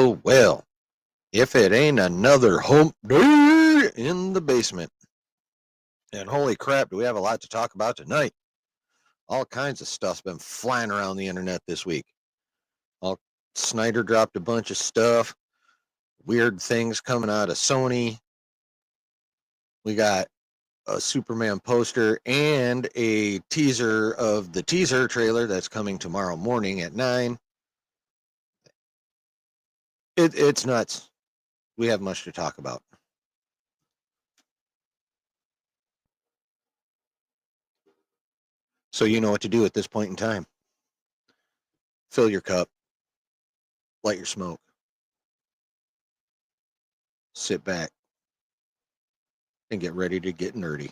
well. If it ain't another hump day in the basement. And holy crap, do we have a lot to talk about tonight. All kinds of stuff's been flying around the internet this week. Snyder dropped a bunch of stuff. Weird things coming out of Sony. We got a Superman poster and a teaser of the teaser trailer that's coming tomorrow morning at 9. It's nuts. We have much to talk about. So you know what to do at this point in time. Fill your cup. Light your smoke. Sit back. And get ready to get nerdy.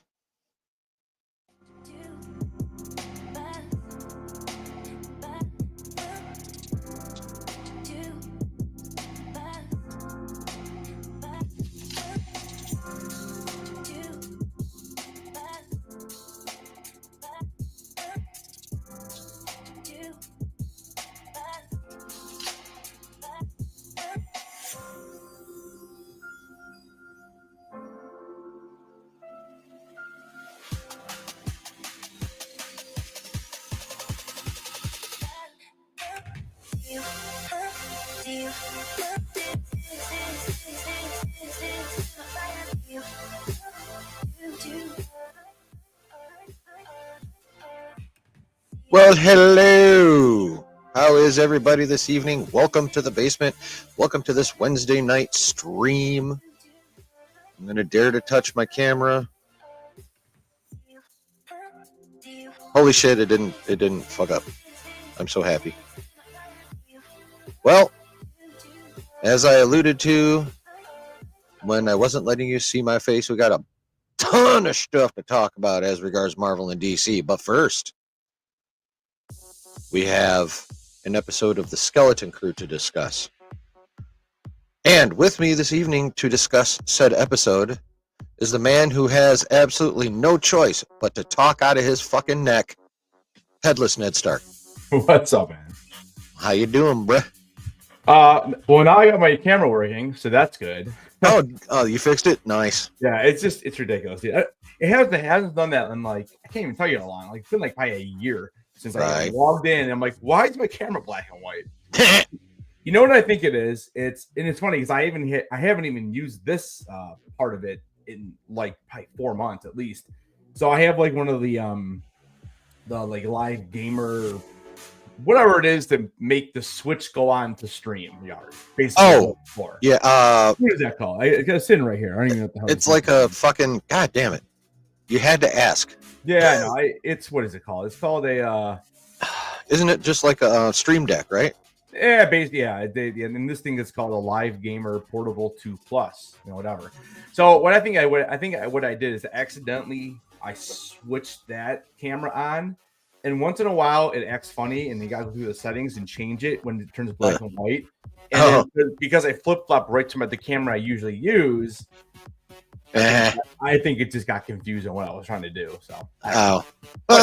Well, hello. How is everybody this evening? Welcome to the basement. Welcome to this Wednesday night stream. I'm going to dare to touch my camera. Holy shit, it didn't fuck up. I'm so happy. Well, as I alluded to when I wasn't letting you see my face, we got a ton of stuff to talk about as regards Marvel and DC. But first, we have an episode of the Skeleton Crew to discuss. And with me this evening to discuss said episode is the man who has absolutely no choice but to talk out of his fucking neck, Headless Ned Stark. What's up, man? How you doing, bruh? Well, now I got my camera working, so that's good. Oh, you fixed it? Nice. Yeah, it's ridiculous. Dude. It hasn't done that in I can't even tell you how long. It's been probably a year since I logged in. And I'm like, why is my camera black and white? You know what I think it is? It's funny because I haven't even used this part of it in probably 4 months at least. So I have one of the live gamer, whatever it is to make the switch go on to stream yard. Basically, yeah. What is that called? It's sitting right here. I don't even know what the hell it's like a fucking. God damn it! You had to ask. Yeah, no. It's what is it called? It's called a. Isn't it just like a stream deck, right? Yeah, basically, yeah. And this thing is called a Live Gamer Portable 2 Plus, whatever. So what what I did is accidentally I switched that camera on, and once in a while it acts funny, and you got to go through the settings and change it when it turns black and white. And then, because I flip flop right to the camera I usually use, I think it just got confused on what I was trying to do. So, well,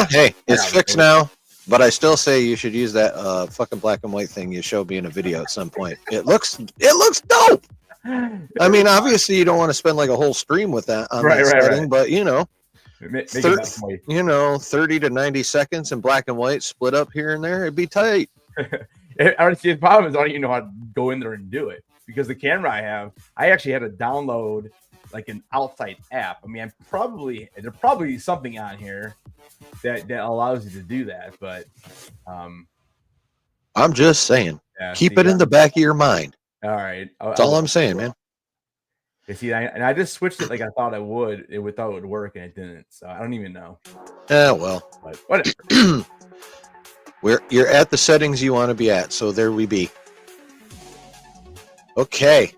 hey, it's fixed now. But I still say you should use that fucking black and white thing you showed me in a video at some point. It looks dope. I mean, obviously you don't want to spend a whole stream with that on that setting, but 30 to 90 seconds in black and white, split up here and there, it'd be tight. The problem is I don't even know how to go in there and do it because the camera I actually had to download an outside app. I mean, there's probably something on here that allows you to do that, but I'm just saying, keep it in the back of your mind. All right, that's all I'm saying, man. You see, I just switched it like I thought it would work, and it didn't. So I don't even know. Yeah, well, but whatever. You're at the settings you want to be at, so there we be. Okay,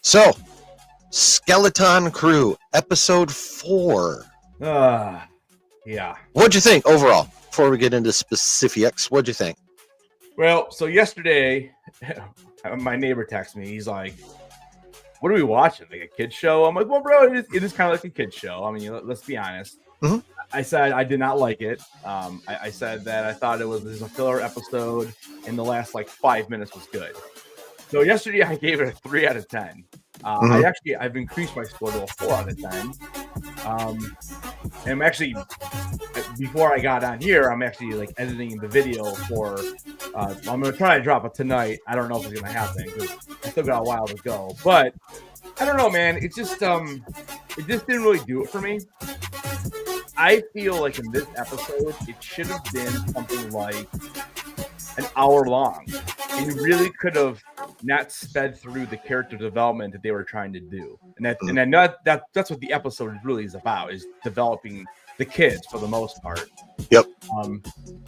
so Skeleton Crew episode 4. Yeah. What'd you think overall? Before we get into specifics, what'd you think? Well, so yesterday, my neighbor texted me. He's like, "What are we watching? Like a kid's show?" I'm like, "Well, bro, it is kind of like a kid's show. I mean, let's be honest." Mm-hmm. I said I did not like it. I said that I thought it was a filler episode, and the last 5 minutes was good. So yesterday I gave it a 3 out of 10. I've increased my score to a 4 out of 10. And I'm actually, before I got on here, I'm actually like editing the video for. I'm gonna try to drop it tonight. I don't know if it's gonna happen because I still got a while to go. But I don't know, man. It just didn't really do it for me. I feel like in this episode, it should have been something like an hour long, and you really could have not sped through the character development that they were trying to do. And I know that's what the episode really is about, is developing the kids for the most part. Yep.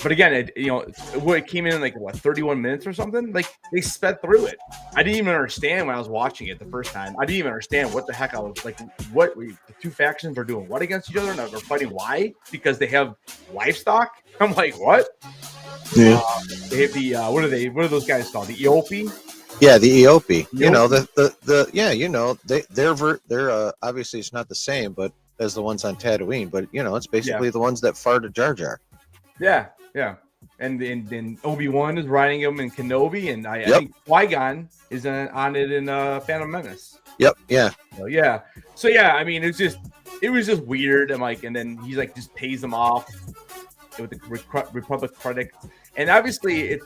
But again, it came in like 31 minutes or something. Like they sped through it. I didn't even understand when I was watching it the first time. I didn't even understand what the heck I was like. What the two factions are doing what against each other, and they're fighting why? Because they have livestock. I'm like, what? Yeah. They have the what are those guys called? The EOP? Yeah, the EOP. You know, they're obviously it's not the same, but as the ones on Tatooine, but it's basically the ones that farted Jar Jar. Yeah. And then Obi-Wan is riding him in Kenobi, and I think Qui-Gon is on it in Phantom Menace. Yep. Yeah. So yeah, I mean, it was just weird. I'm like, and then he's like just pays them off with the Republic credit, and obviously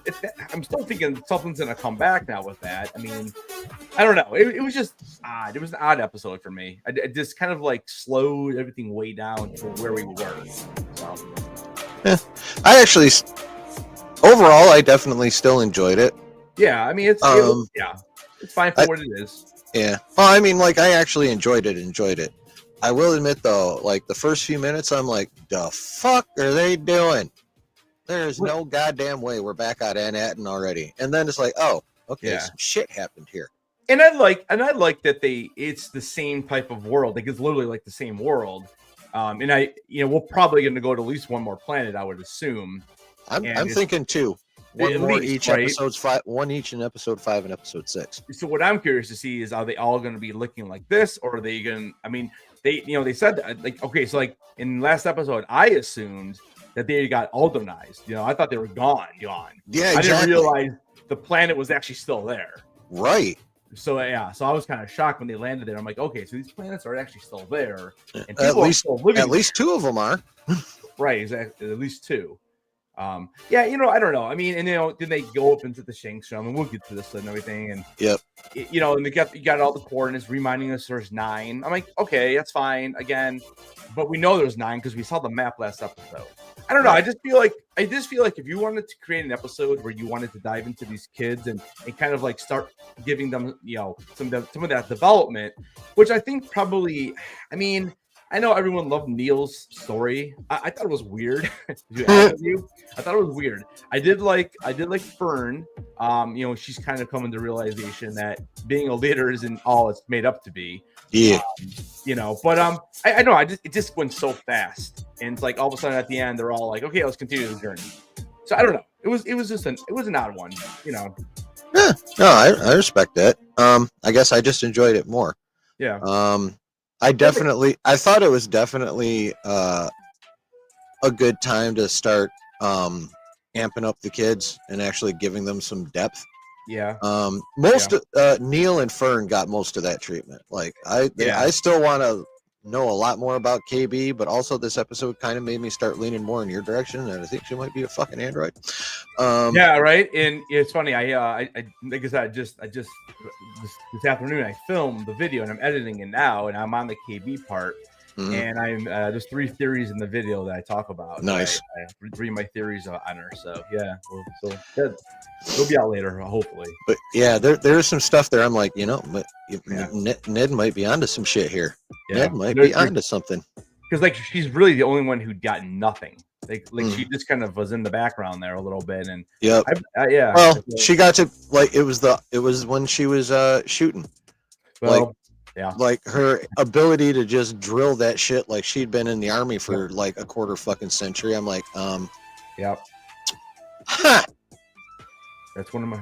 I'm still thinking something's gonna come back now with that. I mean, I don't know. It was just odd. It was an odd episode for me. It just kind of like slowed everything way down to where we were. So. Yeah, overall, I definitely still enjoyed it. Yeah, I mean, it's fine for what it is. Yeah. Well, I mean, like I actually enjoyed it. I will admit though, like the first few minutes, I'm like, the fuck are they doing? There's no goddamn way we're back at Anatton already. And then it's like, oh, okay, some shit happened here. And I like that it's the same type of world. Like it's literally like the same world. And we're probably going to go to at least one more planet, I would assume. I'm thinking two. One more each, right? Episodes 5, one each in episode 5 and episode 6. So what I'm curious to see is, are they all going to be looking like this, or are they going to? I mean, they said that, like, okay, so like in last episode, I assumed that they got Aldernized. I thought they were gone. Yeah, exactly. I didn't realize the planet was actually still there. Right. So I was kind of shocked when they landed there. I'm like, okay, so these planets are actually still there, and at least 2 of them are. Right, exactly. At least 2. I don't know. I mean, and then they go up into the Shanks realm, and we'll get to this and everything. And yep, and you got all the coordinates reminding us there's 9. I'm like, okay, that's fine. Again, but we know there's 9 because we saw the map last episode. I don't know. I just feel like if you wanted to create an episode where you wanted to dive into these kids and kind of like start giving them, some of that development, which I think probably, I mean, I know everyone loved Neil's story. I thought it was weird. I thought it was weird. I did like Fern. She's kind of coming to realization that being a leader isn't all it's made up to be. Yeah. But I know it just went so fast, and it's like all of a sudden at the end they're all like, okay, let's continue the journey. So I don't know. It was an odd one. Yeah. No, I respect that. I guess I just enjoyed it more. Yeah. I thought it was definitely a good time to start amping up the kids and actually giving them some depth. Yeah. Neil and Fern got most of that treatment. Like I still want to know a lot more about KB, but also this episode kind of made me start leaning more in your direction, and I think she might be a fucking android. Yeah, right. And it's funny. I like I said, I just this afternoon I filmed the video and I'm editing it now, and I'm on the KB part. Mm-hmm. And I'm there's 3 theories in the video that I talk about. Nice. I 3 of my theories on her. So yeah, it'll be out later, hopefully. But yeah, there's some stuff there. I'm like, Ned might be onto some shit here. Yeah. Ned might be onto something. Because like she's really the only one who got nothing. Like she just kind of was in the background there a little bit, and yep. Yeah. Well, she got to like it was when she was shooting. Well. Yeah. Like her ability to just drill that shit like she'd been in the army for like a quarter fucking century. I'm like, Yep. Huh. That's one of my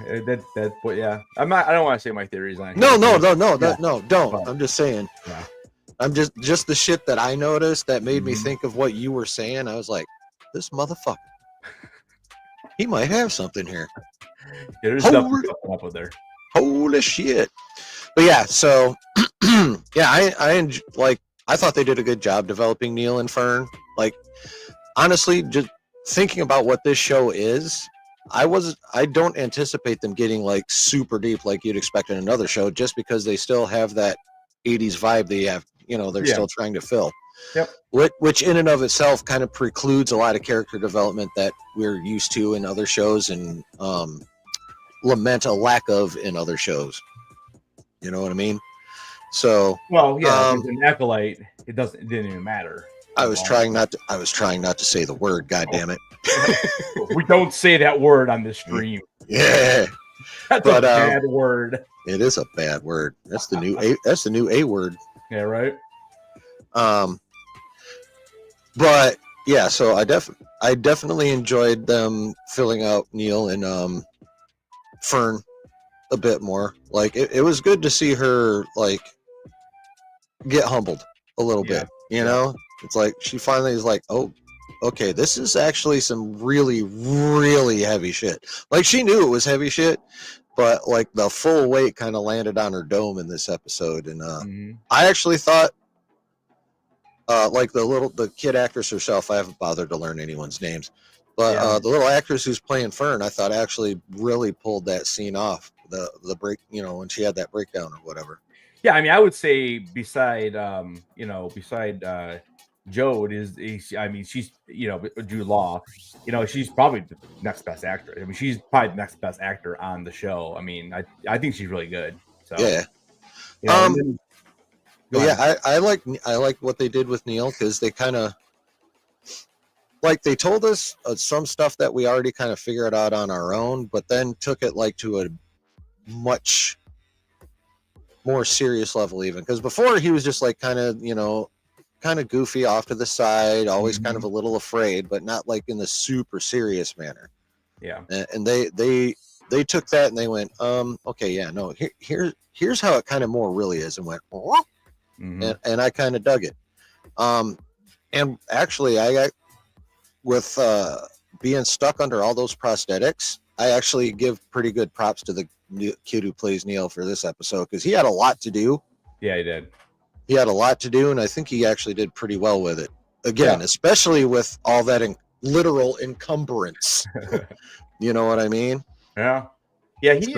yeah. I don't want to say my theories on it. No, don't. I'm just saying. Yeah. I'm just the shit that I noticed that made me think of what you were saying. I was like, this motherfucker. He might have something here. Yeah, there's stuff up with her. Holy shit! But yeah, so yeah, I thought they did a good job developing Neil and Fern. Like, honestly, just thinking about what this show is, I don't anticipate them getting like super deep like you'd expect in another show, just because they still have that 80s vibe they have, they're still trying to fill. Yep. Which in and of itself kind of precludes a lot of character development that we're used to in other shows, and lament a lack of in other shows. You know what I mean? So, well, yeah, as an acolyte, it didn't even matter. I was trying not to say the word. God damn it! We don't say that word on this stream. Yeah, that's a bad word. It is a bad word. That's the new A word. Yeah, right. But yeah, so I definitely enjoyed them filling out Neil and Fern a bit more. Like it was good to see her like get humbled a little bit. It's like she finally is like, oh, okay, this is actually some really, really heavy shit. Like she knew it was heavy shit, but like the full weight kind of landed on her dome in this episode. And I actually thought, like the kid actress herself, I haven't bothered to learn anyone's names, but the little actress who's playing Fern, I thought actually really pulled that scene off. The break, when she had that breakdown or whatever. Yeah, I mean, I would say beside Jode she's Jude Law, she's probably the next best actress. I mean, she's probably the next best actor on the show. I mean, I think she's really good. So yeah. I like what they did with Neil, because they kind of like they told us some stuff that we already kind of figured out on our own, but then took it like to a much more serious level, even because before he was just like kind of goofy off to the side, always kind of a little afraid, but not like in the super serious manner. Yeah. And they took that and they went, okay, yeah, no, here's how it kind of more really is, and went, and I kind of dug it. And actually I got with being stuck under all those prosthetics, I actually give pretty good props to the kid who plays Neil for this episode, because he had a lot to do. Yeah, he did. He had a lot to do, and I think he actually did pretty well with it. Again, especially with all that literal encumbrance. You know what I mean? Yeah. Yeah, he's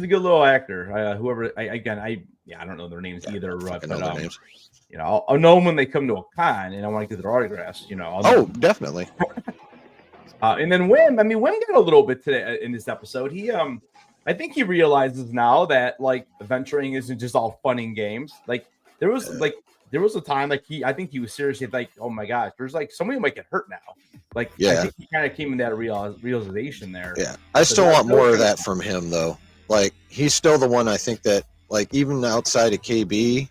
a good little actor. Whoever, I don't know their names either. But, know their names. I'll know them when they come to a con, and I want to get their autographs. Definitely. And then Wim got a little bit today in this episode. He, I think he realizes now that like adventuring isn't just all fun and games. Like there was a time like I think he was seriously like, oh my gosh, there's like somebody might get hurt now. Like I think he kind of came in that realization there. Yeah, I still want more of that from him though. Like he's still the one I think that like even outside of KB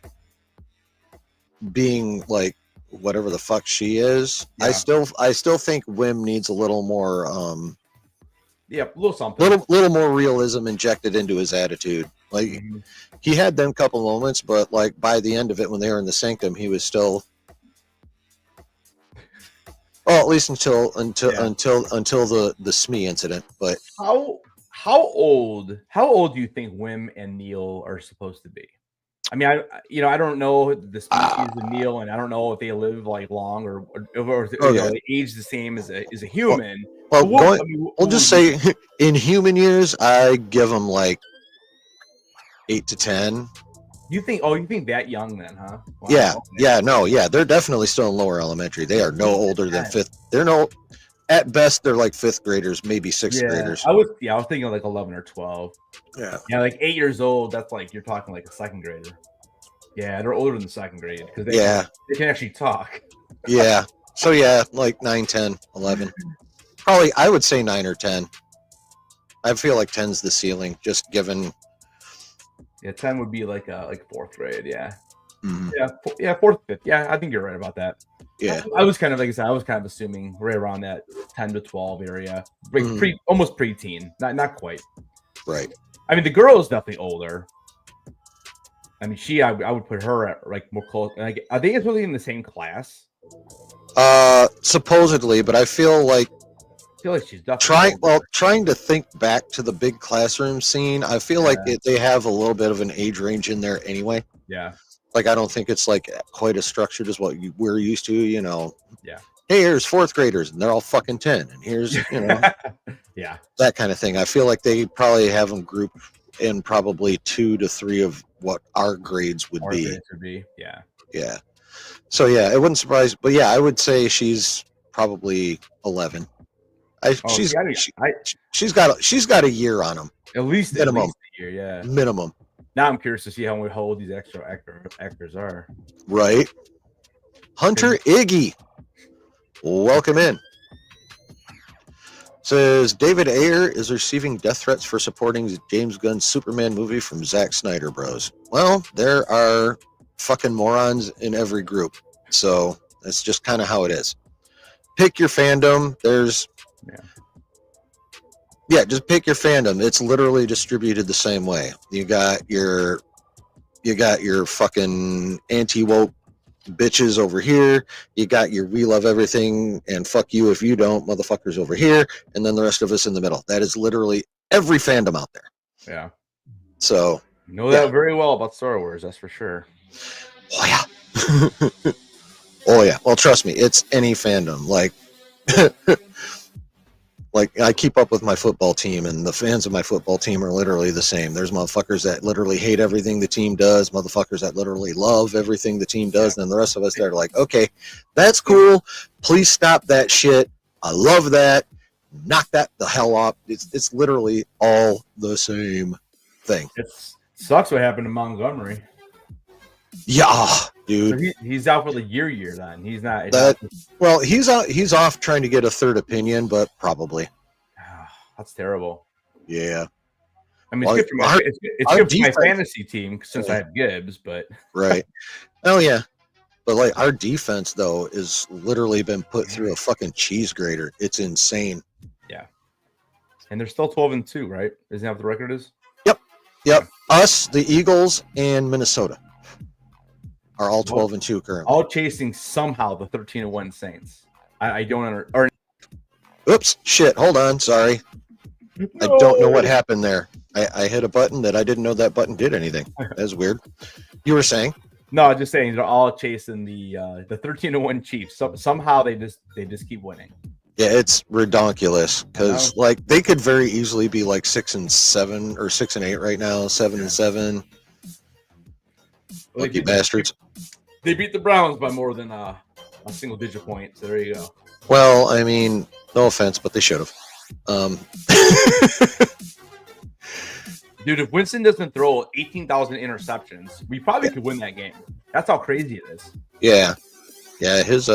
being like whatever the fuck she is, I still think Wim needs a little more a little something, little more realism injected into his attitude. Like he had them couple moments, but like by the end of it, when they were in the sanctum, he was still, well, at least until the Smee incident. But how old do you think Wim and Neil are supposed to be? I mean, I don't know the species of Neil, and I don't know if they live like long or they age the same as a human. Well, we'll just say in human years, I give them like 8 to 10. You think that young then, huh? Wow. Yeah, they're definitely still in lower elementary. They are no older than fifth. At best, they're like fifth graders, maybe sixth graders. I was thinking like 11 or 12. Yeah, like 8 years old. That's like you're talking like a second grader. Yeah, they're older than the second grade because they can actually talk. Yeah, so like 9, 10, 11. Probably, I would say 9 or 10. I feel like 10's the ceiling, just given. Yeah, 10 would be like fourth grade. Yeah. Mm-hmm. Yeah, fourth, fifth. Yeah, I think you're right about that. Yeah, I was kind of like I said, I was kind of assuming right around that 10 to 12 area, like almost preteen, not quite. Right. I mean, the girl is definitely older. I mean, I would put her at like more close. Like, are they supposed to be in the same class? Supposedly, but I feel like feel like she's definitely trying to think back to the big classroom scene. I feel like they have a little bit of an age range in there anyway. Yeah. Like I don't think it's like quite as structured as what we're used to. Yeah. Hey, here's fourth graders, and they're all fucking 10, and here's yeah, that kind of thing. I feel like they probably have them grouped in probably 2 to 3 of what our grades would be. Yeah. Yeah. So yeah, it wouldn't surprise, but yeah, I would say she's probably 11. She's got a year on them. At least a year, yeah. Minimum. Now I'm curious to see how old these extra actors are. Right. Hunter Iggy. Welcome in. Says David Ayer is receiving death threats for supporting James Gunn's Superman movie from Zack Snyder Bros. Well, there are fucking morons in every group. So that's just kind of how it is. Pick your fandom. Just pick your fandom. It's literally distributed the same way. You got your fucking anti-woke bitches over here. You got your we love everything and fuck you if you don't motherfuckers over here, and then the rest of us in the middle. That is literally every fandom out there. Yeah. So you know that very well about Star Wars, that's for sure. Oh yeah. Oh yeah. Well, trust me, it's any fandom. Like like I keep up with my football team, and the fans of my football team are literally the same. There's motherfuckers that literally hate everything the team does, motherfuckers that literally love everything the team does, and then the rest of us that are like, okay, that's cool. Please stop that shit. I love that. Knock that the hell off. It's literally all the same thing. It sucks what happened to Montgomery. Yeah, dude. So he's out for the year then. He's not. Well, he's out. He's off trying to get a third opinion, but probably. That's terrible. Yeah. I mean, it's good for my fantasy team since I have Gibbs, but right. Oh yeah, but like our defense though is literally been put through a fucking cheese grater. It's insane. Yeah. And they're still 12-2, right? Isn't that what the record is? Yep. Us, the Eagles, and Minnesota are all 12-2 currently. All chasing somehow the 13-1 Saints. I don't understand. Oops, shit. Hold on. Sorry. No. I don't know what happened there. I hit a button that I didn't know that button did anything. That's weird. You were saying? No, I'm just saying they're all chasing the 13-1 Chiefs. Somehow they just keep winning. Yeah, it's redonkulous because like they could very easily be like 6-7 or 6-8 right now, 7-7. Lucky bastards. They beat the Browns by more than a single digit point. So there you go. Well, I mean, no offense, but they should have. Dude, if Winston doesn't throw 18,000 interceptions, we probably could win that game. That's how crazy it is. Yeah. His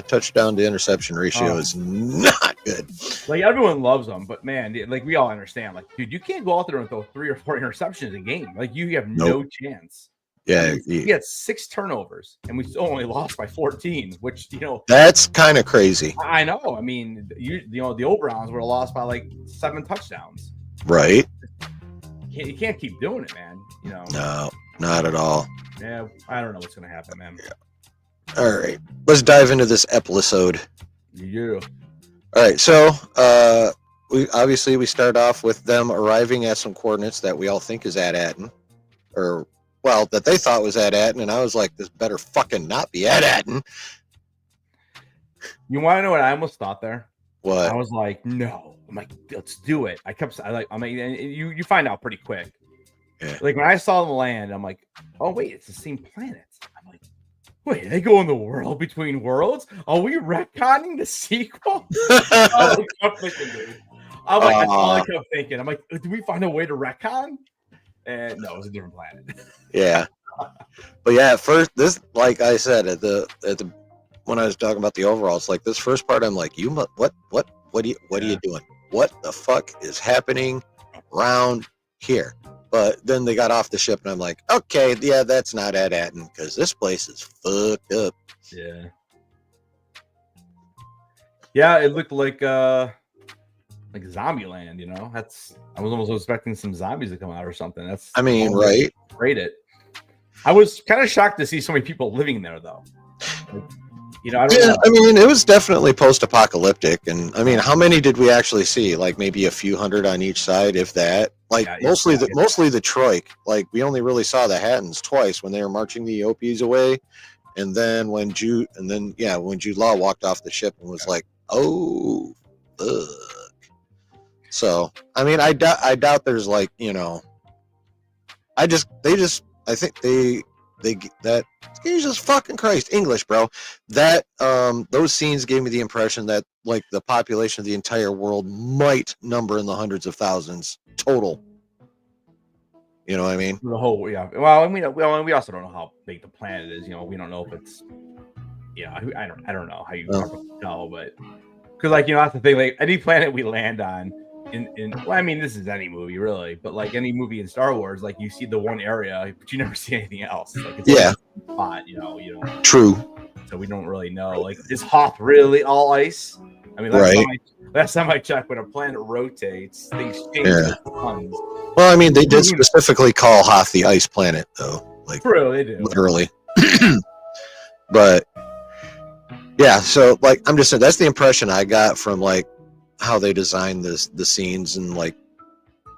touchdown to interception ratio is not good. Like everyone loves him, but man, like we all understand. Like, dude, you can't go out there and throw 3 or 4 interceptions a game. Like you have no chance. Yeah, he had 6 turnovers, and we still only lost by 14. Which that's kind of crazy. I know. I mean, the old Browns would have lost by like 7 touchdowns. Right. You can't keep doing it, man. No, not at all. Yeah, I don't know what's gonna happen, man. Yeah. All right, let's dive into this episode. Yeah. All right, so we start off with them arriving at some coordinates that we all think is at Atten, or well, that they thought was at Atten, and I was like, this better fucking not be at Atten. You want to know what I almost thought there? What? I was like, no. I'm like, let's do it. You find out pretty quick. Yeah. Like when I saw them land, I'm like, oh wait, it's the same planet. I'm like, wait, they go in the world between worlds? Are we retconning the sequel? That's all I kept thinking. I'm like, do we find a way to retcon? And no, it was a different planet. Yeah. But yeah, at first, this, like I said, at the when I was talking about the overall, it's like this first part, I'm like, what are you doing? What the fuck is happening around here? But then they got off the ship, and I'm like, okay, yeah, that's not at Atten, because this place is fucked up. Yeah. Yeah, it looked like zombie land, I was almost expecting some zombies to come out or something. Right? Rate it. I was kind of shocked to see so many people living there, though. You know, I don't Yeah, know. I mean, it was definitely post-apocalyptic, and I mean, how many did we actually see? Like maybe a few hundred on each side, if that. Like Yeah, mostly the Troik. Like we only really saw the Hattons twice when they were marching the Opies away, and then when Jude Law walked off the ship and was like, "Oh, ugh." So I mean, I doubt there's like I think that Jesus fucking Christ English, bro. That those scenes gave me the impression that like the population of the entire world might number in the hundreds of thousands total. You know what I mean? The whole, yeah. Well, I mean, we also don't know how big the planet is. You know, we don't know if it's, yeah. I don't know how you tell, but because like that's the thing. Like any planet we land on, well, I mean, this is any movie really, but like any movie in Star Wars, like you see the one area, but you never see anything else. Like it's yeah, spot, you know. True. So we don't really know. Like, is Hoth really all ice? I mean, last time I checked, when a planet rotates, things change. Yeah. Tons. Well, I mean, they did specifically call Hoth the ice planet, though. Like, true, they do. Literally. But yeah, so like I'm just saying that's the impression I got from like how they designed the scenes and like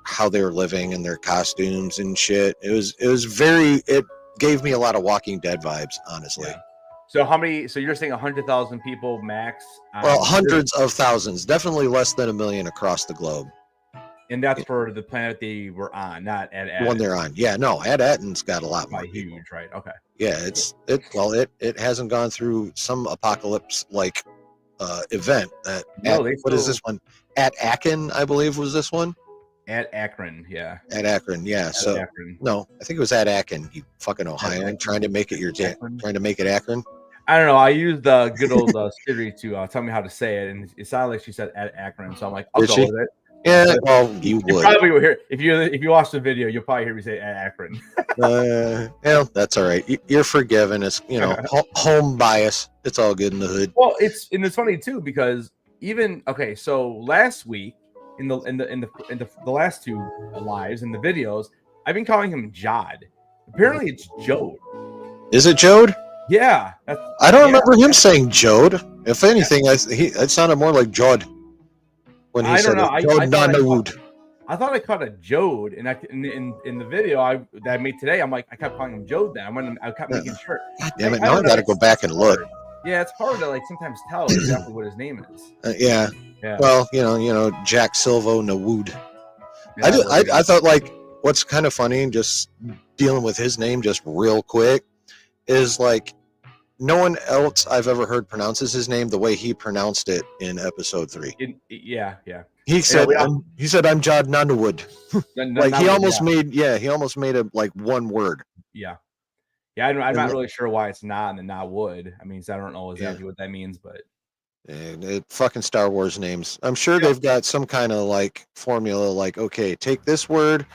how they were living and their costumes and shit. It gave me a lot of Walking Dead vibes, honestly. Yeah. So how many? So you're saying 100,000 people max? Well, hundreds of thousands, definitely less than 1 million across the globe. And that's for the planet they were on, not at the one they're on. Yeah, no, Ad Atten's got a lot more huge, people. right? Okay. Yeah, it hasn't gone through some apocalypse like event. What is this one? At Aachen, I believe, was this one. At Akron, yeah. At Akron, yeah. Akron. No, I think it was at Aachen. You fucking Ohioan, trying to make it Akron. I don't know. I used the good old Siri to tell me how to say it, and it sounded like she said at Akron. So I'm like, I'll go with it. Yeah, well, you would. Probably will hear if you watch the video, you'll probably hear me say at Akron. Yeah, that's all right. You're forgiven. It's home bias. It's all good in the hood. Well, it's funny too because so last week in the last two lives in the videos, I've been calling him Jod. Apparently, it's Jode. Is it Jode? Yeah. I don't remember him saying Jode. If anything, it sounded more like Jod. When he said I thought I caught a Jode, and in the video that I made today, I'm like, I kept calling him Jode. Then I kept making sure. God damn it! Now I got to go back and look. Yeah, it's hard to like sometimes tell exactly what his name is. Yeah. Well, Jack Silvo Nawood. Yeah, I thought like what's kind of funny, just dealing with his name just real quick, is like no one else I've ever heard pronounces his name the way he pronounced it in episode 3. Yeah. He said, I'm Jod Nunwood. Like he almost made it like one word. Yeah. Yeah, I'm not really sure why it's not and not would. I mean, I don't know exactly what that means, but fucking Star Wars names. I'm sure they've got some kind of like formula, like, okay, take this word,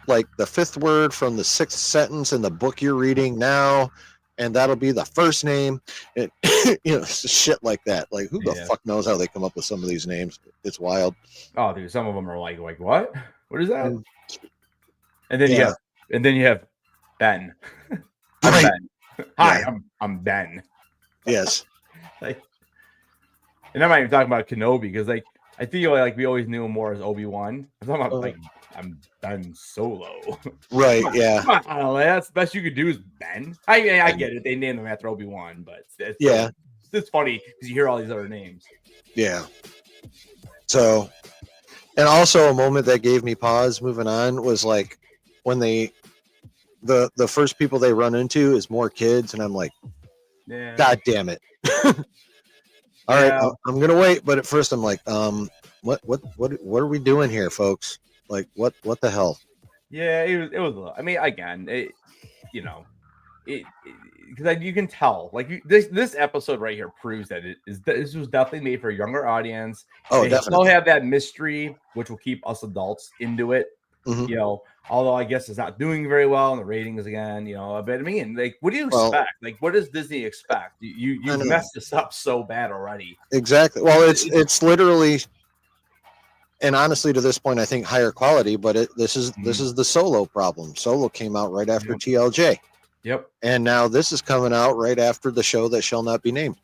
like the 5th word from the 6th sentence in the book you're reading now, and that'll be the first name. And, shit like that. Like, who the fuck knows how they come up with some of these names? It's wild. Oh, dude, some of them are like what? What is that? And then you have Ben. I'm Ben. Hi, I'm Ben. Yes. And I'm not even talking about Kenobi because like I feel like we always knew him more as Obi-Wan. I'm talking about I'm Ben Solo. Right, yeah. That's the best you could do is Ben. I get it. They named him after Obi-Wan, but it's funny because you hear all these other names. Yeah. So, and also a moment that gave me pause moving on was like when the first people they run into is more kids, and I'm like, God damn it. All right, I'm gonna wait, but at first I'm like, what are we doing here, folks? Like, what the hell? Yeah, it was. I mean, again, because you can tell, like this episode right here proves that this was definitely made for a younger audience. Oh, they definitely. Still have that mystery, which will keep us adults into it. Mm-hmm. Although I guess it's not doing very well in the ratings again, but I mean, like, what do you expect? Like, what does Disney expect? You messed this up so bad already. Exactly. Well, it's literally, and honestly, to this point, I think higher quality. But this is the Solo problem. Solo came out right after TLJ. Yep. And now this is coming out right after the show that shall not be named.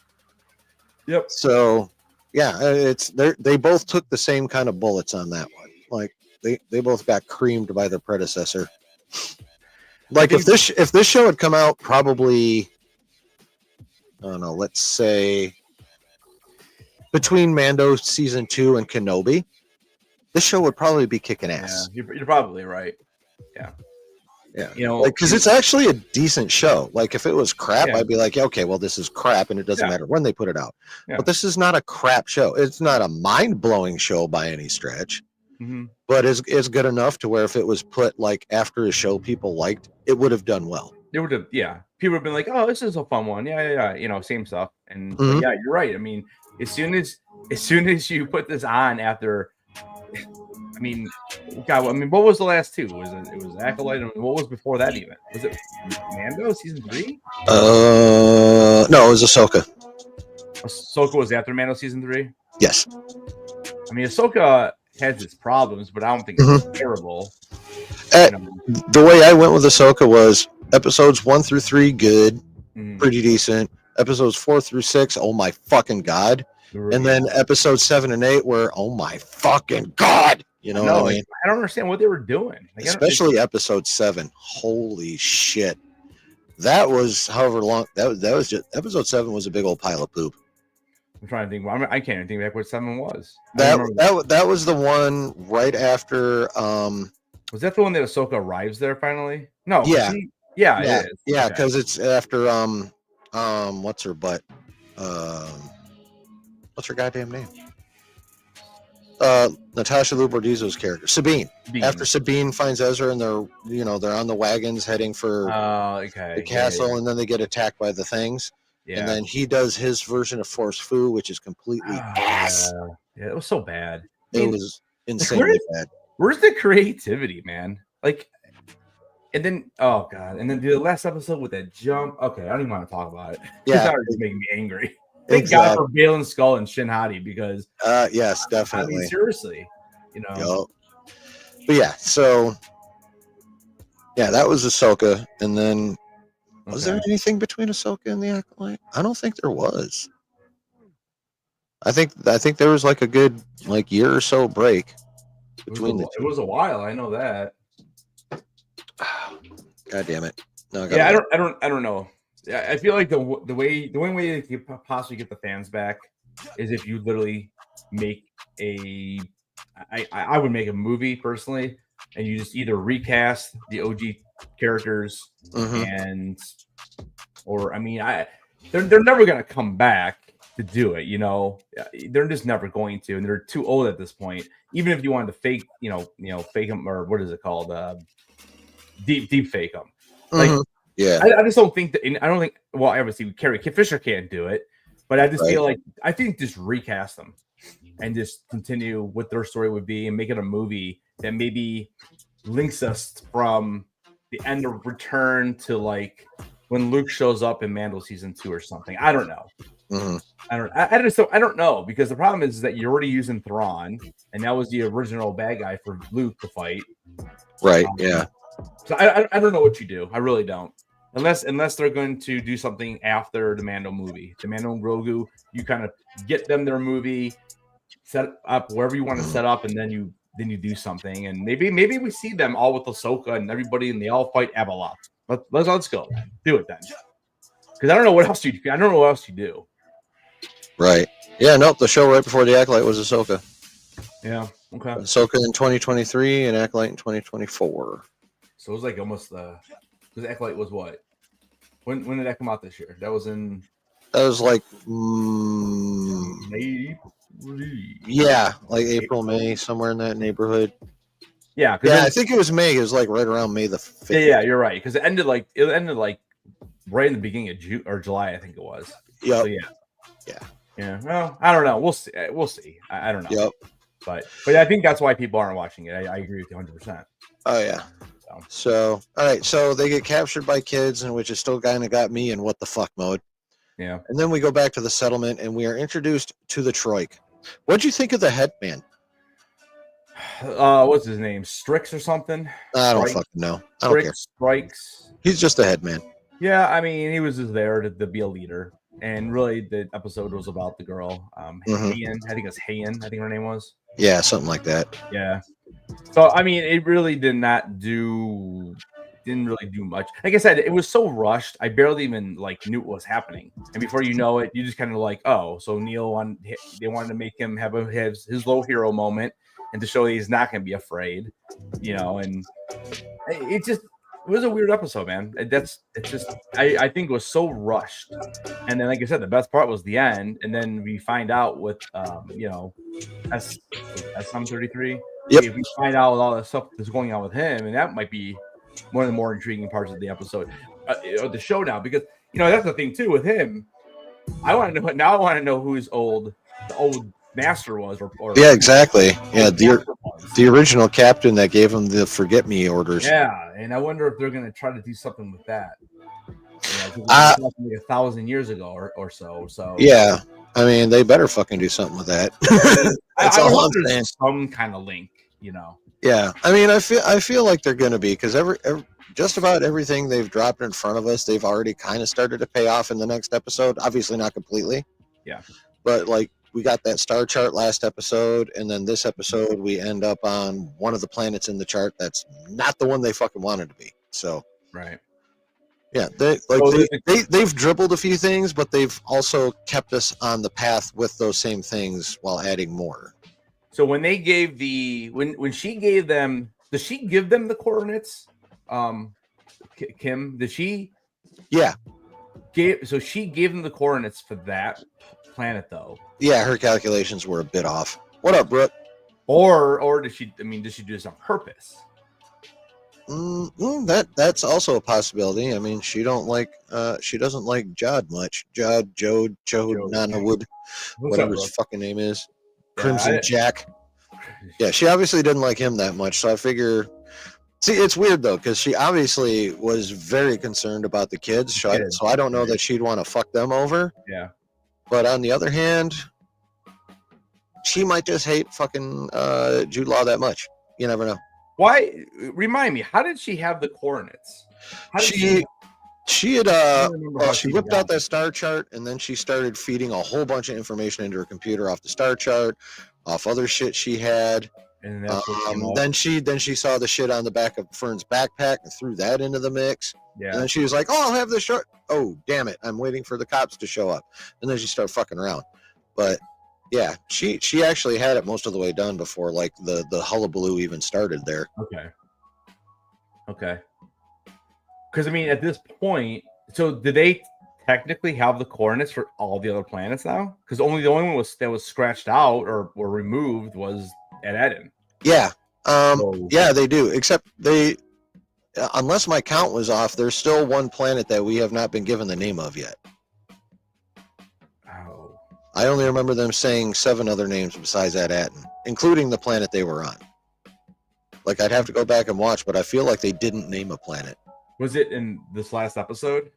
Yep. So, yeah, they both took the same kind of bullets on that one. Like they both got creamed by their predecessor. Like if this show had come out probably, I don't know, let's say between Mando season 2 and Kenobi, this show would probably be kicking ass. Yeah, you're probably right. Yeah. Yeah, like because it's actually a decent show. Like if it was crap, I'd be like, okay, well this is crap, and it doesn't matter when they put it out. Yeah. But this is not a crap show. It's not a mind blowing show by any stretch, but it's good enough to where if it was put like after a show people liked, it would have done well. It would have, people would have been like, oh, this is a fun one, yeah, same stuff. And yeah, you're right. I mean, as soon as you put this on after. I mean, God. I mean, what was the last two? It was Acolyte, and what was before that even? Was it Mando season 3? No, it was Ahsoka. Ahsoka was after Mando season 3. Yes. I mean, Ahsoka has its problems, but I don't think it's terrible. The way I went with Ahsoka was episodes 1 through 3 good, pretty decent. Episodes 4 through 6, oh my fucking god. And then episodes 7 and 8 were, oh my fucking god. You know what I mean? I don't understand what they were doing. Like, especially episode 7. Holy shit. That was however long that was just episode 7 was a big old pile of poop. I'm trying to think. I can't even think back what 7 was. That was the one right after was that the one that Ahsoka arrives there finally? No. Yeah. It is. Yeah, because it's after what's her butt? What's her goddamn name? Natasha Liu Bordizzo's character, Sabine. After Sabine finds Ezra and they're on the wagons heading for the castle, and then they get attacked by the things. Yeah. And then he does his version of Force Fu, which is completely ass. Yeah, it was so bad. It was insanely bad. Where's the creativity, man? Like, and then oh god, and then the last episode with that jump. Okay, I don't even want to talk about it. Yeah, it's just making me angry. Thank God for Balen Skull and Shin Hati because yes, definitely. I mean, seriously, Yep. But yeah, so yeah, that was Ahsoka, and then was there anything between Ahsoka and the Acolyte? I don't think there was. I think there was like a good year or so break between the two. It was a while. I know that. God damn it! No, I don't know. I feel like the only way you could possibly get the fans back is if you literally make I would make a movie personally, and you just either recast the OG characters they're never gonna come back to do it. They're just never going to, and they're too old at this point. Even if you wanted to fake, fake them, or what is it called, deep fake them, like. Yeah, I just don't think that. I don't think. Well, obviously, Carrie Fisher can't do it, but I just feel like I think just recast them and just continue what their story would be and make it a movie that maybe links us from the end of Return to like when Luke shows up in Mando season 2 or something. I don't know. I don't know, because the problem is that you're already using Thrawn, and that was the original bad guy for Luke to fight. Right. Yeah. So I don't know what you do. I really don't. Unless they're going to do something after the Mando movie. The Mando and Grogu, you kind of get them their movie, set up wherever you want to set up, and then you do something. And maybe we see them all with Ahsoka and everybody, and they all fight Abeloth. Let's go. Do it then. Because I don't know what else you do. Right. Yeah, nope. The show right before the Acolyte was Ahsoka. Yeah. Okay. Ahsoka in 2023 and Acolyte in 2024. So it was like almost because Acolyte was what? When did that come out this year? That was like May. Yeah, like April, May, somewhere in that neighborhood. Yeah, I think it was May. It was like right around May the 5th. Yeah, you're right. Because it ended like right in the beginning of June or July, I think it was. Yeah. So, yeah. Well, I don't know. We'll see. I don't know. Yep. But I think that's why people aren't watching it. I agree with you 100%. Oh yeah. So all right. So they get captured by kids, and which is still kind of got me in what the fuck mode. Yeah. And then we go back to the settlement, and we are introduced to the Troik. What'd you think of the headman? What's his name? Strix or something? I don't fucking know. I don't care. Strikes. He's just a headman. Yeah, I mean, he was just there to be a leader. And really, the episode was about the girl, Hayan. I think it was Hayan. I think her name was. Yeah, something like that. Yeah. So I mean, it really didn't really do much. Like I said, it was so rushed. I barely even knew what was happening. And before you know it, you just kind of oh, so they wanted to make him have his low hero moment, and to show that he's not going to be afraid, And it was a weird episode, man. I think it was so rushed. And then, like I said, the best part was the end. And then we find out with SM33. Yep. We find out all the stuff that's going on with him, and that might be one of the more intriguing parts of the episode, or the show now, because that's the thing too with him. I want to know who the old master was, or yeah, exactly. Yeah, the original captain that gave him the forget me orders. Yeah, and I wonder if they're going to try to do something with that. Like 1,000 years ago or so. So yeah, I mean, they better fucking do something with that. That's all I'm saying. Some kind of link, Yeah, I mean, I feel like they're going to be, because just about everything they've dropped in front of us, they've already kind of started to pay off in the next episode. Obviously, not completely. Yeah, but we got that star chart last episode, and then this episode we end up on one of the planets in the chart that's not the one they fucking wanted to be. So right. Yeah, they've dribbled a few things, but they've also kept us on the path with those same things while adding more. So when they gave when she gave them, does she give them the coordinates? Kim, did she? Yeah. So she gave them the coordinates for that planet, though. Yeah, her calculations were a bit off. What up, Brooke? Or did she? I mean, did she do this on purpose? That's also a possibility. I mean, she doesn't like Jod much. Jode, Nanawood, whatever his fucking name is. Crimson Jack. Yeah, she obviously didn't like him that much. So I figure. See, it's weird though, because she obviously was very concerned about the kids. So I don't know that she'd want to fuck them over. Yeah. But on the other hand, she might just hate fucking Jude Law that much. You never know. Why? Remind me, how did she have the coordinates? She whipped out that star chart, and then she started feeding a whole bunch of information into her computer off the star chart, off other shit she had. And that's then she saw the shit on the back of Fern's backpack and threw that into the mix. Yeah. And then she was like, "Oh, I'll have this chart. Oh, damn it! I'm waiting for the cops to show up." And then she started fucking around. But yeah, she actually had it most of the way done before the hullabaloo even started there. Okay. Because I mean, at this point, so did they technically have the coordinates for all the other planets now? Because the only one that was scratched out or removed was at Eden. Yeah. Yeah, they do. Except unless my count was off, there's still one planet that we have not been given the name of yet. Oh. I only remember them saying 7 other names besides Eden, including the planet they were on. I'd have to go back and watch, but I feel like they didn't name a planet. Was it in this last episode?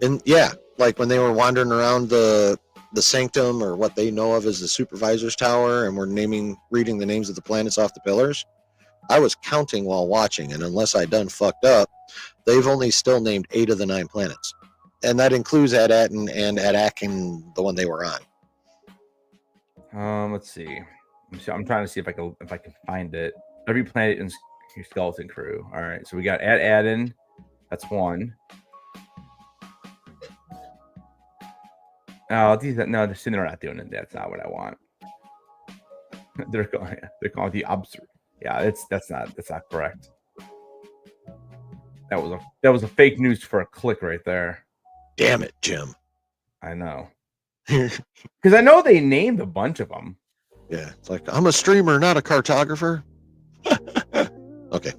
And yeah, when they were wandering around the sanctum, or what they know of as the supervisor's tower, and we're reading the names of the planets off the pillars. I was counting while watching, and unless I done fucked up, they've only still named 8 of the 9 planets. And that includes Eden and Adakin, the one they were on. Let's see. I'm trying to see if I can find it. Every planet in your skeleton crew. All right, so we got Eden. That's 1. Oh, they're not doing it. That's not what I want. They're calling the observer. Yeah, that's not correct. That was a fake news for a click right there. Damn it, Jim. I know. Because I know they named a bunch of them. Yeah, it's I'm a streamer, not a cartographer. Okay.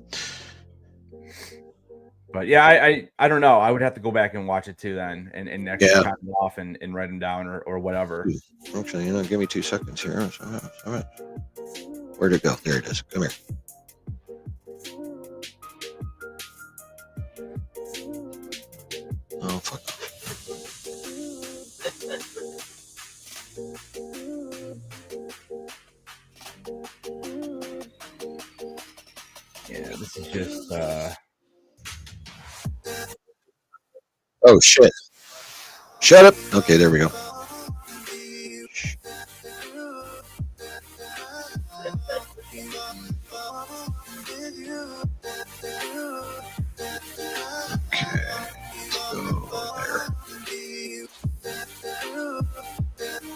But yeah, I don't know. I would have to go back and watch it too then, and actually cut them off and write them down or whatever. Actually, give me 2 seconds here. All right. Where'd it go? There it is. Come here. Oh, fuck. Yeah, this is just Oh shit. Shut up. Okay, there we go.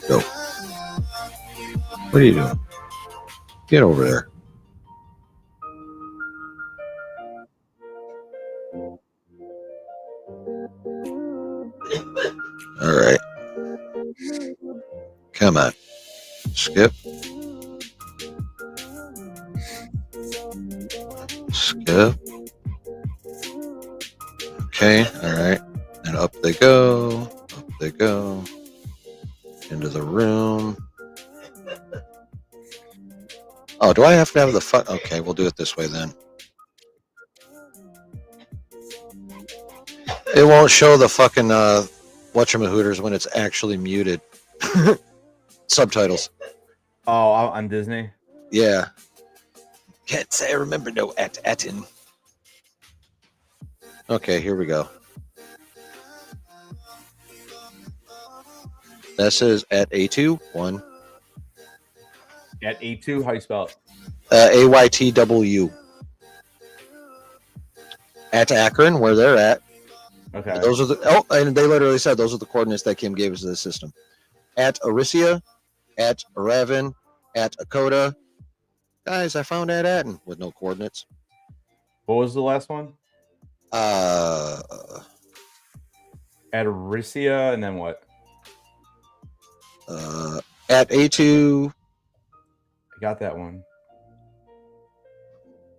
Go. What are you doing? Get over there. All right. Come on. Skip. Skip. Okay. All right. And up they go. Up they go. Into the room. Oh, do I have to have the fuck? Okay, we'll do it this way then. It won't show the fucking whatchamahooters when it's actually muted. Subtitles. Oh, on Disney? Yeah. Can't say I remember no atin. Okay, here we go. That says at A2, 1. At A2, how you spell it? AYTW. At Akron, where they're at. Okay. Those are and they literally said those are the coordinates that Kim gave us to the system. At Arisia, at Aravan, at Akota. Guys, I found at Atten with no coordinates. What was the last one? At Arisia, and then what? At A2. I got that one.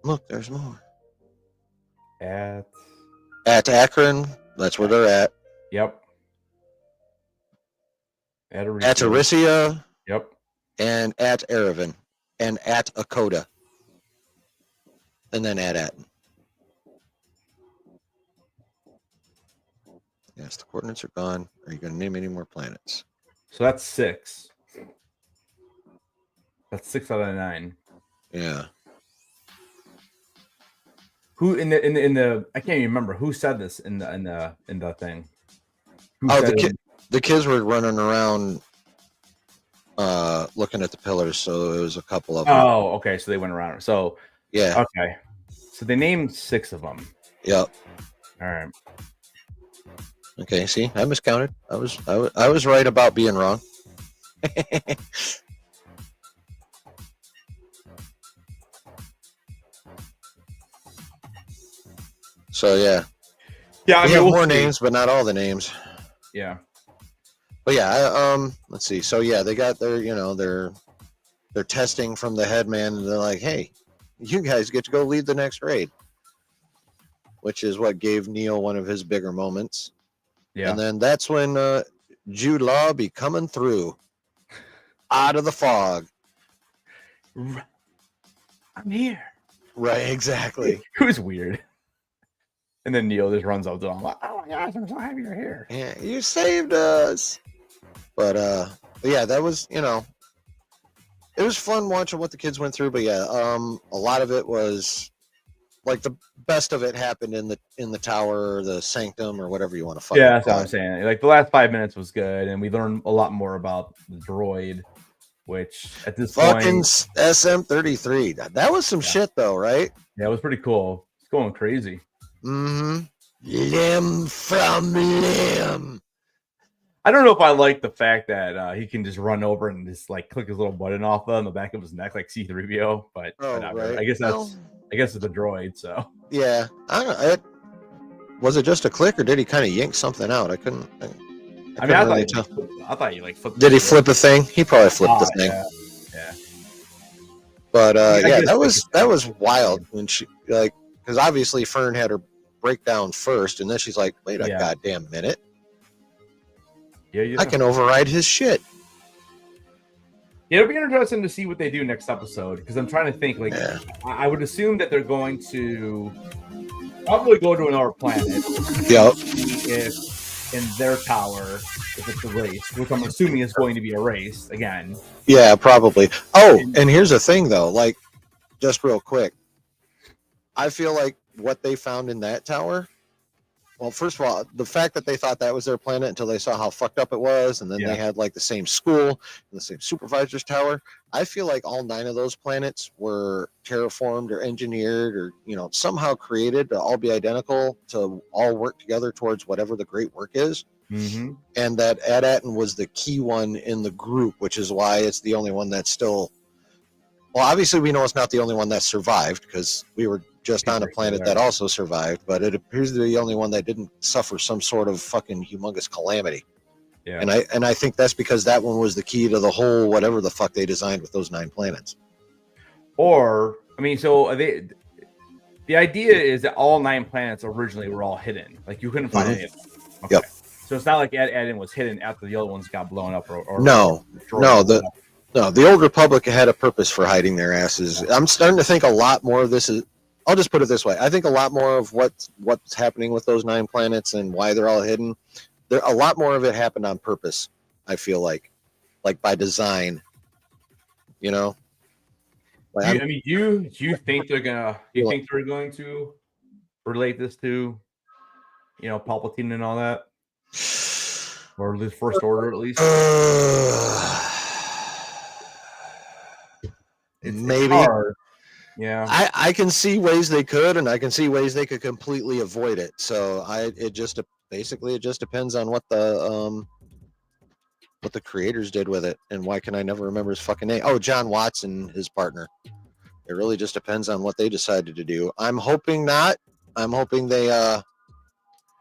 Look, there's more. At Akron, that's where they're at. Yep. At Arisia. At Arisia. Yep. And at Aravan. And at Akota. And then at Atten. Yes, the coordinates are gone. Are you going to name any more planets? So that's 6. That's 6 out of 9. Yeah. Who in the I can't even remember who said this in the thing. The kids were running around looking at the pillars, so it was a couple of them. Oh, okay. So they went around. So yeah. Okay. So they named 6 of them. Yep. All right. Okay. See, I miscounted. I was right about being wrong. So yeah. Yeah, I we mean, have more names, but not all the names. Yeah. But yeah, let's see. So yeah, they got their, they're testing from the headman, and they're like, "Hey, you guys get to go lead the next raid," which is what gave Neo one of his bigger moments. Yeah. And then that's when Jude Law be coming through out of the fog. I'm here. Right, exactly. It was weird. And then Neo just runs up to him like, "Oh my gosh, I'm so happy you're here. Yeah, you saved us." But yeah, that was, it was fun watching what the kids went through. But yeah, a lot of it was like the best of it happened in the tower, or the sanctum, or whatever you want to fucking Yeah, that's call what I'm saying. Like the last 5 minutes was good, and we learned a lot more about the droid, which at this fucking point, SM-33. That was some shit though, right? Yeah, it was pretty cool. It's going crazy. Mm-hmm. Limb from limb. I don't know if I like the fact that he can just run over and just like click his little button off on the back of his neck like C-3PO, but whatever. Right. I guess it's a droid, so yeah. I don't know. Was it just a click, or did he kind of yank something out? I couldn't really tell. I thought you like flipped. Did he flip a thing? He probably flipped the thing. Yeah. But yeah, that was wild when she because obviously Fern had her breakdown first, and then she's like, "Wait a goddamn minute! Yeah, I can override his shit." Yeah, it'll be interesting to see what they do next episode, because I'm trying to think. Like, I would assume that they're going to probably go to another planet. Yep. If in their tower, if it's a race, which I'm assuming is going to be a race again. Yeah, probably. Oh, and here's the thing, though. Like, just real quick, I feel like what they found in that tower Well, first of all, the fact that they thought that was their planet until they saw how fucked up it was, and then they had like the same school and the same supervisor's tower. I feel like all 9 of those planets were terraformed or engineered or, somehow created to all be identical, to all work together towards whatever the great work is. Mm-hmm. And that Adatin was the key one in the group, which is why it's the only one that's still. Well, obviously, we know it's not the only one that survived because we were just on a planet that also survived, but it appears to be the only one that didn't suffer some sort of fucking humongous calamity. Yeah. And I think that's because that one was the key to the whole whatever the fuck they designed with those 9 planets. Or, I mean, so the idea is that all 9 planets originally were all hidden. Like, you couldn't find any of them. Okay. Yep. So it's not like Eden was hidden after the other ones got blown up or No. destroyed. No, the Old Republic had a purpose for hiding their asses. I'm starting to think a lot more of this is. I'll just put it this way: I think a lot more of what's happening with those 9 planets and why they're all hidden. A lot more of it happened on purpose. I feel like by design. Like, you think they're gonna? You think they're going to relate this to, Palpatine and all that, or the First Order at least? Maybe. Hard. Yeah, I can see ways they could, and I can see ways they could completely avoid it. So it just depends on what the creators did with it, and why can I never remember his fucking name? Oh, John Watson, his partner. It really just depends on what they decided to do. I'm hoping not. I'm hoping they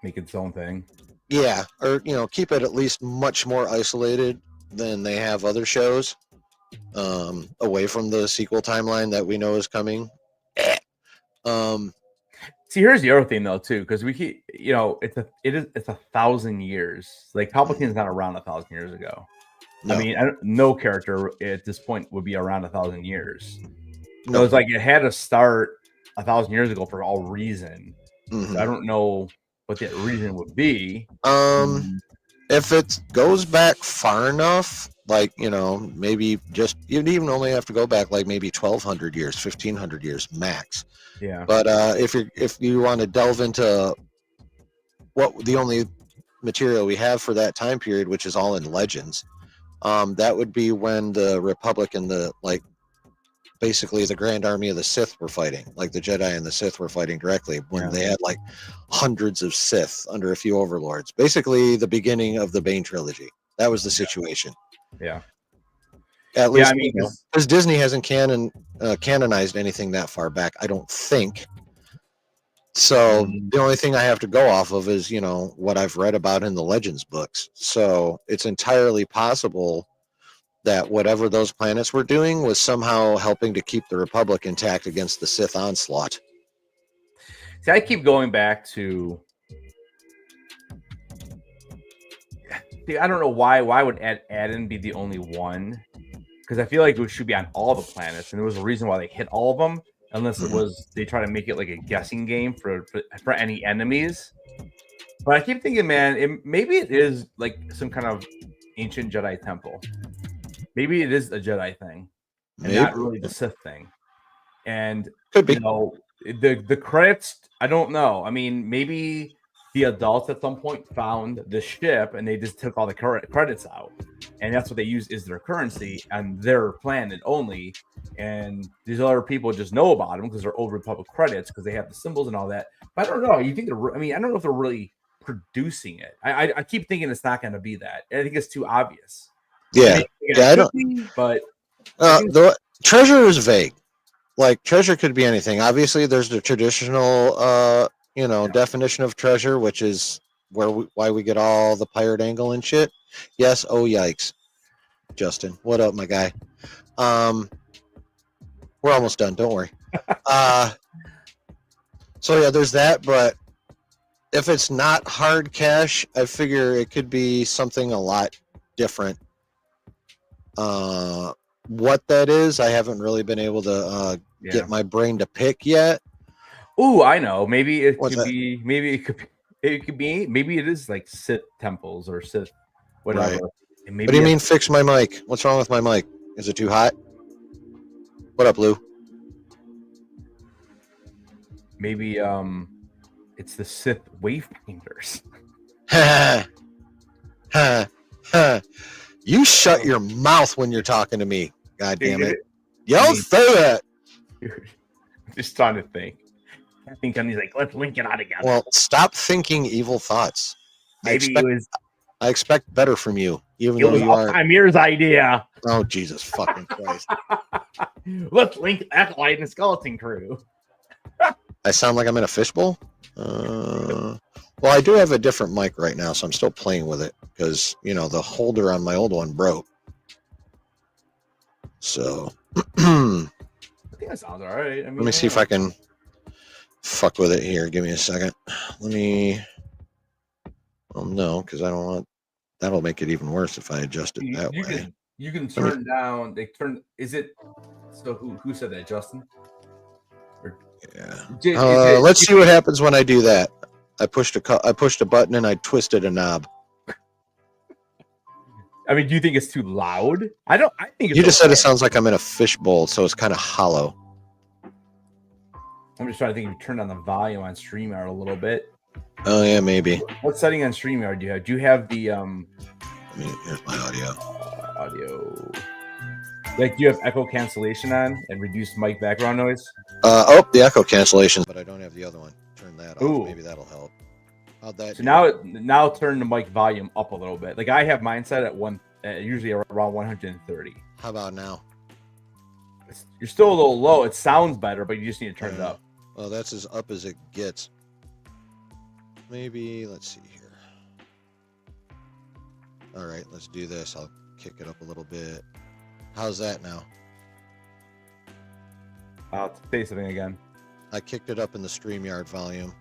make its own thing. Yeah, or keep it at least much more isolated than they have other shows. Away from the sequel timeline that we know is coming. See, here's the other thing though, too, because we keep, it's 1,000 years. Like, Palpatine's not around 1,000 years ago. No. I mean, no character at this point would be around 1,000 years. No. So it's like it had to start 1,000 years ago for all reason. Mm-hmm. So I don't know what that reason would be. If it goes back far enough, like, maybe just, you'd even only have to go back like maybe 1,200 years, 1,500 years max. Yeah. But if you want to delve into what the only material we have for that time period, which is all in Legends, that would be when the Republic and basically the Grand Army of the Sith were fighting, like the Jedi and the Sith were fighting directly, when they had like hundreds of Sith under a few overlords. Basically the beginning of the Bane trilogy. That was the situation. Yeah. At least, because Disney hasn't canonized anything that far back, I don't think. So the only thing I have to go off of is, what I've read about in the Legends books. So it's entirely possible that whatever those planets were doing was somehow helping to keep the Republic intact against the Sith onslaught. See, I keep going back to... See, I don't know why would Eden be the only one? Because I feel like it should be on all the planets, and there was a reason why they hit all of them, unless it was they try to make it like a guessing game for any enemies. But I keep thinking, man, maybe it is like some kind of ancient Jedi temple. Maybe it is a Jedi thing, and not really the Sith thing. And could be. The credits, I don't know. I mean, maybe the adults at some point found the ship and they just took all the credits out, and that's what they use is their currency on their planet only. And these other people just know about them because they're Old Republic credits because they have the symbols and all that. But I don't know. You think I don't know if they're really producing it. I keep thinking it's not going to be that. I think it's too obvious. Yeah, I don't. But the treasure is vague. Like, treasure could be anything. Obviously, there's the traditional, definition of treasure, which is why we get all the pirate angle and shit. Yes. Oh, yikes. Justin, what up, my guy? We're almost done. Don't worry. So yeah, there's that. But if it's not hard cash, I figure it could be something a lot different. What that is, I haven't really been able to get my brain to pick yet. Ooh, I know. Maybe it could be. Maybe it is like Sith temples or Sith whatever. Right. What do you mean fix my mic? What's wrong with my mic? Is it too hot? What up, Lou? Maybe It's the Sith wave painters. You shut your mouth when you're talking to me. God damn it. You I don't mean- say that. Dude, just trying to think. I think he's like, let's link it all together. Well, stop thinking evil thoughts. Maybe I expect better from you, even it though was you are. Amir's idea. Oh, Jesus fucking Christ. Let's link Acolyte and Skeleton Crew. I sound like I'm in a fishbowl? Well, I do have a different mic right now, so I'm still playing with it because, the holder on my old one broke. So, I think that sounds all right. I mean, let me see if I can fuck with it here. Give me a second. Well, no, because I don't want. That'll make it even worse if I adjust it that way. You can turn down. Is it? So who said that, Justin? Yeah. Let's see what happens when I do that. I pushed a button and I twisted a knob. I mean, do you think it's too loud? I think it's You just said it sounds like I'm in a fishbowl, so it's kind of hollow. I'm just trying to think if you turn down the volume on StreamYard a little bit. Oh yeah, maybe. What setting on StreamYard do you have? Do you have the Here's my audio. Audio. Like, do you have echo cancellation on and reduce mic background noise? The echo cancellation, but I don't have the other one. Turn that off. Ooh. Maybe that'll help. How'd that? So do? now turn the mic volume up a little bit. Like I have mine set at usually around 130. How about now? You're still a little low. It sounds better, but you just need to turn it up. Well, that's as up as it gets. Maybe let's see here. All right, let's do this. I'll kick it up a little bit. How's that now? I'll say something again. I kicked it up in the StreamYard volume.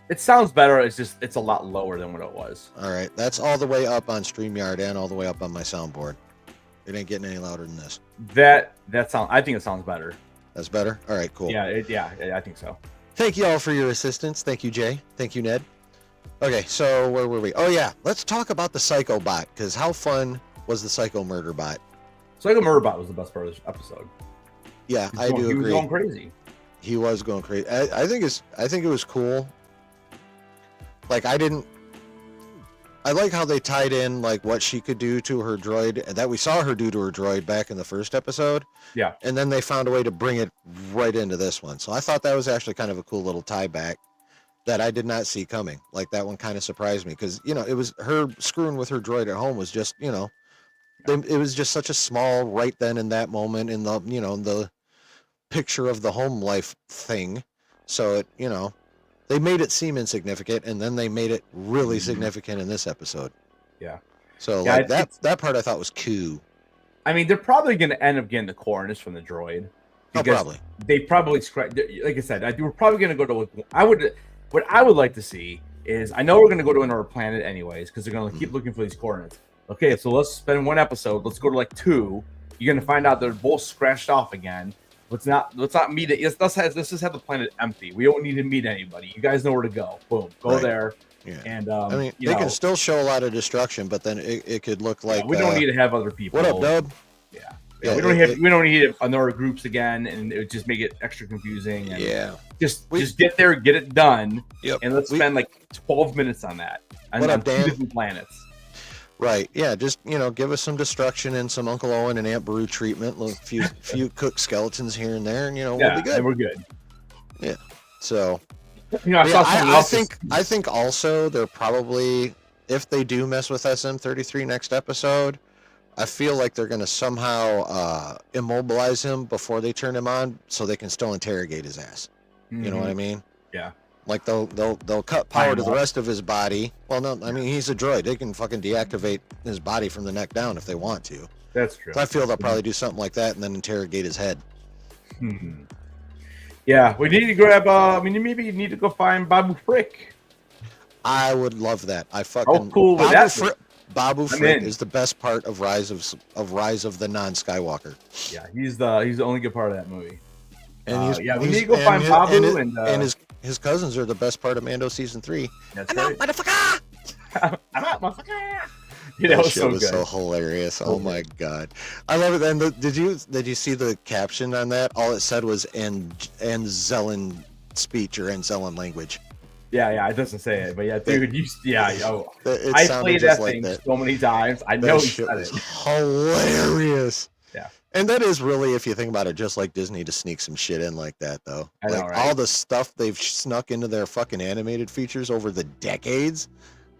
It sounds better. It's a lot lower than what it was. All right, that's all the way up on StreamYard and all the way up on my soundboard. It ain't getting any louder than this. I think it sounds better. That's better? All right, cool. Yeah, I think so. Thank you all for your assistance. Thank you, Jay. Thank you, Ned. Okay, so where were we? Oh, yeah. Let's talk about the Psycho Bot, because how fun was the Psycho Murder Bot? Psycho Murder Bot was the best part of this episode. Yeah, I do agree. He was going crazy. He was going crazy. I think it was cool. Like, I like how they tied in like what she could do to her droid that we saw her do to her droid back in the first episode. Yeah. And then they found a way to bring it right into this one. So I thought that was actually kind of a cool little tie back that I did not see coming. Like that one kind of surprised me because, it was her screwing with her droid at home was just, it was just such a small right then in that moment in the, the picture of the home life thing. So it, they made it seem insignificant, and then they made it really significant in this episode. Yeah. So yeah, like that part I thought was cool. I mean, they're probably going to end up getting the cornice from the droid. Oh, probably. They probably like I said, we're probably going to go to. What I would like to see is, I know we're going to go to another planet anyways because they're going to keep looking for these coordinates. Okay, so let's spend one episode. Let's go to like 2. You're going to find out they're both scratched off again. Let's not meet it. Let's just have the planet empty. We don't need to meet anybody. You guys know where to go. Boom, go there. Yeah. And I mean, they can still show a lot of destruction, but then it could look like we don't need to have other people. What up, Dub? Yeah, we don't need it on other groups again, and it would just make it extra confusing. And just get there, get it done, and let's spend like 12 minutes on that. What up, Dan? 2 different planets. Right. Yeah. Just give us some destruction and some Uncle Owen and Aunt Beru treatment. A few cooked skeletons here and there, and we'll be good. And we're good. Yeah. So. I think also they're probably, if they do mess with SM-33 next episode, I feel like they're going to somehow immobilize him before they turn him on, so they can still interrogate his ass. Mm-hmm. You know what I mean? Yeah. Like they'll cut power to the rest of his body. Well, no, I mean he's a droid. They can fucking deactivate his body from the neck down if they want to. That's true. So I feel they'll probably do something like that and then interrogate his head. Mm-hmm. Yeah, we need to grab. Maybe you need to go find Babu Frick. I would love that. I fucking cool with that. Babu Frick is the best part of Rise of the non-Skywalker. Yeah, he's the only good part of that movie. And we need to go find Babu and his cousins are the best part of Mando season 3. That's right. Motherfucker! I'm out, motherfucker! That was so hilarious. Oh my god, I love it. And did you see the caption on that? All it said was and Zelen speech or in selling language. Yeah, it doesn't say it, but yeah, dude, It I sounded played just that like thing that. so many times. I know That he shit said was it. hilarious. Yeah. And that is really, if you think about it, just like Disney to sneak some shit in like that, though. I know, Like right? all the stuff they've snuck into their fucking animated features over the decades.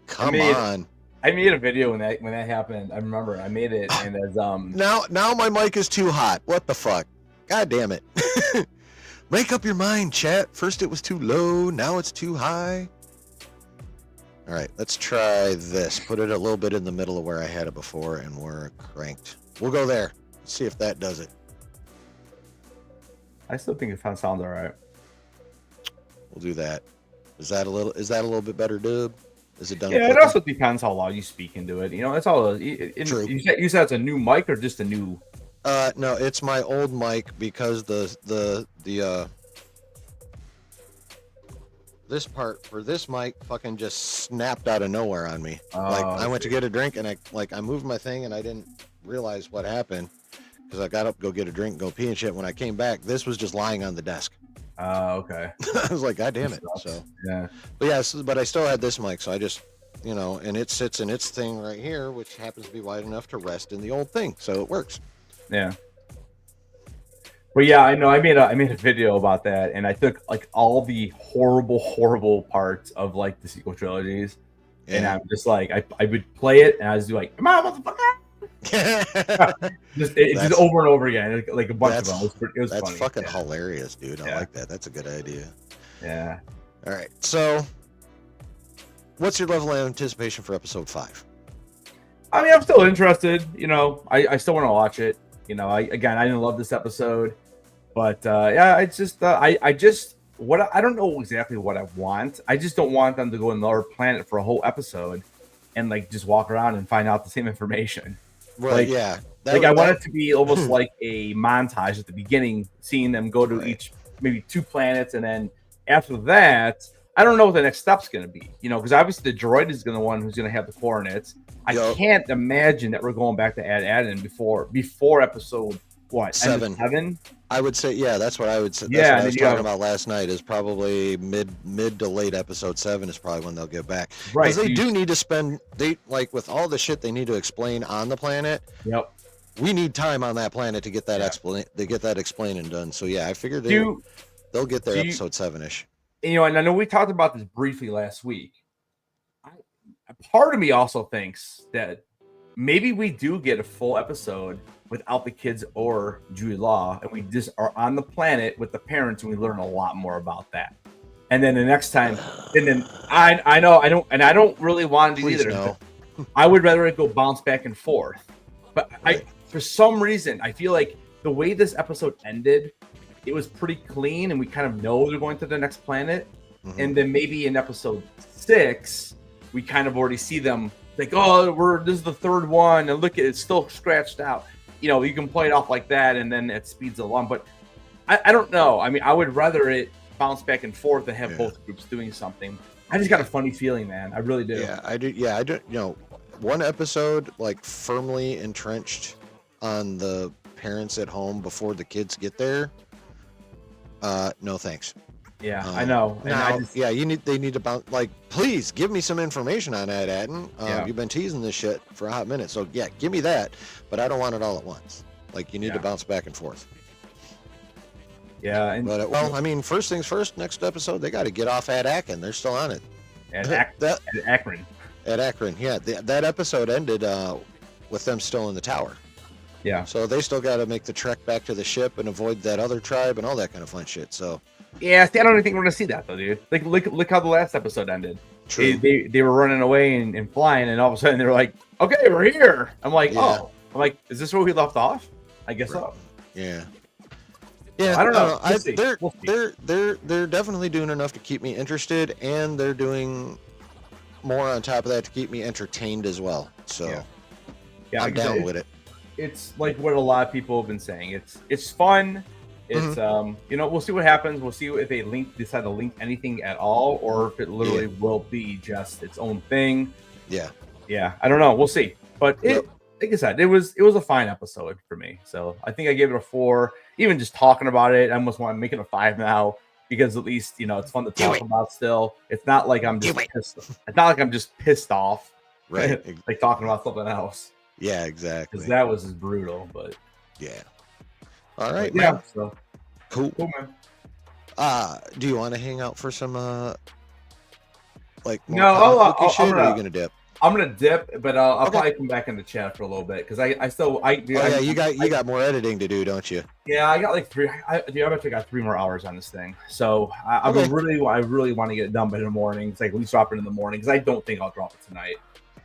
Come on. I made a video when that happened. I remember I made it, and as Now my mic is too hot. What the fuck? God damn it. Make up your mind, chat. First it was too low, now it's too high. All right, let's try this. Put it a little bit in the middle of where I had it before, and we're cranked. We'll go there. Let's see if that does it. I still think it sounds all right. We'll do that. Is that a little bit better, Dub? Is it done? Yeah, clicking? it also depends how loud you speak into it. You know, that's all. True. You said it's a new mic or just a new? No, it's my old mic because this part for this mic fucking just snapped out of nowhere on me. Like I went to get a drink and I moved my thing and I didn't realize what happened because I got up to go get a drink, go pee and shit. When I came back, this was just lying on the desk. Okay. I was like, God damn it. So yeah. But I still had this mic, so I just, and it sits in its thing right here, which happens to be wide enough to rest in the old thing, so it works. Yeah. But yeah, I know I made a video about that, and I took like all the horrible parts of like the sequel trilogies, and I'm just like I would play it, and I was like, "Come on, motherfucker!" just over and over again, like a bunch of them. It was that's funny. Fucking hilarious, dude. I like that. That's a good idea. Yeah. All right. So, what's your level of anticipation for episode 5? I mean, I'm still interested. I still want to watch it. I didn't love this episode, but yeah, it's just I don't know exactly what I want. I just don't want them to go on another planet for a whole episode and like just walk around and find out the same information. Right? Yeah. I want it to be almost like a montage at the beginning, seeing them go to each maybe 2 planets, and then after that, I don't know what the next step's going to be. Because obviously the droid is going to one who's going to have the coordinates. I can't imagine that we're going back to Ad before episode 7. I would say, yeah, that's what I would say. Yeah, that's what I was talking about last night. Is probably mid to late episode 7 is probably when they'll get back. Right, because they do need to spend with all the shit they need to explain on the planet. Yep. We need time on that planet to get that explaining done. So yeah, I figured they'll get there episode 7ish. And I know we talked about this briefly last week. Part of me also thinks that maybe we do get a full episode without the kids or Jude Law, and we just are on the planet with the parents, and we learn a lot more about that. And then the next time, and then I don't really want to do either. No. I would rather it go bounce back and forth. But for some reason, I feel like the way this episode ended, it was pretty clean, and we kind of know they're going to the next planet. Mm-hmm. And then maybe in episode 6, we kind of already see them like, this is the 3rd one, and look, it's still scratched out. You can play it off like that, and then it speeds along. But I don't know. I mean, I would rather it bounce back and forth and have both groups doing something. I just got a funny feeling, man. I really do. Yeah, I do. Yeah, I do. One episode like firmly entrenched on the parents at home before the kids get there. No thanks. Yeah, I know. And they need to bounce. Like, please give me some information on that, Adden. You've been teasing this shit for a hot minute, so yeah, give me that. But I don't want it all at once. Like, you need to bounce back and forth. Yeah, I mean, first things first. Next episode, they got to get off Ad Akron. They're still on it. At Akron. At Akron, yeah. That episode ended with them still in the tower. Yeah. So they still got to make the trek back to the ship and avoid that other tribe and all that kind of fun shit. So. Yeah, I don't even think we're gonna see that though, dude. Like, look how the last episode ended. True. They were running away and flying, and all of a sudden they're like, "Okay, we're here." I'm like, is this where we left off? I guess so. Yeah. Yeah, I don't know. They're definitely doing enough to keep me interested, and they're doing more on top of that to keep me entertained as well. So I'm down with it. It's like what a lot of people have been saying. It's fun. It's we'll see what happens. We'll see if they decide to link anything at all, or if it literally will be just its own thing. Yeah, I don't know. We'll see. But like I said, it was a fine episode for me. So I think I gave it a 4. Even just talking about it, I almost want to make it a 5 now. because at least it's fun to talk about. Still, it's not like I'm just pissed. It's not like I'm just pissed off, Right. like talking about something else. Yeah, exactly. Because that was just brutal. But yeah. All right, yeah. man. So cool, man. Do you want to hang out for some like more no? comic shit, or are you gonna dip? I'm gonna dip, but I'll probably come back in the chat for a little bit because I still you got more editing to do, don't you? Yeah, I got like 3. I actually got 3 more hours on this thing, so I really want to get it done by the morning. It's like at least drop it in the morning because I don't think I'll drop it tonight.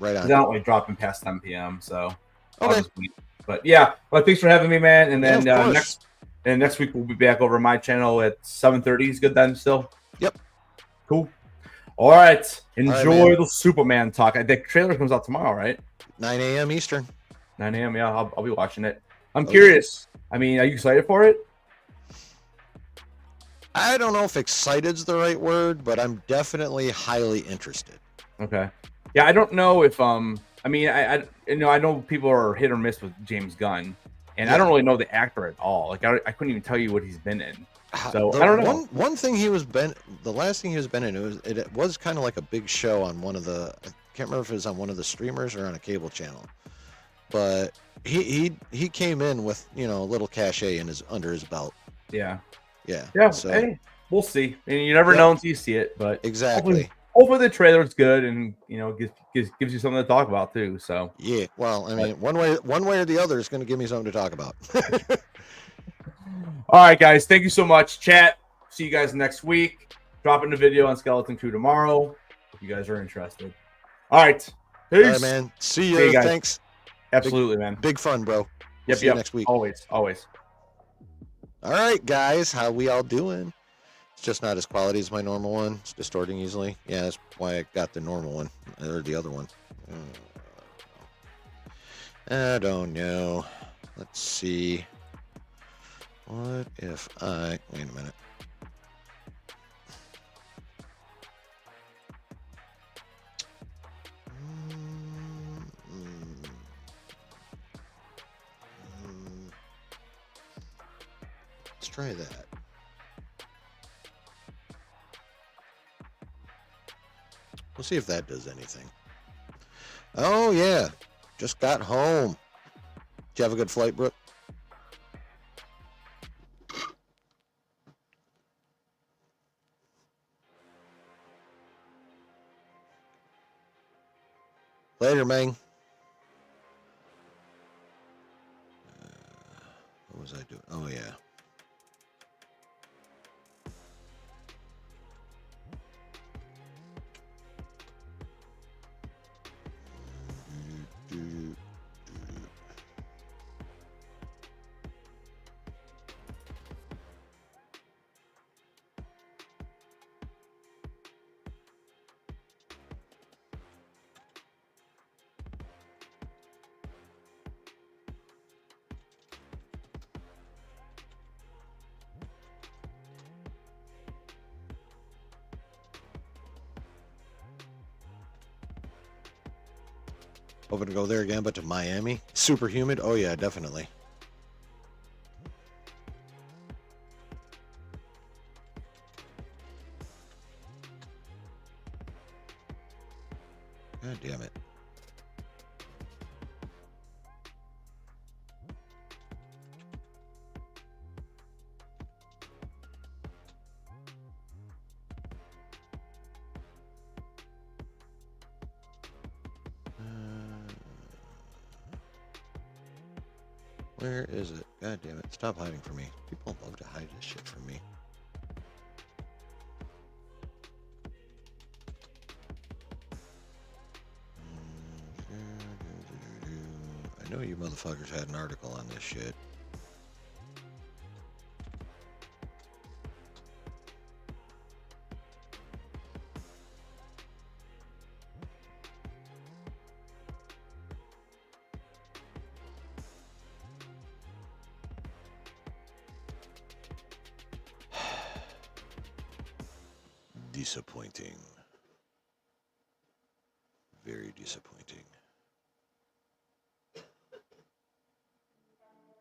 Right on. I don't like dropping past 10 p.m. So I'll just wait. But yeah, well, thanks for having me, man. And then next week we'll be back over my channel at 7:30. Is good then still. Yep. Cool. All right. Enjoy the Superman talk. The trailer comes out tomorrow, right? 9 a.m. Eastern. 9 a.m. Yeah, I'll be watching it. I'm curious. I mean, are you excited for it? I don't know if excited's the right word, but I'm definitely highly interested. Okay. Yeah, I don't know if I mean, I know people are hit or miss with James Gunn, and I don't really know the actor at all. Like I couldn't even tell you what he's been in. So I don't know. One thing the last thing he was been in, it was kind of like a big show on one of the, I can't remember if it was on one of the streamers or on a cable channel, but he came in with a little cachet under his belt. Yeah. So hey, we'll see. And you never know until you see it, but exactly. Hopefully the trailer's good and gives you something to talk about too. So yeah, well, I mean, one way or the other is going to give me something to talk about. All right, guys, thank you so much, chat. See you guys next week. Dropping the video on Skeleton Crew tomorrow if you guys are interested. All right, peace. All right, man. See you. Guys. Thanks. Absolutely, man. Big fun, bro. Yep. See you next week. Always. All right, guys, how we all doing? It's just not as quality as my normal one. It's distorting easily. Yeah, that's why I got the normal one or the other one. I don't know. Let's see. What if I wait a minute? Let's try that. We'll see if that does anything. Oh, yeah. Just got home. Did you have a good flight, Brooke? Later, Meng. What was I doing? Oh, yeah. Hoping to go there again, but to Miami. Super humid. Oh, yeah, definitely. God damn it. Where is it? God damn it. Stop hiding from me. People love to hide this shit from me. I know you motherfuckers had an article on this shit. Disappointing. Very disappointing.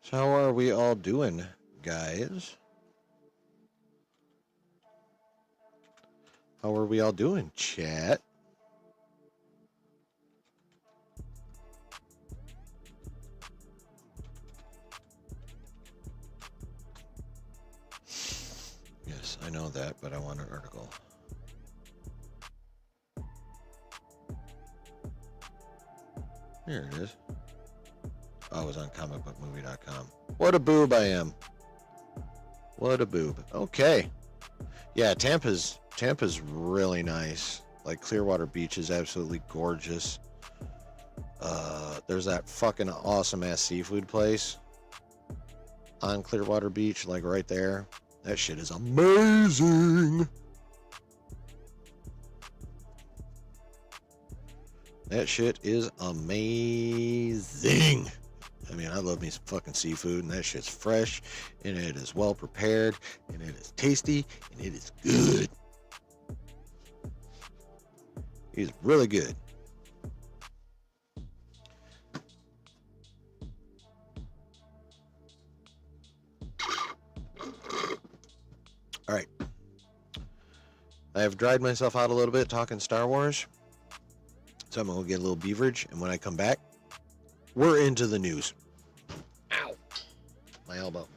So how are we all doing, guys? How are we all doing, chat? Yes, I know that, but I want an article. Here it is. Oh, it was on comicbookmovie.com. What a boob I am. What a boob. Okay. Yeah, Tampa's really nice. Like Clearwater Beach is absolutely gorgeous. There's that fucking awesome ass seafood place on Clearwater Beach, like right there. That shit is amazing. That shit is amazing. I mean, I love me some fucking seafood, and that shit's fresh, and it is well prepared, and it is tasty, and it is good. It's really good. All right. I have dried myself out a little bit talking Star Wars. So I'm going to get a little beverage, and when I come back, we're into the news. Ow. My elbow.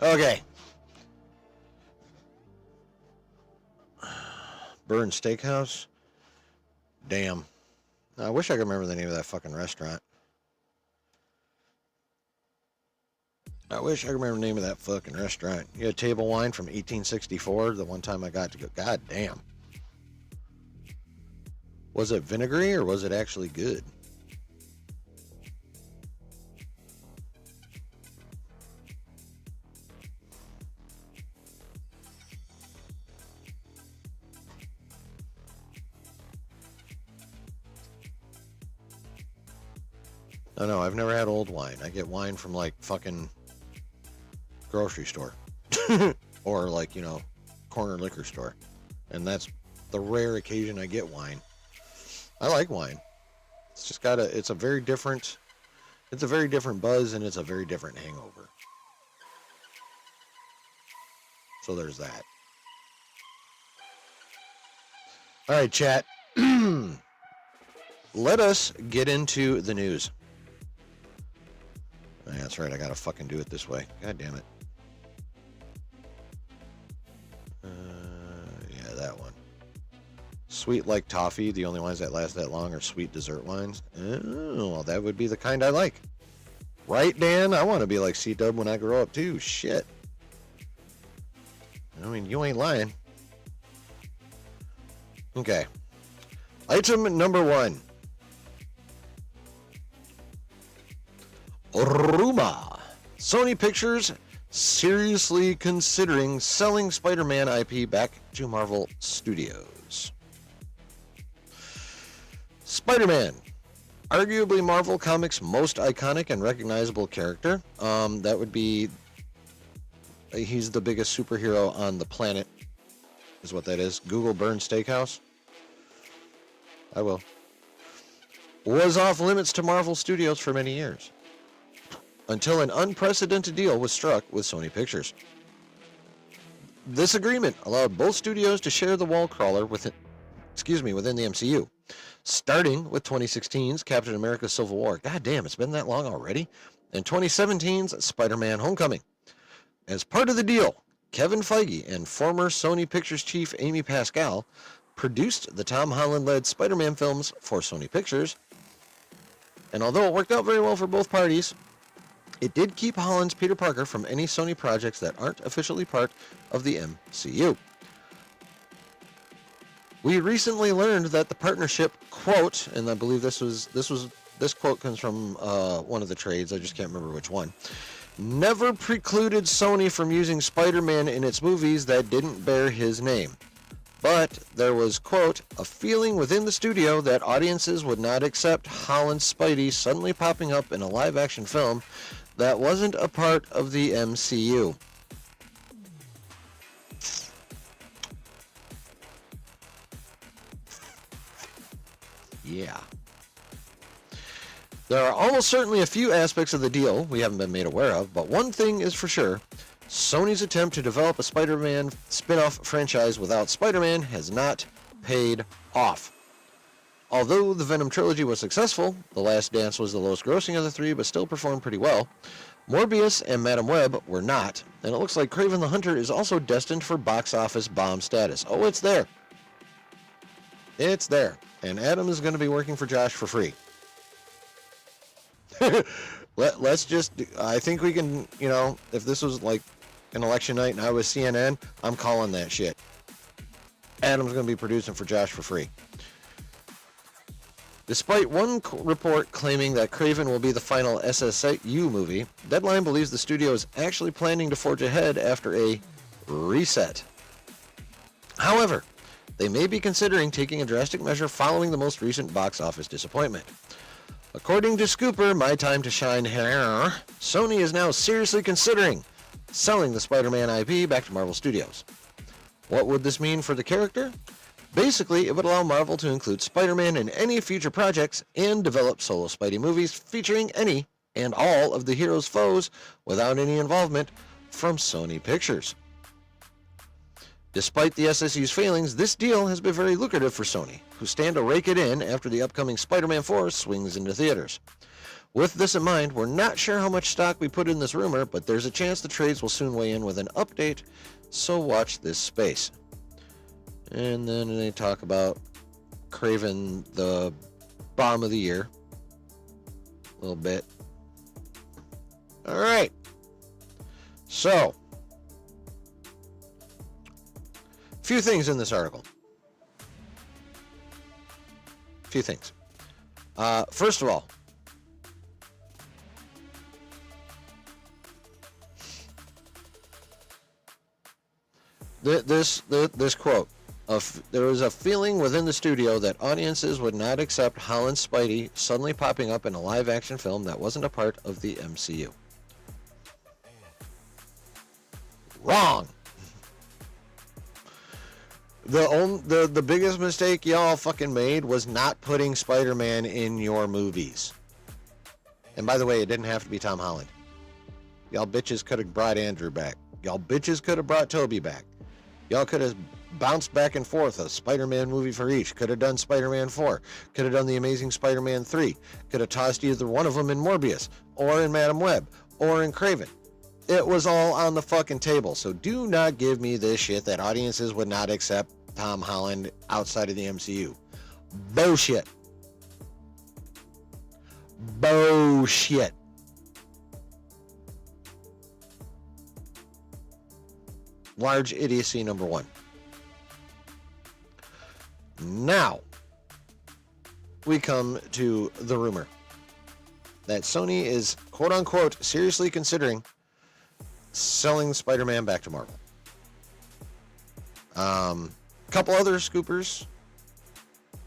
Okay. Burn Steakhouse. Damn. I wish I could remember the name of that fucking restaurant. I wish I could remember the name of that fucking restaurant. You had table wine from 1864, the one time I got to go. God damn. Was it vinegary or was it actually good? No, I've never had old wine. I get wine from like fucking grocery store or like, you know, corner liquor store. And that's the rare occasion I get wine. I like wine. It's just got it's a very different buzz, and it's a very different hangover. So there's that. All right, chat. Let us get into the news. Oh, yeah, that's right. I gotta fucking do it this way. God damn it. Yeah, that one. Sweet like toffee. The only wines that last that long are sweet dessert wines. Oh, well, that would be the kind I like. Right, Dan? I want to be like C-Dub when I grow up, too. Shit. I mean, you ain't lying. Okay. Item number 1. Rumor. Sony Pictures seriously considering selling Spider-Man IP back to Marvel Studios. Spider-Man, arguably Marvel Comics' most iconic and recognizable character. That would be, he's the biggest superhero on the planet, is what that is. Google Burn Steakhouse. I will. Was off limits to Marvel Studios for many years, until an unprecedented deal was struck with Sony Pictures. This agreement allowed both studios to share the wall crawler within the MCU, starting with 2016's Captain America Civil War. God damn, it's been that long already. And 2017's Spider-Man Homecoming. As part of the deal, Kevin Feige and former Sony Pictures chief Amy Pascal produced the Tom Holland-led Spider-Man films for Sony Pictures. And although it worked out very well for both parties, it did keep Holland's Peter Parker from any Sony projects that aren't officially part of the MCU. We recently learned that the partnership, quote, and I believe this was This quote comes from one of the trades. I just can't remember which one. Never precluded Sony from using Spider-Man in its movies that didn't bear his name. But there was, quote, a feeling within the studio that audiences would not accept Holland's Spidey suddenly popping up in a live-action film that wasn't a part of the MCU. Yeah. There are almost certainly a few aspects of the deal we haven't been made aware of, but one thing is for sure. Sony's attempt to develop a Spider-Man spin-off franchise without Spider-Man has not paid off. Although the Venom trilogy was successful, The Last Dance was the lowest grossing of the three, but still performed pretty well. Morbius and Madam Web were not, and it looks like Kraven the Hunter is also destined for box office bomb status. Oh, it's there. It's there. And Adam is going to be working for Josh for free. Let's just, I think we can, you know, if this was like an election night and I was CNN, I'm calling that shit. Adam's going to be producing for Josh for free. Despite one report claiming that Kraven will be the final SSU movie, Deadline believes the studio is actually planning to forge ahead after a reset. However, they may be considering taking a drastic measure following the most recent box office disappointment. According to Scooper, My Time to Shine here, Sony is now seriously considering selling the Spider-Man IP back to Marvel Studios. What would this mean for the character? Basically, it would allow Marvel to include Spider-Man in any future projects and develop solo Spidey movies featuring any and all of the hero's foes without any involvement from Sony Pictures. Despite the SSU's failings, this deal has been very lucrative for Sony, who stand to rake it in after the upcoming Spider-Man 4 swings into theaters. With this in mind, we're not sure how much stock we put in this rumor, but there's a chance the trades will soon weigh in with an update, so watch this space. And then they talk about Kraven, the bomb of the year. A little bit. All right. So, a few things in this article. A few things. First of all, this quote. There was a feeling within the studio that audiences would not accept Holland's Spidey suddenly popping up in a live-action film that wasn't a part of the MCU. Wrong. The biggest mistake y'all fucking made was not putting Spider-Man in your movies. And by the way, it didn't have to be Tom Holland. Y'all bitches could have brought Andrew back. Y'all bitches could have brought Toby back. Y'all could have bounced back and forth a Spider-Man movie for each. Could have done Spider-Man 4. Could have done The Amazing Spider-Man 3. Could have tossed either one of them in Morbius, or in Madam Web, or in Kraven. It was all on the fucking table. So do not give me this shit that audiences would not accept Tom Holland outside of the MCU. Bullshit. Bullshit. Large idiocy number one. Now, we come to the rumor that Sony is, quote-unquote, seriously considering selling Spider-Man back to Marvel. Couple other scoopers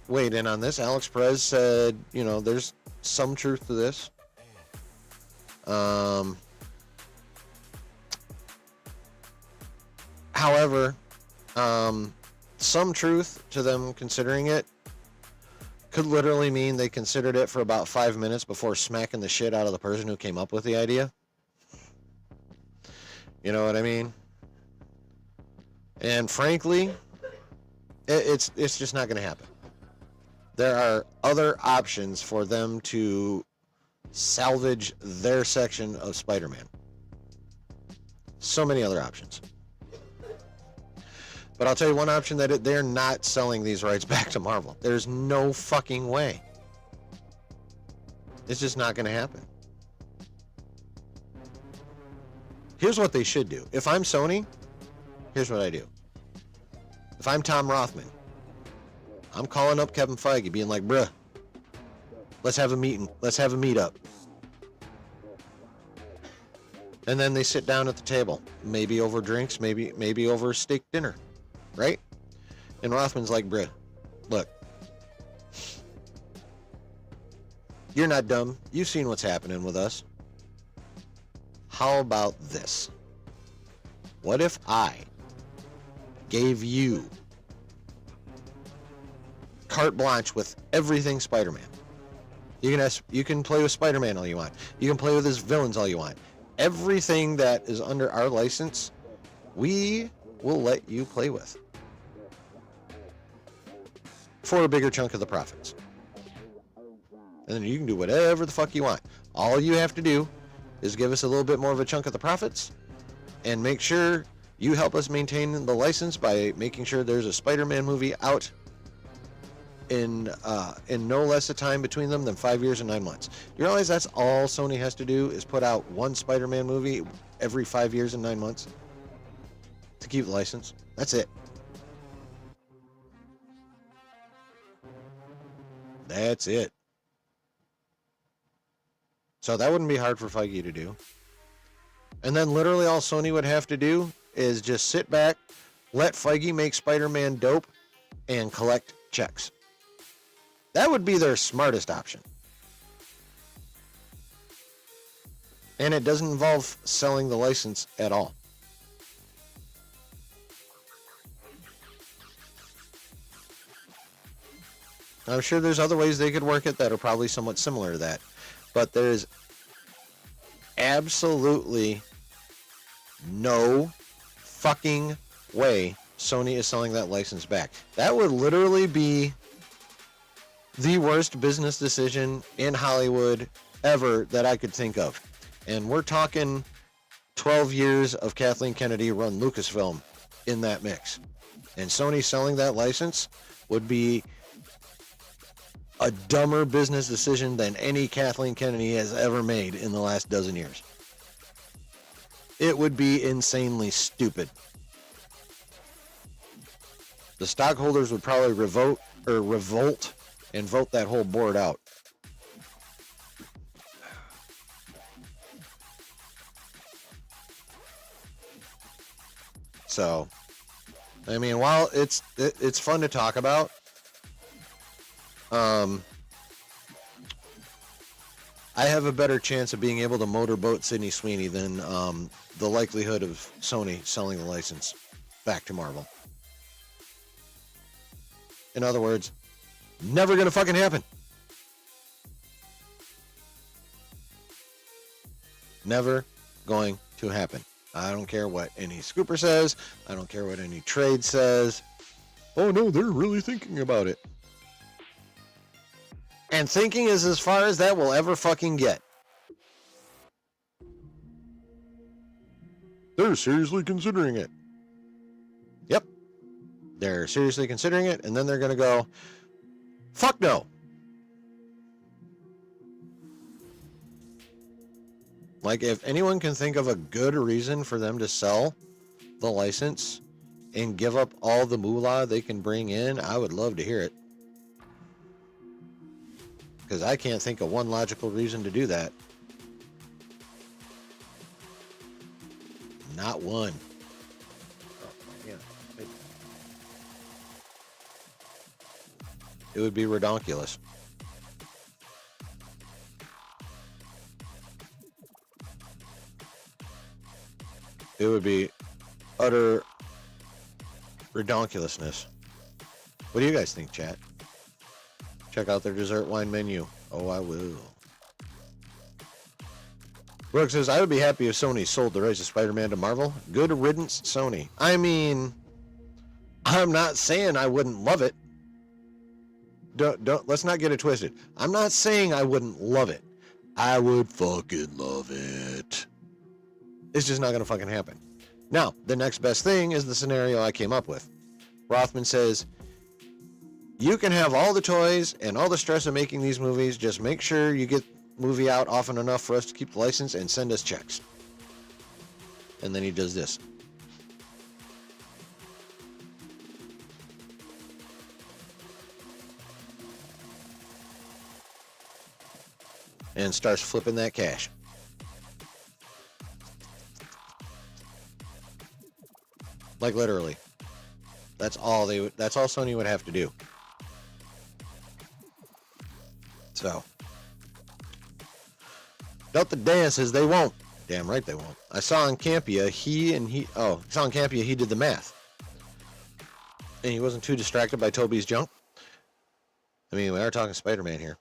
weighed in on this. Alex Perez said, you know, there's some truth to this. However, some truth to them considering it could literally mean they considered it for about 5 minutes before smacking the shit out of the person who came up with the idea. You know what I mean? And frankly, it's just not going to happen. There are other options for them to salvage their section of Spider-Man. So many other options. But I'll tell you one option that they're not selling these rights back to Marvel. There's no fucking way. It's just not going to happen. Here's what they should do. If I'm Sony, here's what I do. If I'm Tom Rothman, I'm calling up Kevin Feige being like, bruh, Let's have a meeting. Let's have a meetup. And then they sit down at the table, maybe over drinks, maybe over steak dinner, right? And Rothman's like, bruh, look, you're not dumb. You've seen what's happening with us. How about this? What if I gave you carte blanche with everything Spider-Man? You can play with Spider-Man all you want. You can play with his villains all you want. Everything that is under our license, we will let you play with for a bigger chunk of the profits. And then you can do whatever the fuck you want. All you have to do is give us a little bit more of a chunk of the profits and make sure you help us maintain the license by making sure there's a Spider-Man movie out in no less a time between them than 5 years and 9 months. You realize that's all Sony has to do is put out one Spider-Man movie every 5 years and 9 months to keep the license. That's it. That's it. So that wouldn't be hard for Feige to do. And then literally all Sony would have to do is just sit back, let Feige make Spider-Man dope, and collect checks. That would be their smartest option. And it doesn't involve selling the license at all. I'm sure there's other ways they could work it that are probably somewhat similar to that. But there's absolutely no fucking way Sony is selling that license back. That would literally be the worst business decision in Hollywood ever that I could think of. And we're talking 12 years of Kathleen Kennedy run Lucasfilm in that mix. And Sony selling that license would be a dumber business decision than any Kathleen Kennedy has ever made in the last dozen years. It would be insanely stupid. The stockholders would probably revolt and vote that whole board out. So, I mean, while it's fun to talk about, I have a better chance of being able to motorboat Sydney Sweeney than the likelihood of Sony selling the license back to Marvel. In other words, never gonna fucking happen. Never going to happen. I don't care what any scooper says. I don't care what any trade says. Oh no, they're really thinking about it. And thinking is as far as that will ever fucking get. They're seriously considering it. Yep. They're seriously considering it, and then they're going to go, fuck no. Like, if anyone can think of a good reason for them to sell the license and give up all the moolah they can bring in, I would love to hear it. Because I can't think of one logical reason to do that. Not one. Yeah. It would be redonkulous. It would be utter redonkulousness. What do you guys think, chat? Check out their dessert wine menu. Oh, I will. Brooke says, I would be happy if Sony sold the rights of Spider-Man to Marvel. Good riddance, Sony. I mean, I'm not saying I wouldn't love it. Let's not get it twisted. I'm not saying I wouldn't love it. I would fucking love it. It's just not going to fucking happen. Now, the next best thing is the scenario I came up with. Rothman says, you can have all the toys and all the stress of making these movies. Just make sure you get movie out often enough for us to keep the license and send us checks. And then he does this. and starts flipping that cash. Like literally. That's all Sony would have to do. So, Delta Dan says they won't. Damn right they won't. I saw on Campia, he did the math. And he wasn't too distracted by Toby's junk. I mean, we are talking Spider-Man here.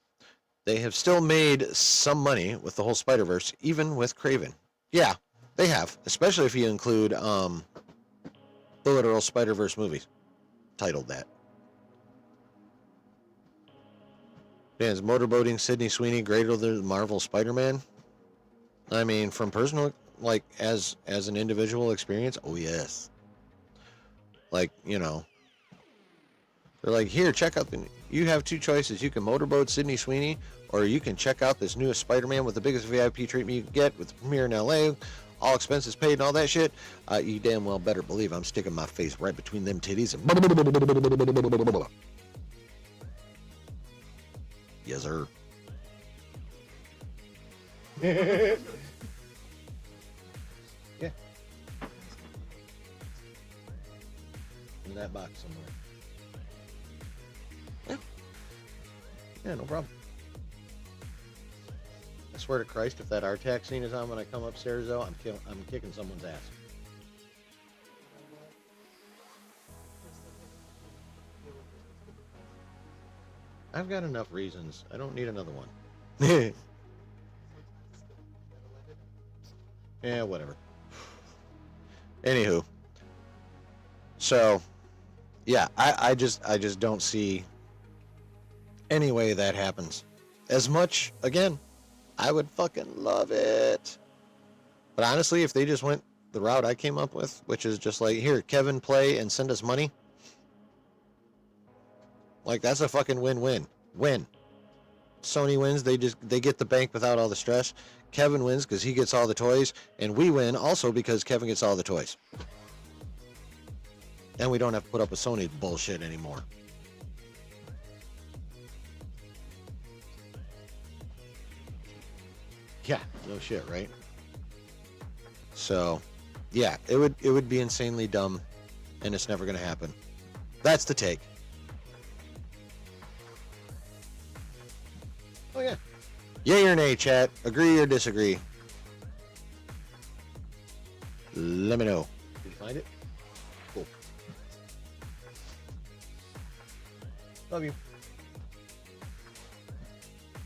They have still made some money with the whole Spider-Verse, even with Kraven. Yeah, they have. Especially if you include the literal Spider-Verse movies. Titled that. Dan's motorboating Sydney Sweeney greater than Marvel Spider-Man? I mean, from personal, like, as an individual experience, oh yes. Like, you know, they're like, here, check out you have two choices. You can motorboat Sydney Sweeney, or you can check out this newest Spider-Man with the biggest VIP treatment you can get with the premiere in LA, all expenses paid and all that shit. You damn well better believe I'm sticking my face right between them titties and yes, sir. Yeah. In that box somewhere. Yeah. Yeah, no problem. I swear to Christ, if that RTAC scene is on when I come upstairs, though, I'm kicking someone's ass. I've got enough reasons. I don't need another one. Yeah, whatever. Anywho. So, yeah, I just don't see any way that happens. As much, again, I would fucking love it. But honestly, if they just went the route I came up with, which is just like, here, Kevin, play and send us money. Like, that's a fucking win-win. Win. Sony wins, they get the bank without all the stress. Kevin wins because he gets all the toys, and we win also because Kevin gets all the toys. And we don't have to put up with Sony bullshit anymore. Yeah, no shit, right? So, yeah, it would be insanely dumb, and it's never gonna happen. That's the take. Oh yeah. Yay or nay, chat? Agree or disagree? Let me know. Did you find it? Cool. Love you.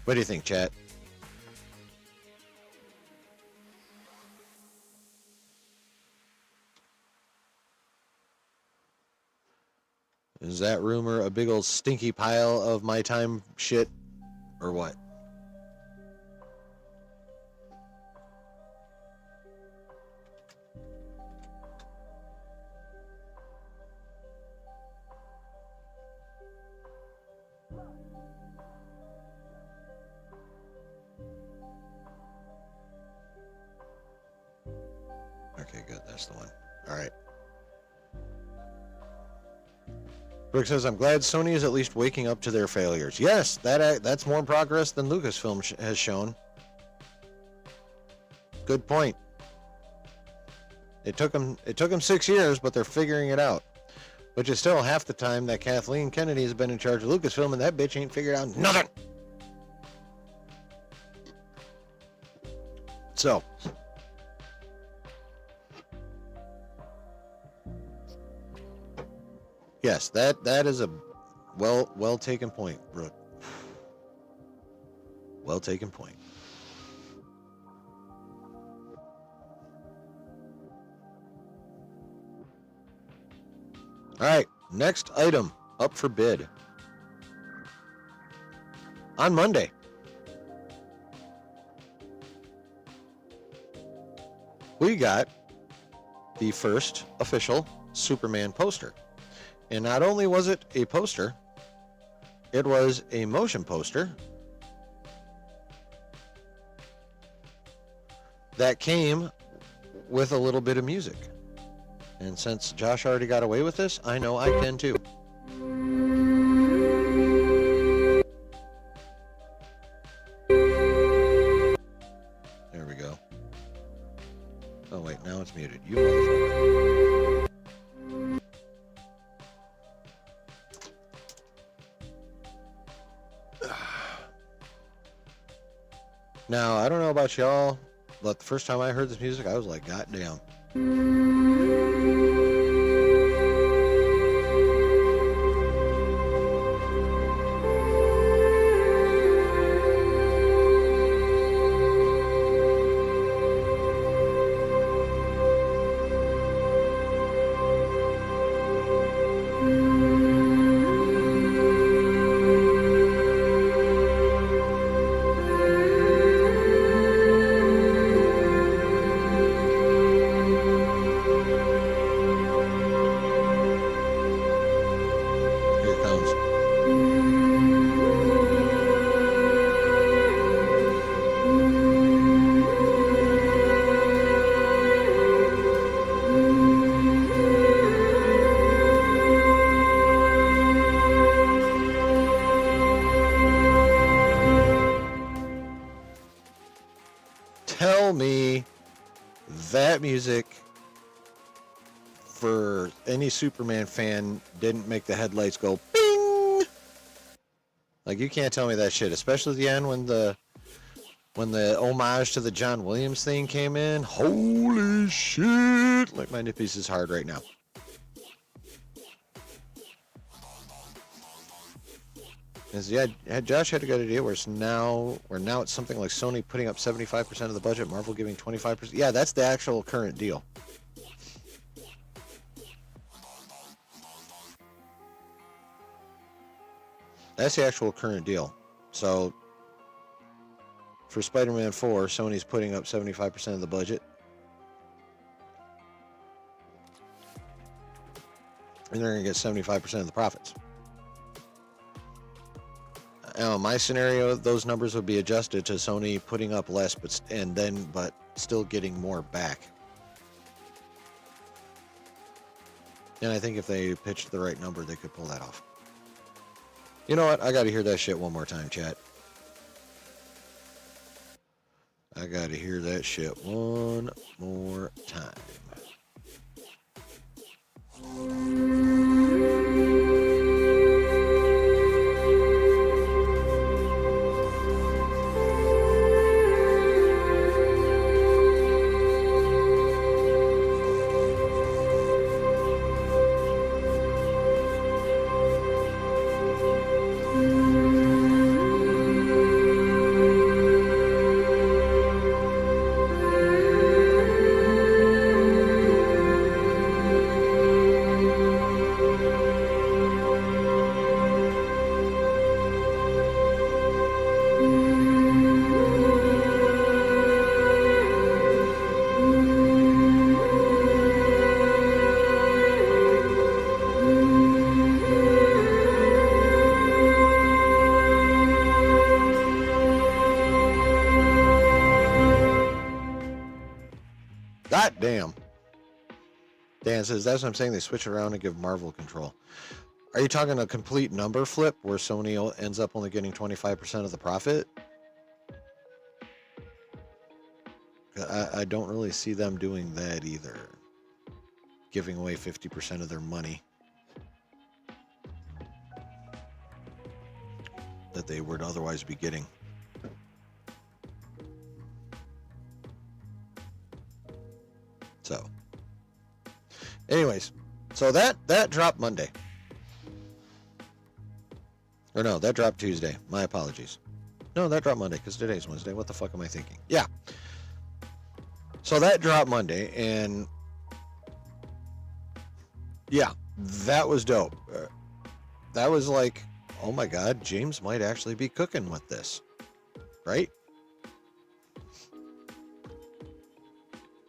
What do you think, chat? Is that rumor a big old stinky pile of my time shit, or what? Okay, good. That's the one. All right. Brooke says, I'm glad Sony is at least waking up to their failures. Yes, that's more progress than Lucasfilm has shown. Good point. It took them 6 years, but they're figuring it out. Which is still half the time that Kathleen Kennedy has been in charge of Lucasfilm, and that bitch ain't figured out nothing. So, yes, that is a well taken point, Brooke. Well taken point. All right, next item up for bid. On Monday, we got the first official Superman poster. And not only was it a poster, it was a motion poster that came with a little bit of music. And since Josh already got away with this, I know I can too. Oh wait, now it's muted. You motherfucker. Now, I don't know about y'all, but the first time I heard this music, I was like, God damn. Here it comes. Tell me that music for any Superman fan didn't make the headlights go bing. Like, you can't tell me that shit, especially at the end when the homage to the John Williams thing came in. Holy shit! Like, my nippies is hard right now. Yeah, Josh had a good idea where now it's something like Sony putting up 75% of the budget, Marvel giving 25%. Yeah, that's the actual current deal. That's the actual current deal. So for Spider-Man 4, Sony's putting up 75% of the budget. And they're going to get 75% of the profits. In my scenario, those numbers would be adjusted to Sony putting up less, but still getting more back. And I think if they pitched the right number, they could pull that off. You know what? I got to hear that shit one more time, chat. I got to hear that shit one more time. God damn. Dan says, that's what I'm saying. They switch around and give Marvel control. Are you talking a complete number flip where Sony ends up only getting 25% of the profit? I don't really see them doing that either. Giving away 50% of their money that they would otherwise be getting. So, anyways, so that dropped Monday. Or no, that dropped Tuesday. My apologies. No, that dropped Monday because today's Wednesday. What the fuck am I thinking? Yeah. So that dropped Monday, and yeah, that was dope. That was like, oh my God, James might actually be cooking with this, right?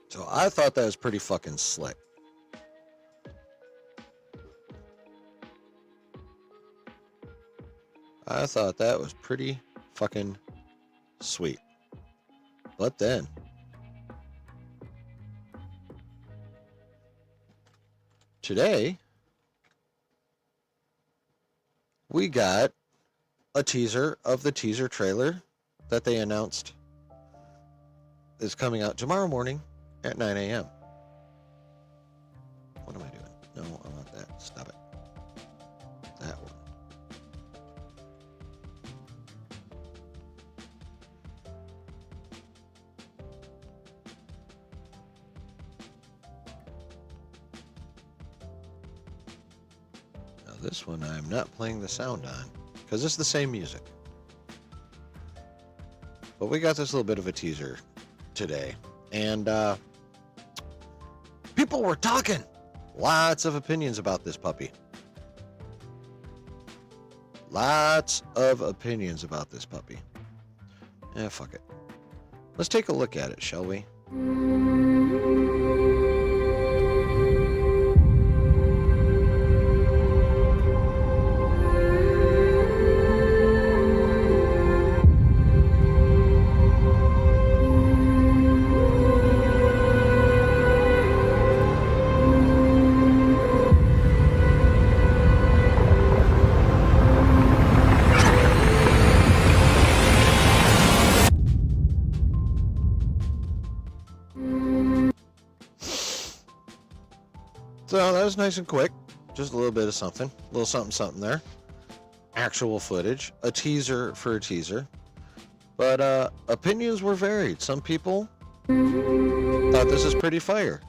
So I thought that was pretty fucking slick. I thought that was pretty fucking sweet. But then today we got a teaser of the teaser trailer that they announced is coming out tomorrow morning at 9 a.m. What am I doing? No, I want that. Stop it. That one. Now this one I'm not playing the sound on because it's the same music. But we got this little bit of a teaser today, and people were talking. Lots of opinions about this puppy. Lots of opinions about this puppy. Fuck it. Let's take a look at it, shall we? So that was nice and quick. Just a little bit of something. A little something there. Actual footage. A teaser for a teaser. But opinions were varied. Some people thought this is pretty fire.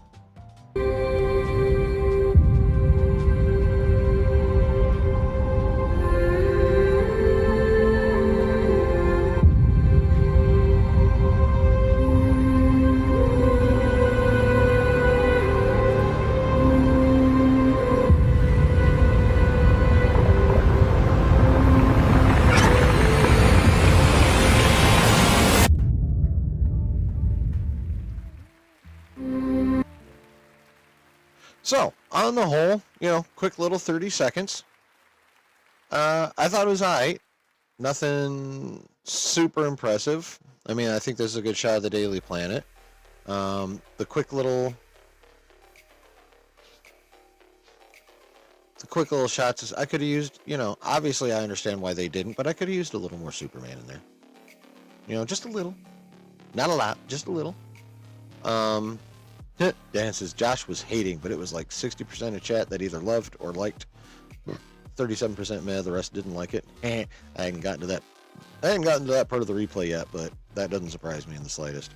So, on the whole, quick little 30 seconds. I thought it was alright. Nothing super impressive. I mean, I think this is a good shot of the Daily Planet. The quick little shots, I could have used, obviously I understand why they didn't, but I could have used a little more Superman in there. Just a little. Not a lot, just a little. Dan says Josh was hating, but it was like 60% of chat that either loved or liked. 37% meh, the rest didn't like it. I hadn't gotten to that. I hadn't gotten to that part of the replay yet, but that doesn't surprise me in the slightest.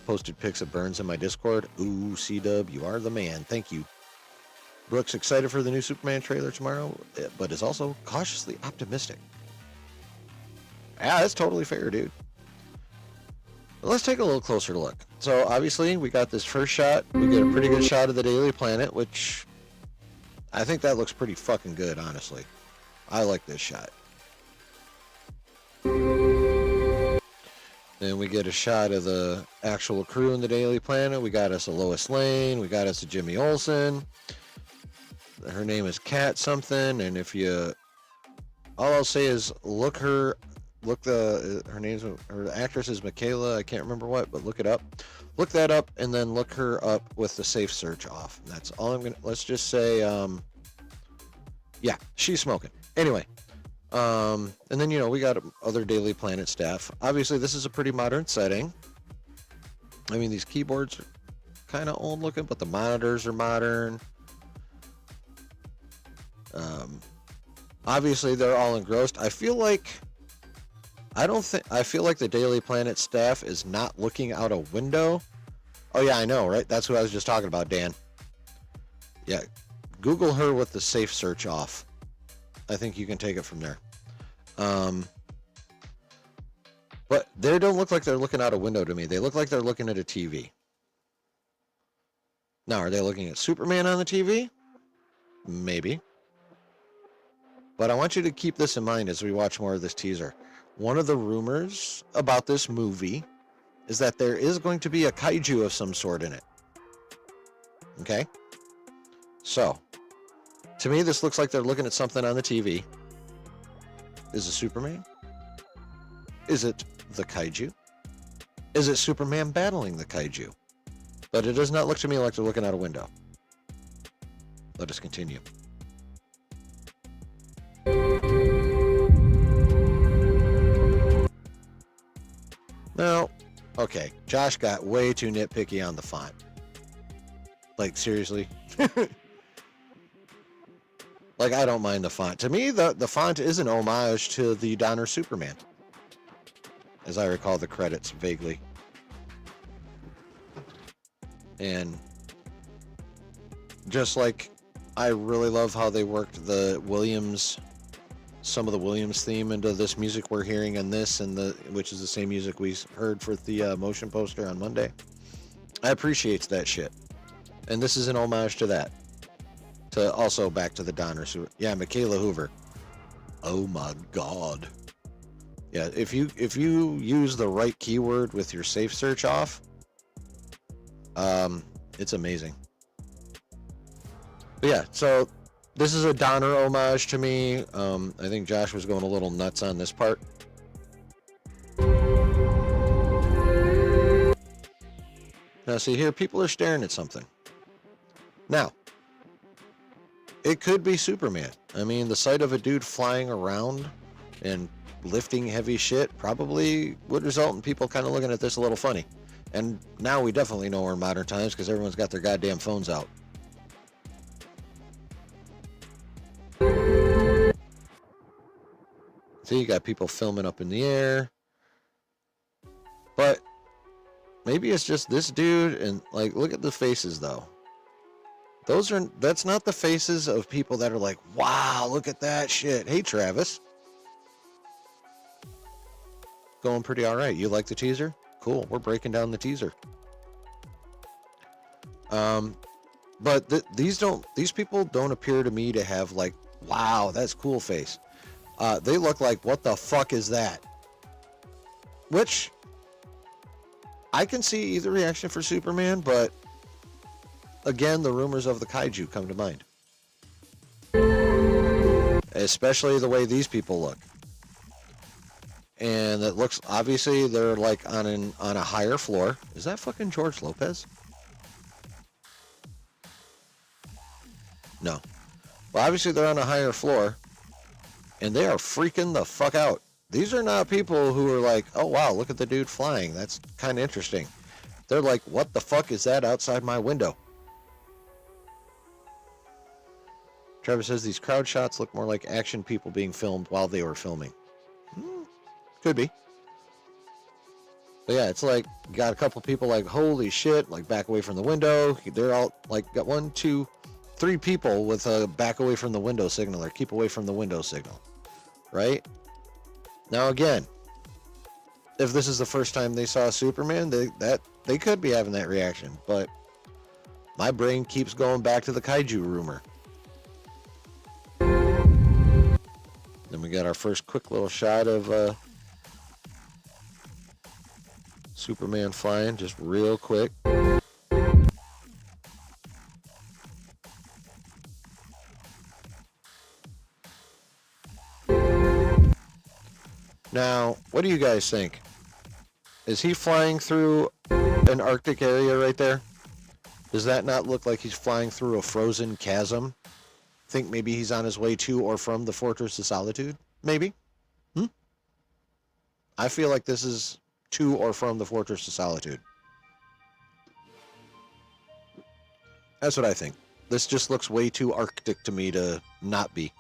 Posted pics of Burns in my Discord. Ooh, C-Dub, you are the man. Thank you. Brooks excited for the new Superman trailer tomorrow, but is also cautiously optimistic. Yeah, that's totally fair, dude. Let's take a little closer look. So obviously we got this first shot. We get a pretty good shot of the Daily Planet, which I think that looks pretty fucking good, honestly. I like this shot. Then we get a shot of the actual crew in the Daily Planet. We got us a Lois Lane. We got us a Jimmy Olsen. Her name is Kat something, and all I'll say is her actress is Michaela. I can't remember what, but look it up. Look that up, and then look her up with the safe search off. That's all I'm gonna. Let's just say, yeah, she's smoking. Anyway, and then we got other Daily Planet staff. Obviously, this is a pretty modern setting. I mean, these keyboards are kind of old looking, but the monitors are modern. Obviously, they're all engrossed. I feel like the Daily Planet staff is not looking out a window. Oh yeah, I know, right? That's what I was just talking about, Dan. Yeah, Google her with the safe search off. I think you can take it from there. But they don't look like they're looking out a window to me. They look like they're looking at a TV. Now, are they looking at Superman on the TV? Maybe. But I want you to keep this in mind as we watch more of this teaser. One of the rumors about this movie is that there is going to be a kaiju of some sort in it. Okay? So, to me, this looks like they're looking at something on the TV. Is it Superman? Is it the kaiju? Is it Superman battling the kaiju? But it does not look to me like they're looking out a window. Let us continue. Now, Okay, Josh got way too nitpicky on the font. Like, seriously? Like, I don't mind the font. To me, the font is an homage to the Donner Superman, as I recall the credits vaguely. And just like, I really love how they worked the Williams, some of the Williams theme into this music we're hearing in this, and which is the same music we heard for the motion poster on Monday. I appreciate that shit. And this is an homage to that. To also back to the Donner Super. Yeah, Michaela Hoover. Oh my God. Yeah, if you use the right keyword with your safe search off, it's amazing. But yeah, so this is a Donner homage to me. I think Josh was going a little nuts on this part. Now see here, people are staring at something. Now, it could be Superman. I mean, the sight of a dude flying around and lifting heavy shit probably would result in people kind of looking at this a little funny. And now we definitely know we're in modern times because everyone's got their goddamn phones out. See, you got people filming up in the air. But maybe it's just this dude, and like, look at the faces though. That's not the faces of people that are like, wow, look at that shit. Hey, Travis. Going pretty all right. You like the teaser? Cool. We're breaking down the teaser. But these people don't appear to me to have like, wow, that's cool face. They look like, what the fuck is that? Which I can see either reaction for Superman, but again, the rumors of the kaiju come to mind. Especially the way these people look. And it looks, obviously, they're like on a higher floor. Is that fucking George Lopez? No. Well, obviously, they're on a higher floor. And they are freaking the fuck out. These are not people who are like, oh, wow, look at the dude flying. That's kind of interesting. They're like, what the fuck is that outside my window? Trevor says these crowd shots look more like action people being filmed while they were filming. Could be. But yeah, it's like, you got a couple people like, holy shit, like back away from the window. They're all like, got 1, 2, 3 people with a back away from the window signal or keep away from the window signal. Right? Now again, if this is the first time they saw Superman, they could be having that reaction. But my brain keeps going back to the kaiju rumor. Then we got our first quick little shot of Superman flying, just real quick. Now, what do you guys think? Is he flying through an Arctic area right there? Does that not look like he's flying through a frozen chasm? Think maybe he's on his way to or from the Fortress of Solitude? Maybe. I feel like this is to or from the Fortress of Solitude. That's what I think. This just looks way too Arctic to me to not be.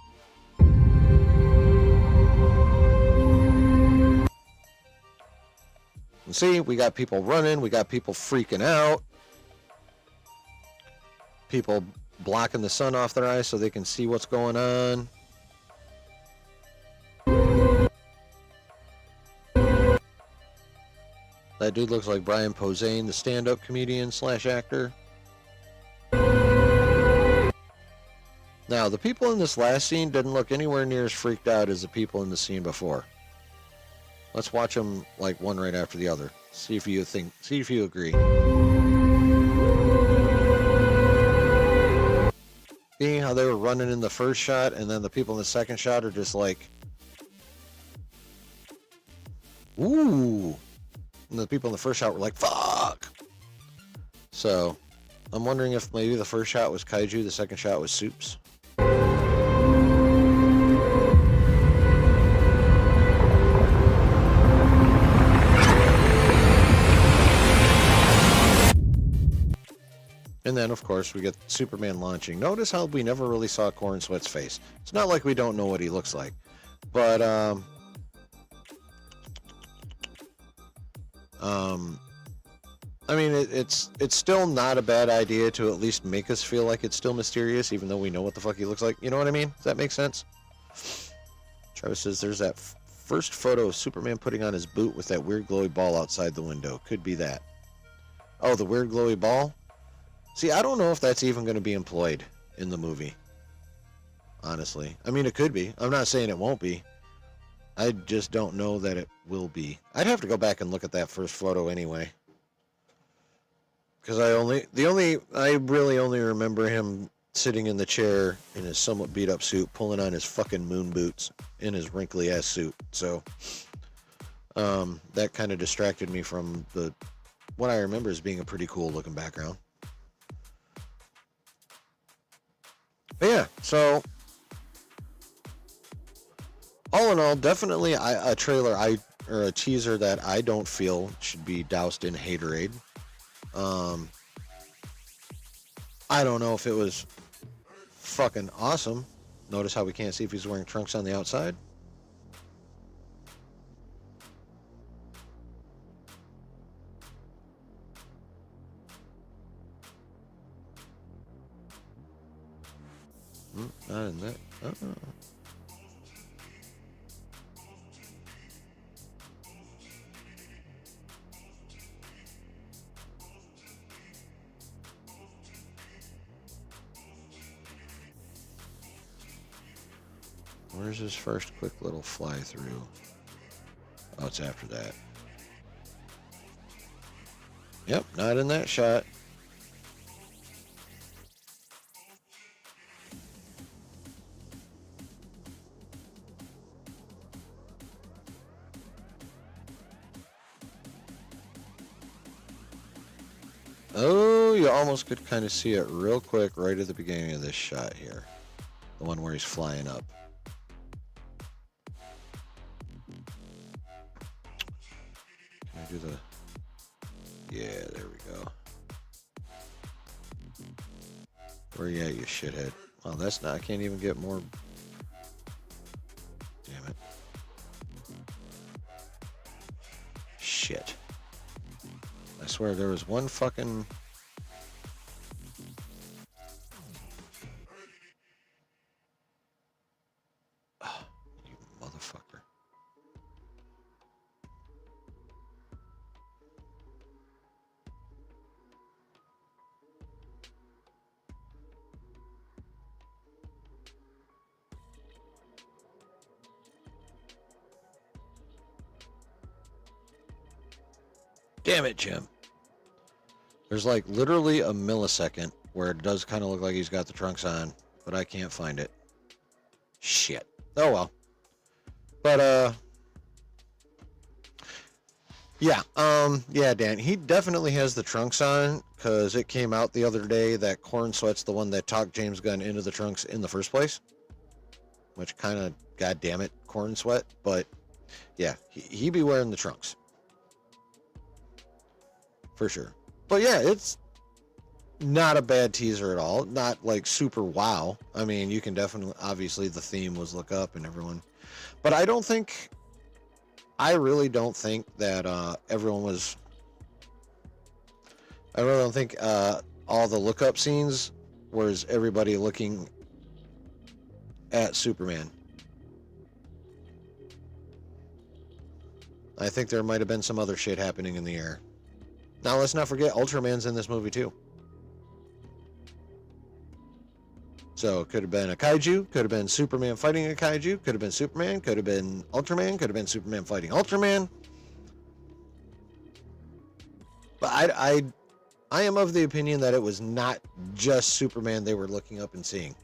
And see, we got people running, we got people freaking out. People blocking the sun off their eyes so they can see what's going on. That dude looks like Brian Posehn, the stand-up comedian / actor. Now, the people in this last scene didn't look anywhere near as freaked out as the people in the scene before. Let's watch them like one right after the other. See if you agree. Seeing how they were running in the first shot, and then the people in the second shot are just like, ooh. And the people in the first shot were like, fuck. So, I'm wondering if maybe the first shot was kaiju, the second shot was soups. And then, of course, we get Superman launching. Notice how we never really saw Corn Sweat's face. It's not like we don't know what he looks like. But, I mean, it's still not a bad idea to at least make us feel like it's still mysterious, even though we know what the fuck he looks like. You know what I mean? Does that make sense? Travis says there's that first photo of Superman putting on his boot with that weird glowy ball outside the window. Could be that. Oh, the weird glowy ball? See, I don't know if that's even going to be employed in the movie. Honestly. I mean, it could be. I'm not saying it won't be. I just don't know that it will be. I'd have to go back and look at that first photo anyway. Because I really only remember him sitting in the chair in his somewhat beat up suit, pulling on his fucking moon boots in his wrinkly ass suit. So, that kind of distracted me from what I remember as being a pretty cool looking background. But yeah, so all in all, definitely a trailer or a teaser that I don't feel should be doused in haterade. I don't know if it was fucking awesome. Notice how we can't see if he's wearing trunks on the outside. Not in that. Where's his first quick little fly through? Oh, it's after that. Yep, not in that shot. Oh, you almost could kind of see it real quick right at the beginning of this shot here. The one where he's flying up. Can I do the... Yeah, there we go. Where you at, you shithead? Oh, that's not... I can't even get more... Damn it. Shit. I swear there was one fucking... Oh, you motherfucker. Damn it, Jim. There's like literally a millisecond where it does kind of look like he's got the trunks on, but I can't find it. Shit. Oh well. But yeah, yeah, Dan, he definitely has the trunks on because it came out the other day that Corn Sweat's the one that talked James Gunn into the trunks in the first place, which kind of, goddamn it, Corn Sweat. But yeah, he be wearing the trunks for sure. But yeah, it's not a bad teaser at all. Not like super wow. I mean, you can definitely, obviously the theme was look up and everyone, but I really don't think that everyone was, I really don't think all the look up scenes was everybody looking at Superman. I think there might have been some other shit happening in the air. Now, let's not forget Ultraman's in this movie, too. So, it could have been a kaiju, could have been Superman fighting a kaiju, could have been Superman, could have been Ultraman, could have been Superman fighting Ultraman. But I am of the opinion that it was not just Superman they were looking up and seeing.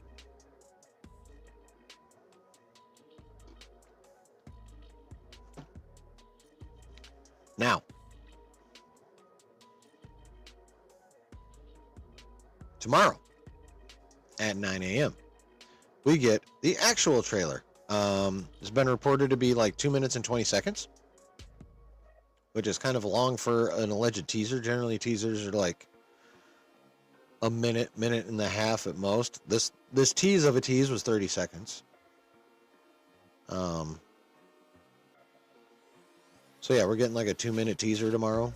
Now, tomorrow at 9 a.m. we get the actual trailer. It's been reported to be like 2 minutes and 20 seconds, which is kind of long for an alleged teaser. Generally, teasers are like a minute and a half at most. This tease of a tease was 30 seconds. So yeah, we're getting like a 2-minute teaser tomorrow.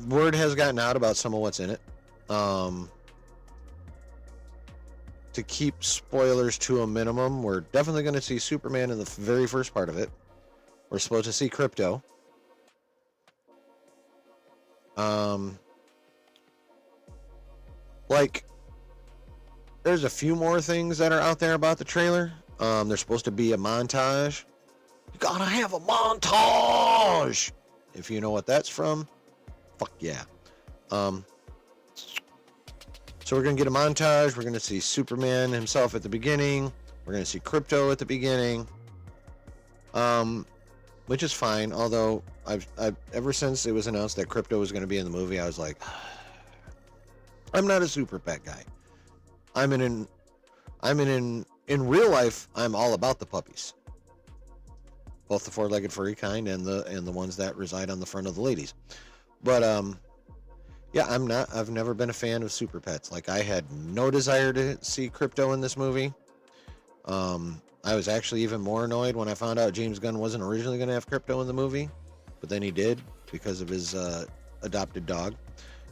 Word has gotten out about some of what's in it. To keep spoilers to a minimum, we're definitely going to see Superman in the very first part of it. We're supposed to see Crypto. Like, there's a few more things that are out there about the trailer. There's supposed to be a montage. You gotta have a montage! If you know what that's from, fuck yeah. So we're going to get a montage. We're going to see Superman himself at the beginning. We're going to see Crypto at the beginning. Which is fine. Although I've ever since it was announced that Crypto was going to be in the movie, I was like, I'm not a super pet guy. In real life, I'm all about the puppies. Both the four-legged furry kind and the ones that reside on the front of the ladies. But yeah, I've never been a fan of super pets. Like, I had no desire to see Crypto in this movie. I was actually even more annoyed when I found out James Gunn wasn't originally going to have Crypto in the movie, but then he did because of his adopted dog.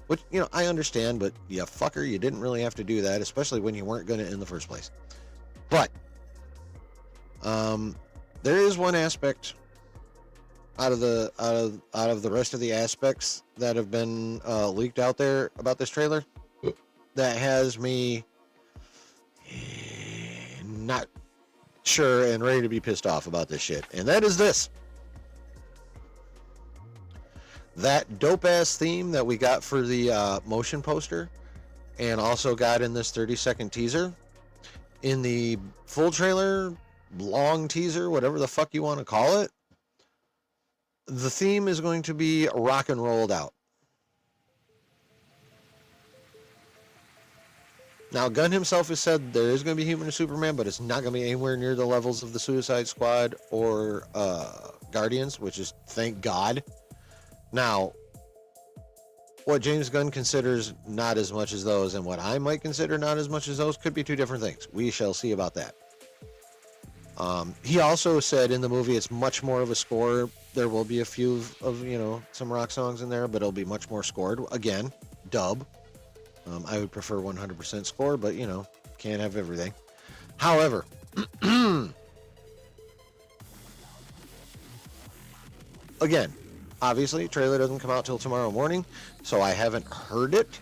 Which, you know, I understand, but yeah, fucker, you didn't really have to do that, especially when you weren't going to in the first place. But there is one aspect out of the rest of the aspects that have been leaked out there about this trailer that has me not sure and ready to be pissed off about this shit, and that is this: that dope ass theme that we got for the motion poster and also got in this 30-second teaser. In the full trailer, long teaser, whatever the fuck you want to call it, the theme is going to be rock and rolled out. Now, Gunn himself has said there is going to be Human Superman, but it's not going to be anywhere near the levels of the Suicide Squad or Guardians, which is, thank God. Now, what James Gunn considers not as much as those and what I might consider not as much as those could be two different things. We shall see about that. He also said in the movie it's much more of a score. There will be a few of, you know, some rock songs in there, but it'll be much more scored. Again, dub. I would prefer 100% score, but, you know, can't have everything. However, again, obviously, trailer doesn't come out till tomorrow morning, so I haven't heard it.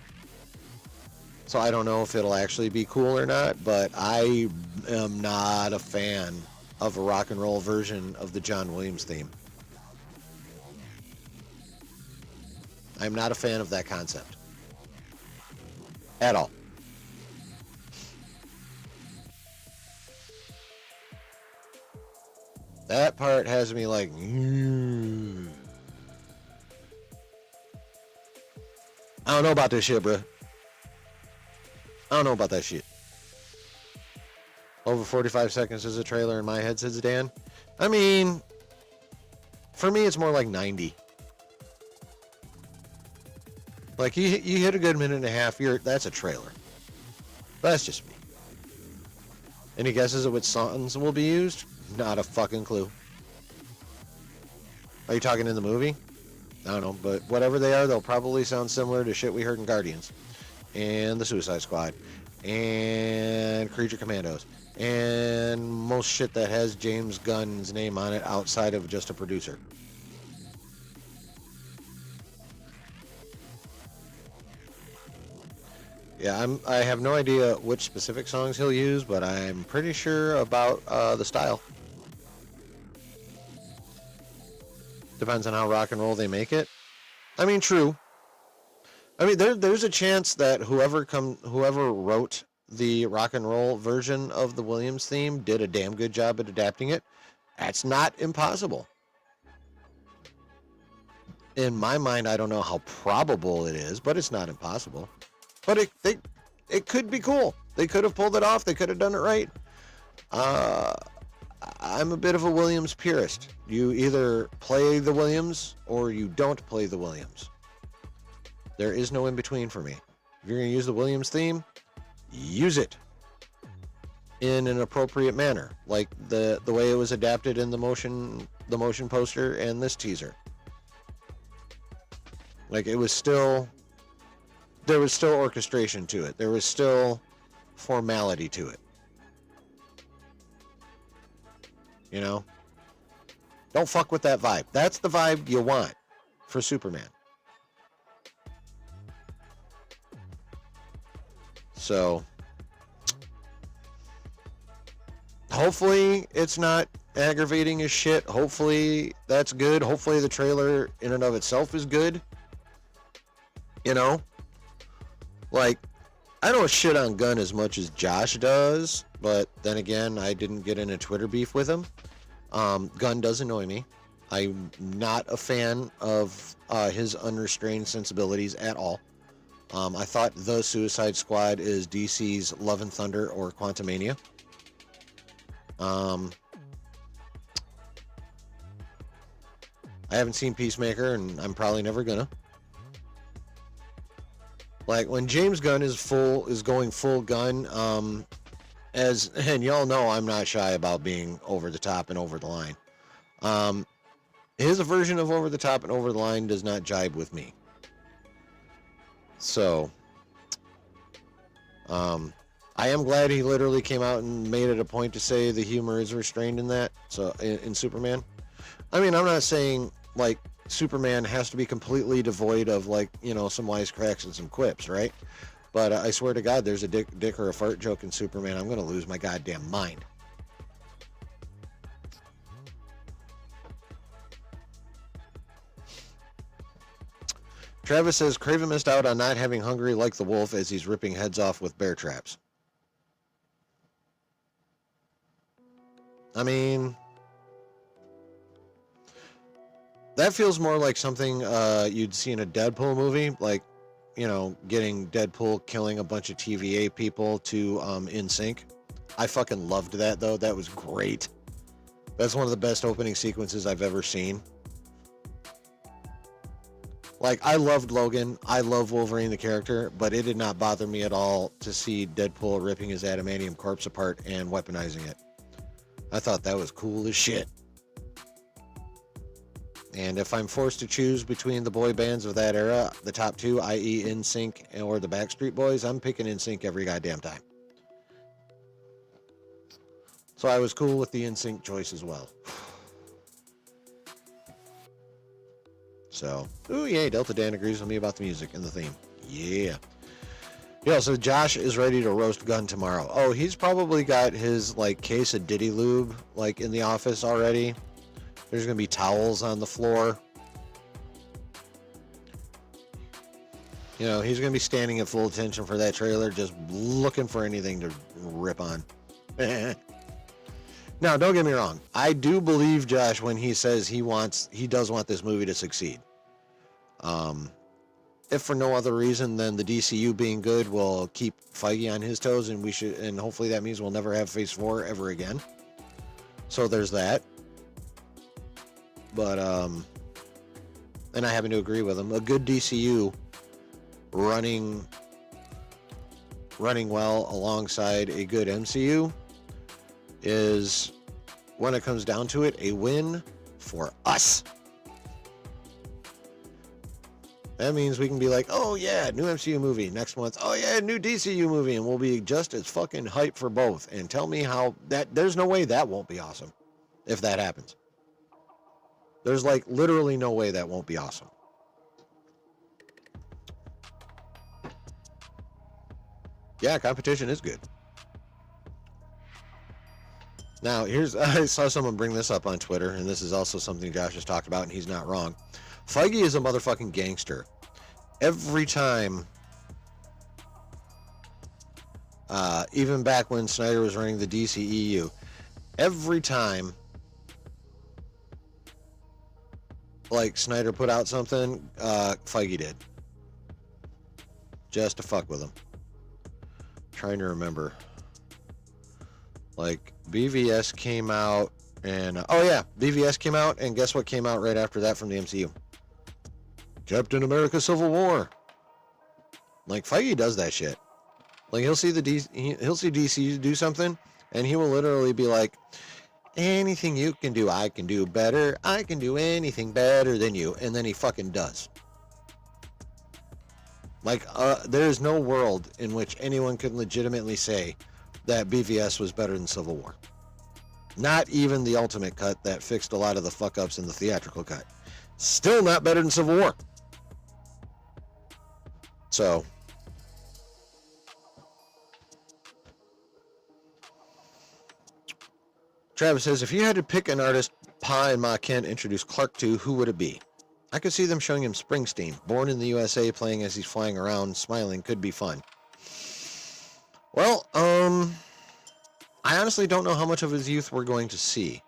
So I don't know if it'll actually be cool or not, but I am not a fan of a rock and roll version of the John Williams theme. I'm not a fan of that concept. At all. That part has me like, I don't know about this shit, bro. I don't know about that shit. Over 45 seconds is a trailer in my head, says Dan. I mean, for me, it's more like 90. Like, you hit a good minute and a half, that's a trailer. That's just me. Any guesses at which songs will be used? Not a fucking clue. Are you talking in the movie? I don't know, but whatever they are, they'll probably sound similar to shit we heard in Guardians, and the Suicide Squad, and Creature Commandos, and most shit that has James Gunn's name on it outside of just a producer. Yeah, I have no idea which specific songs he'll use, but I'm pretty sure about the style. Depends on how rock and roll they make it. I mean, true. I mean, there's a chance that whoever wrote the rock and roll version of the Williams theme did a damn good job at adapting it. That's not impossible. In my mind, I don't know how probable it is, but it's not impossible. But it could be cool. They could have pulled it off. They could have done it right. I'm a bit of a Williams purist. You either play the Williams or you don't play the Williams. There is no in between for me. If you're going to use the Williams theme, use it in an appropriate manner, like the way it was adapted in the motion poster and this teaser. Like there was still orchestration to it. There was still formality to it. You know? Don't fuck with that vibe. That's the vibe you want for Superman. So hopefully it's not aggravating as shit. Hopefully that's good. Hopefully the trailer in and of itself is good. You know? Like, I don't shit on Gunn as much as Josh does, but then again, I didn't get in a Twitter beef with him. Gunn does annoy me. I'm not a fan of his unrestrained sensibilities at all. I thought The Suicide Squad is DC's Love and Thunder or Quantumania. I haven't seen Peacemaker, and I'm probably never gonna. Like when James Gunn is going full gun, and y'all know I'm not shy about being over the top and over the line. His version of over the top and over the line does not jibe with me. So, I am glad he literally came out and made it a point to say the humor is restrained in that. So in Superman, I mean, I'm not saying like Superman has to be completely devoid of like, you know, some wisecracks and some quips, right? But I swear to God, there's a dick or a fart joke in Superman, I'm gonna lose my goddamn mind. Travis says Craven missed out on not having Hungry like the wolf as he's ripping heads off with bear traps. I mean, that feels more like something you'd see in a Deadpool movie, like, you know, getting Deadpool killing a bunch of TVA people to In Sync. I fucking loved that, though. That was great. That's one of the best opening sequences I've ever seen. Like, I loved Logan. I love Wolverine, the character, but it did not bother me at all to see Deadpool ripping his adamantium corpse apart and weaponizing it. I thought that was cool as shit. And if I'm forced to choose between the boy bands of that era, the top two, i.e. NSYNC or the Backstreet Boys, I'm picking NSYNC every goddamn time. So I was cool with the NSYNC choice as well. So, ooh, yay, Delta Dan agrees with me about the music and the theme. Yeah. Yeah, so Josh is ready to roast Gunn tomorrow. Oh, he's probably got his, like, case of Diddy Lube, like, in the office already. There's going to be towels on the floor. You know, he's going to be standing at full attention for that trailer, just looking for anything to rip on. Now, don't get me wrong. I do believe Josh when he says he does want this movie to succeed. If for no other reason than the DCU being good will keep Feige on his toes, and hopefully that means we'll never have Phase 4 ever again. So there's that. But, and I happen to agree with him. A good DCU running well alongside a good MCU is, when it comes down to it, a win for us. That means we can be like, oh yeah, new MCU movie next month. Oh yeah, new DCU movie, and we'll be just as fucking hyped for both. And tell me how there's no way that won't be awesome if that happens. There's like literally no way that won't be awesome. Yeah, competition is good. Now, I saw someone bring this up on Twitter, and this is also something Josh has talked about, and he's not wrong. Feige is a motherfucking gangster. Every time, even back when Snyder was running the DCEU, every time, like, Snyder put out something, Feige did. Just to fuck with him. Trying to remember. Like, BVS came out, and oh yeah, BVS came out, and guess what came out right after that from the MCU? Captain America Civil War. Like Feige does that shit. Like he'll see he'll see DC do something, and he will literally be like, anything you can do, I can do better. I can do anything better than you. And then he fucking does. Like, there is no world in which anyone can legitimately say that BVS was better than Civil War. Not even the Ultimate Cut that fixed a lot of the fuck-ups in the theatrical cut. Still not better than Civil War. So... Travis says, if you had to pick an artist Pa and Ma Kent introduced Clark to, who would it be? I could see them showing him Springsteen. Born in the USA, playing as he's flying around, smiling, could be fun. Well, I honestly don't know how much of his youth we're going to see.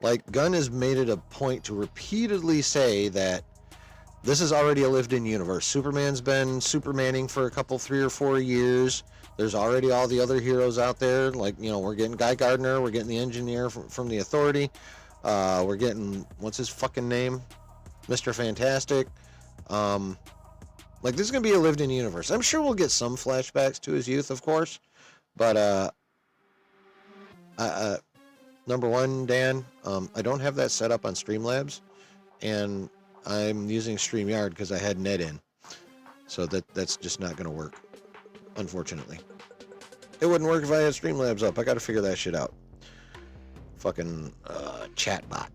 Like, Gunn has made it a point to repeatedly say that this is already a lived-in universe. Superman's been Supermaning for a couple, 3 or 4 years. There's already all the other heroes out there. Like, you know, we're getting Guy Gardner. We're getting the engineer from the Authority. We're getting, what's his fucking name? Mr. Fantastic. Like, this is going to be a lived-in universe. I'm sure we'll get some flashbacks to his youth, of course. But, number one, Dan, I don't have that set up on Streamlabs. And I'm using StreamYard because I had Net in. So that's just not going to work, unfortunately. It wouldn't work if I had Streamlabs up. I got to figure that shit out. Fucking chatbot.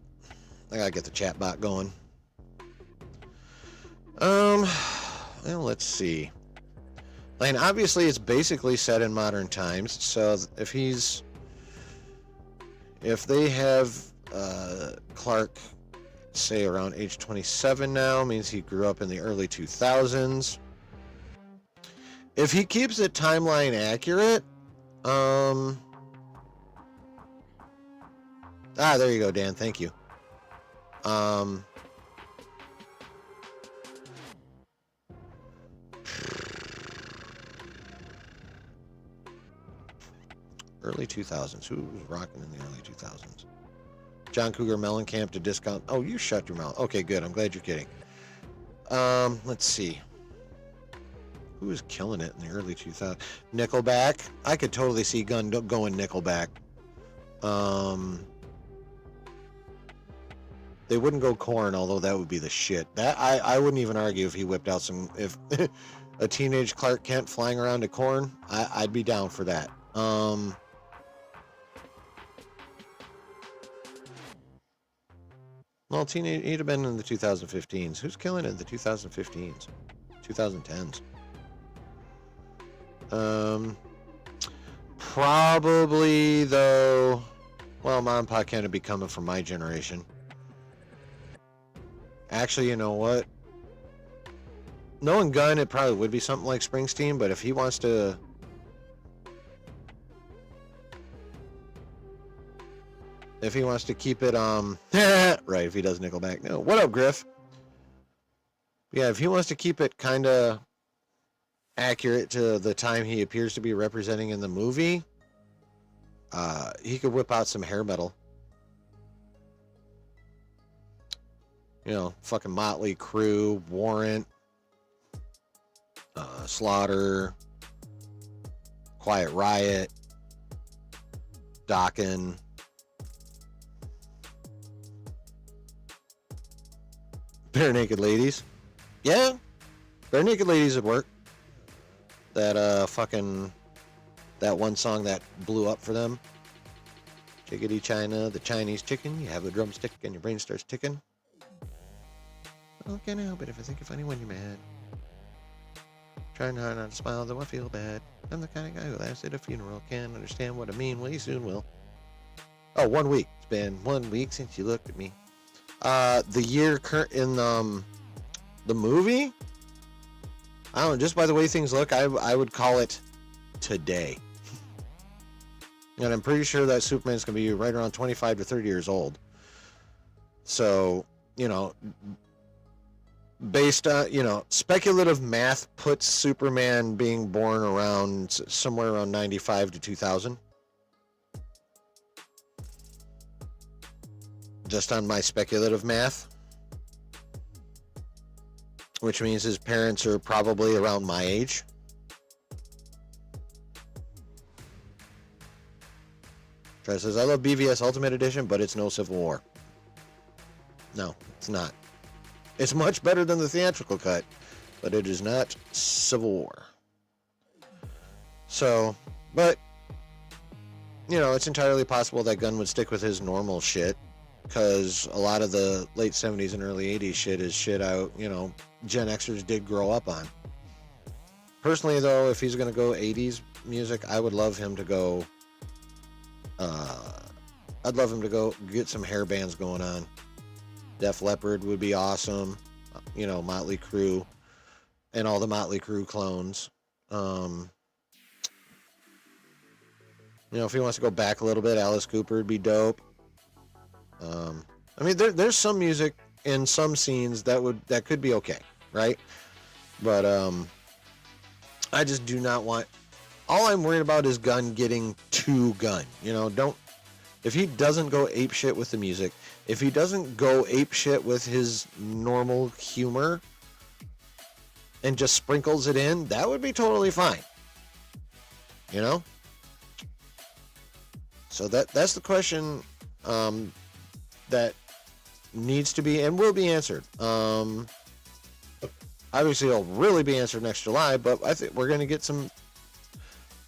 I got to get the chatbot going. Well, let's see. And obviously it's basically set in modern times. So if they have Clark, say around age 27 now, means he grew up in the early 2000s. If he keeps it timeline accurate, there you go, Dan. Thank you. Early 2000s. Who was rocking in the early 2000s? John Cougar Mellencamp to discount. Oh, you shut your mouth. Okay, good. I'm glad you're kidding. Let's see. Who was killing it in the early 2000s? Nickelback. I could totally see Gunn going Nickelback. They wouldn't go Korn, although that would be the shit. That I wouldn't even argue if he whipped out some, if a teenage Clark Kent flying around to Korn, I'd be down for that. Well, teenage, he'd have been in the 2015s. Who's killing it in the 2015s? 2010s. Probably, though, well, Mom and Pa Kent would be coming from my generation. Actually, you know what? Knowing Gunn, it probably would be something like Springsteen, but if he wants to... If he wants to keep it, right, if he does Nickelback. No, what up, Griff? Yeah, if he wants to keep it kind of accurate to the time he appears to be representing in the movie, he could whip out some hair metal. You know, fucking Motley Crue, Warrant, Slaughter, Quiet Riot, Dokken. Bare Naked Ladies. Yeah, Bare Naked Ladies would work. That fucking, that one song that blew up for them. Chickadee China, the Chinese chicken. You have a drumstick and your brain starts ticking. Oh, can't help it if I think you're funny when you're mad. Trying hard not to smile, though I feel bad. I'm the kind of guy who laughs at a funeral. Can't understand what I mean. Well, you soon will. Oh, 1 week. It's been 1 week since you looked at me. The year in the movie, I don't know, just by the way things look, I would call it today. And I'm pretty sure that Superman's going to be right around 25 to 30 years old. So, you know, based on, you know, speculative math puts Superman being born around somewhere around 95 to 2000. Just on my speculative math, which means his parents are probably around my age. Travis says, I love BVS Ultimate Edition, but it's no Civil War. No, it's not. It's much better than the theatrical cut, but it is not Civil War. So, but, you know, it's entirely possible that Gunn would stick with his normal shit, because a lot of the late 70s and early 80s shit is shit out, you know, Gen Xers did grow up on. Personally, though, if he's going to go 80s music, I would love him to go, I'd love him to go get some hair bands going on. Def Leppard would be awesome. You know, Motley Crue and all the Motley Crue clones. You know, if he wants to go back a little bit, Alice Cooper would be dope. I mean, there's some music in some scenes that could be okay, right? But I just do not want. All I'm worried about is Gunn getting too Gunn. You know, if he doesn't go ape shit with the music, if he doesn't go ape shit with his normal humor and just sprinkles it in, that would be totally fine. You know? So that's the question that needs to be and will be answered. Obviously, it'll really be answered next July, but I think we're going to get some.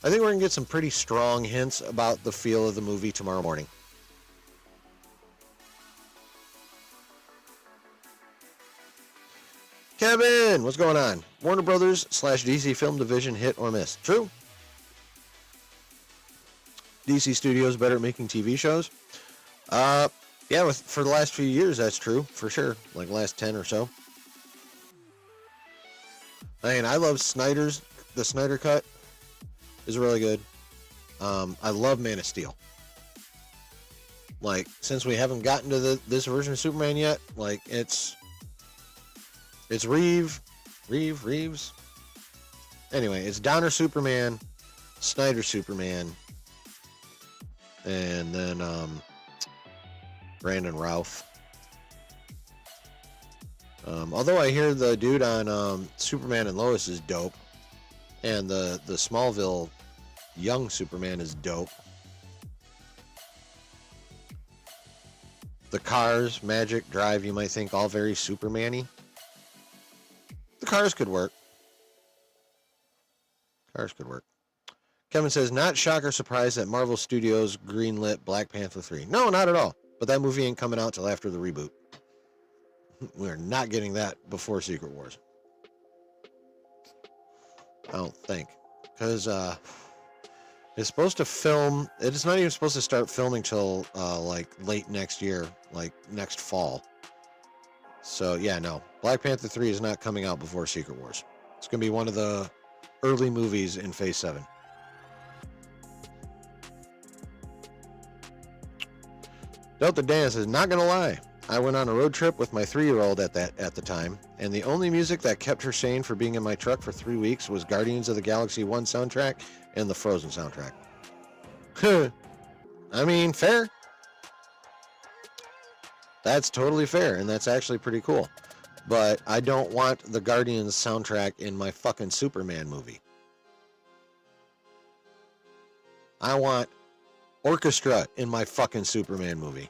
I think we're going to get some pretty strong hints about the feel of the movie tomorrow morning. Kevin, what's going on? Warner Brothers / DC Film Division hit or miss? True. DC Studios better at making TV shows. Yeah, for the last few years, that's true for sure. Like last 10 or so. I mean, I love the Snyder cut is really good. I love Man of Steel. Like, since we haven't gotten to this version of Superman yet, like it's Reeves. Anyway, it's Donner Superman, Snyder Superman, and then Brandon Routh. Although I hear the dude on Superman and Lois is dope, and the Smallville young Superman is dope. The Cars, Magic, Drive, you might think all very Superman-y. The Cars could work. Kevin says, not shock or surprise that Marvel Studios greenlit Black Panther 3. No, not at all. But that movie ain't coming out till after the reboot. We're not getting that before Secret Wars. I don't think. Because it's supposed to film. It's not even supposed to start filming till like late next year, like next fall. So yeah, no. Black Panther 3 is not coming out before Secret Wars. It's going to be one of the early movies in Phase 7. Delta Dan says, not going to lie. I went on a road trip with my 3-year-old at the time, and the only music that kept her sane for being in my truck for 3 weeks was Guardians of the Galaxy 1 soundtrack and the Frozen soundtrack. I mean, fair. That's totally fair, and that's actually pretty cool. But I don't want the Guardians soundtrack in my fucking Superman movie. I want orchestra in my fucking Superman movie.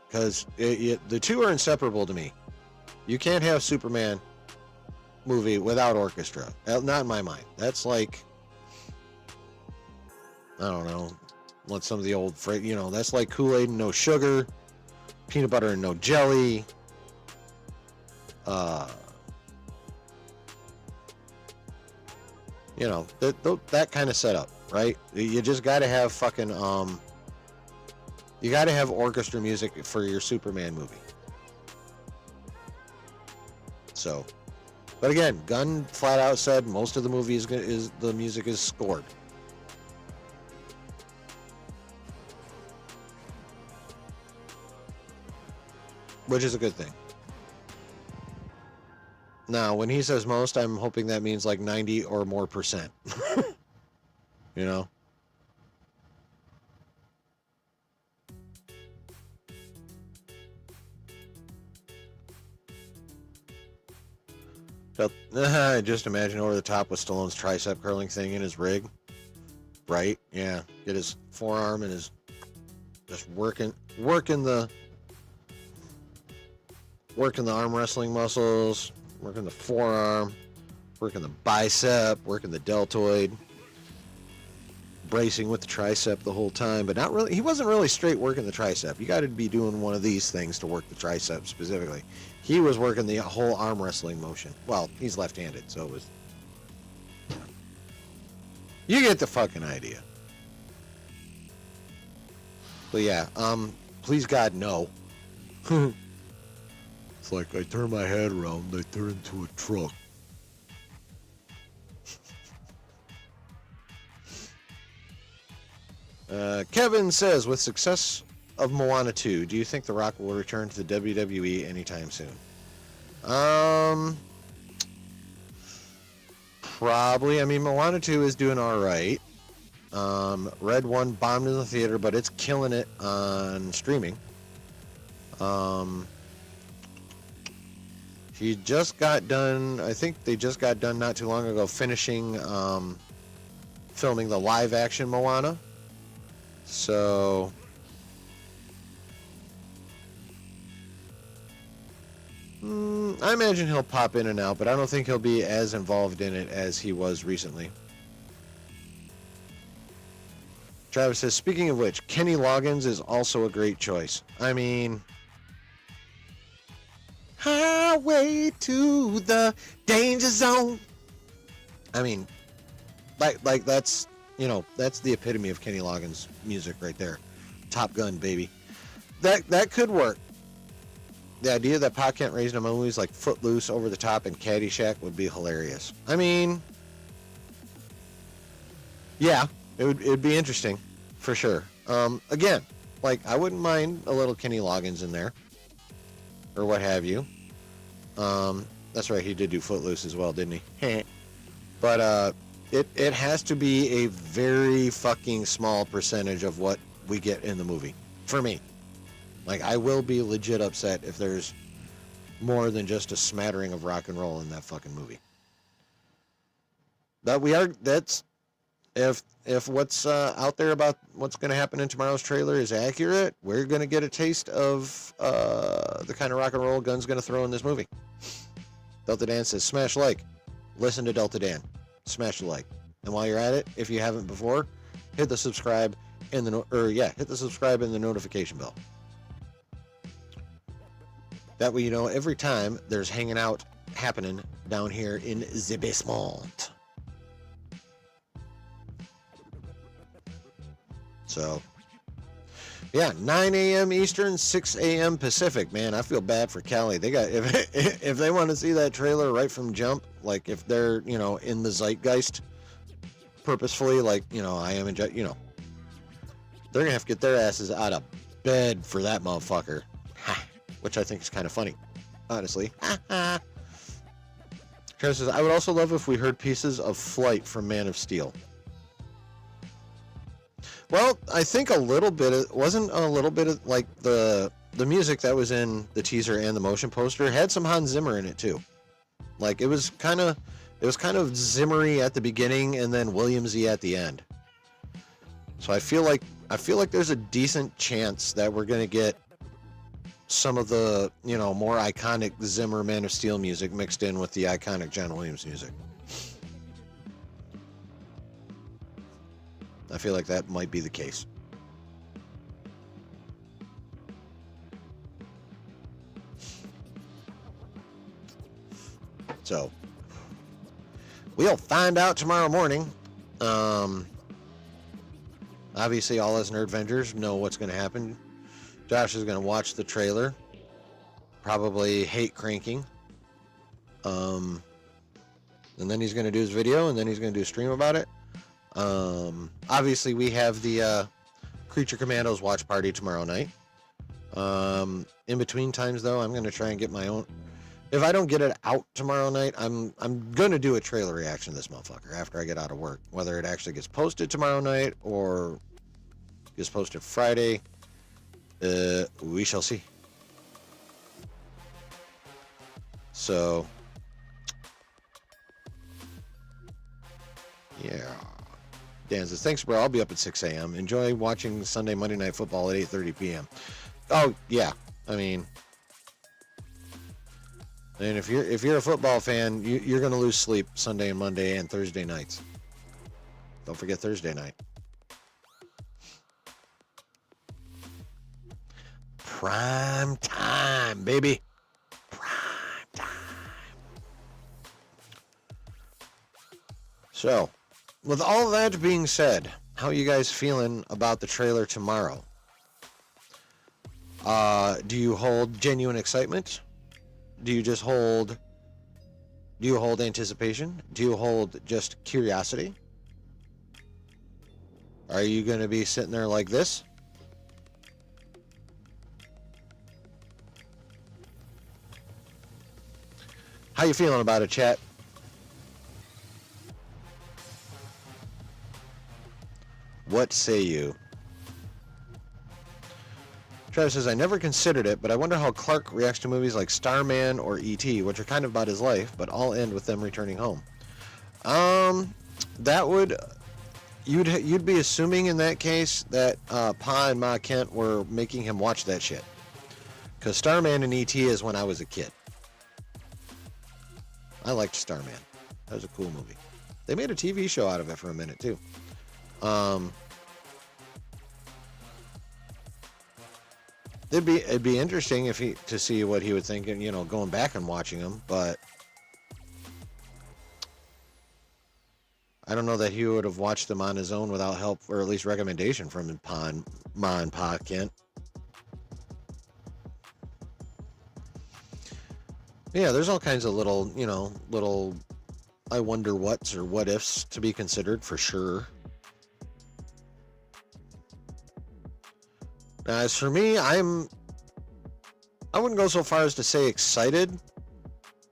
Because the two are inseparable to me. You can't have Superman movie without orchestra. Not in my mind. That's like, I don't know, what some of the old, that's like Kool-Aid and no sugar, peanut butter and no jelly. That kind of setup, right? You just got to have fucking, you got to have orchestra music for your Superman movie. So, but again, Gunn flat out said most of the movie is the music is scored. Which is a good thing. Now, when he says most, I'm hoping that means like 90 or more percent. You know? Just imagine over the top with Stallone's tricep curling thing in his rig. Right? Yeah. Get his forearm and his just working the arm wrestling muscles, working the forearm, working the bicep, working the deltoid, bracing with the tricep the whole time, but not really. He wasn't really straight working the tricep. You got to be doing one of these things to work the tricep specifically. He was working the whole arm wrestling motion. Well, he's left-handed, so it was. You get the fucking idea. But yeah, please God, no. It's like I turn my head around, they turn into a truck. Kevin says, with success of Moana 2, do you think The Rock will return to the WWE anytime soon? Probably. I mean, Moana 2 is doing all right. Red 1 bombed in the theater, but it's killing it on streaming. He just got done, I think they just got done not too long ago finishing filming the live action Moana. So I imagine he'll pop in and out, but I don't think he'll be as involved in it as he was recently. Travis says, speaking of which, Kenny Loggins is also a great choice. I mean, highway to the danger zone. I mean, like that's, you know, that's the epitome of Kenny Loggins music right there. Top Gun, baby. That could work. The idea that Pa Kent raised in movies like Footloose, Over the Top, and Caddyshack would be hilarious. I mean, yeah, it'd be interesting for sure. Again, like I wouldn't mind a little Kenny Loggins in there or what have you. That's right, he did do Footloose as well, didn't he? But it has to be a very fucking small percentage of what we get in the movie for me. Like, I will be legit upset if there's more than just a smattering of rock and roll in that fucking movie. That's if what's out there about what's going to happen in tomorrow's trailer is accurate, we're going to get a taste of the kind of rock and roll Gunn's going to throw in this movie. Delta Dan says, smash like. Listen to Delta Dan. Smash the like. And while you're at it, if you haven't before, hit the subscribe and hit the subscribe and the notification bell. That way you know every time there's hanging out happening down here in the basement. So, yeah, 9 a.m. Eastern, 6 a.m. Pacific. Man, I feel bad for Cali. They got if they want to see that trailer right from jump, like if they're, you know, in the zeitgeist purposefully, like, you know, I am in, you know, they're gonna have to get their asses out of bed for that motherfucker. Which I think is kind of funny, honestly. Travis says, I would also love if we heard pieces of Flight from Man of Steel. Well, I think wasn't a little bit of like the music that was in the teaser and the motion poster had some Hans Zimmer in it too. Like it was kind of Zimmery at the beginning and then Williamsy at the end. So I feel like there's a decent chance that we're gonna get some of the, you know, more iconic Zimmer Man of Steel music mixed in with the iconic John Williams music. I feel like that might be the case. So, we'll find out tomorrow morning. Obviously, all us nerd vendors know what's going to happen. Josh is going to watch the trailer, probably hate cranking. And then he's going to do his video, and then he's going to do a stream about it. Obviously, we have the Creature Commandos watch party tomorrow night. In between times, though, I'm going to try and get my own. If I don't get it out tomorrow night, I'm going to do a trailer reaction to this motherfucker after I get out of work. Whether it actually gets posted tomorrow night or gets posted Friday, we shall see. So, Dan says, thanks, bro. I'll be up at 6 a.m. Enjoy watching Sunday, Monday Night Football at 8:30 p.m. Oh, yeah. I mean, and if you're a football fan, you're going to lose sleep Sunday and Monday and Thursday nights. Don't forget Thursday night. Prime time, baby. Prime time. So, with all that being said, how are you guys feeling about the trailer tomorrow? Do you hold genuine excitement? Do you hold anticipation? Do you hold just curiosity? Are you going to be sitting there like this? How you feeling about it, chat? What say you? Travis says, I never considered it, but I wonder how Clark reacts to movies like Starman or E.T., which are kind of about his life, but all end with them returning home. That would... You'd be assuming in that case that Pa and Ma Kent were making him watch that shit. Because Starman and E.T. is when I was a kid. I liked Starman. That was a cool movie. They made a TV show out of it for a minute, too. It'd be interesting to see what he would think, going back and watching them, but I don't know that he would have watched them on his own without help, or at least recommendation from Ma and Pa Kent. Yeah, there's all kinds of little I wonder what's or what ifs to be considered for sure. Now, as for me, I wouldn't go so far as to say excited,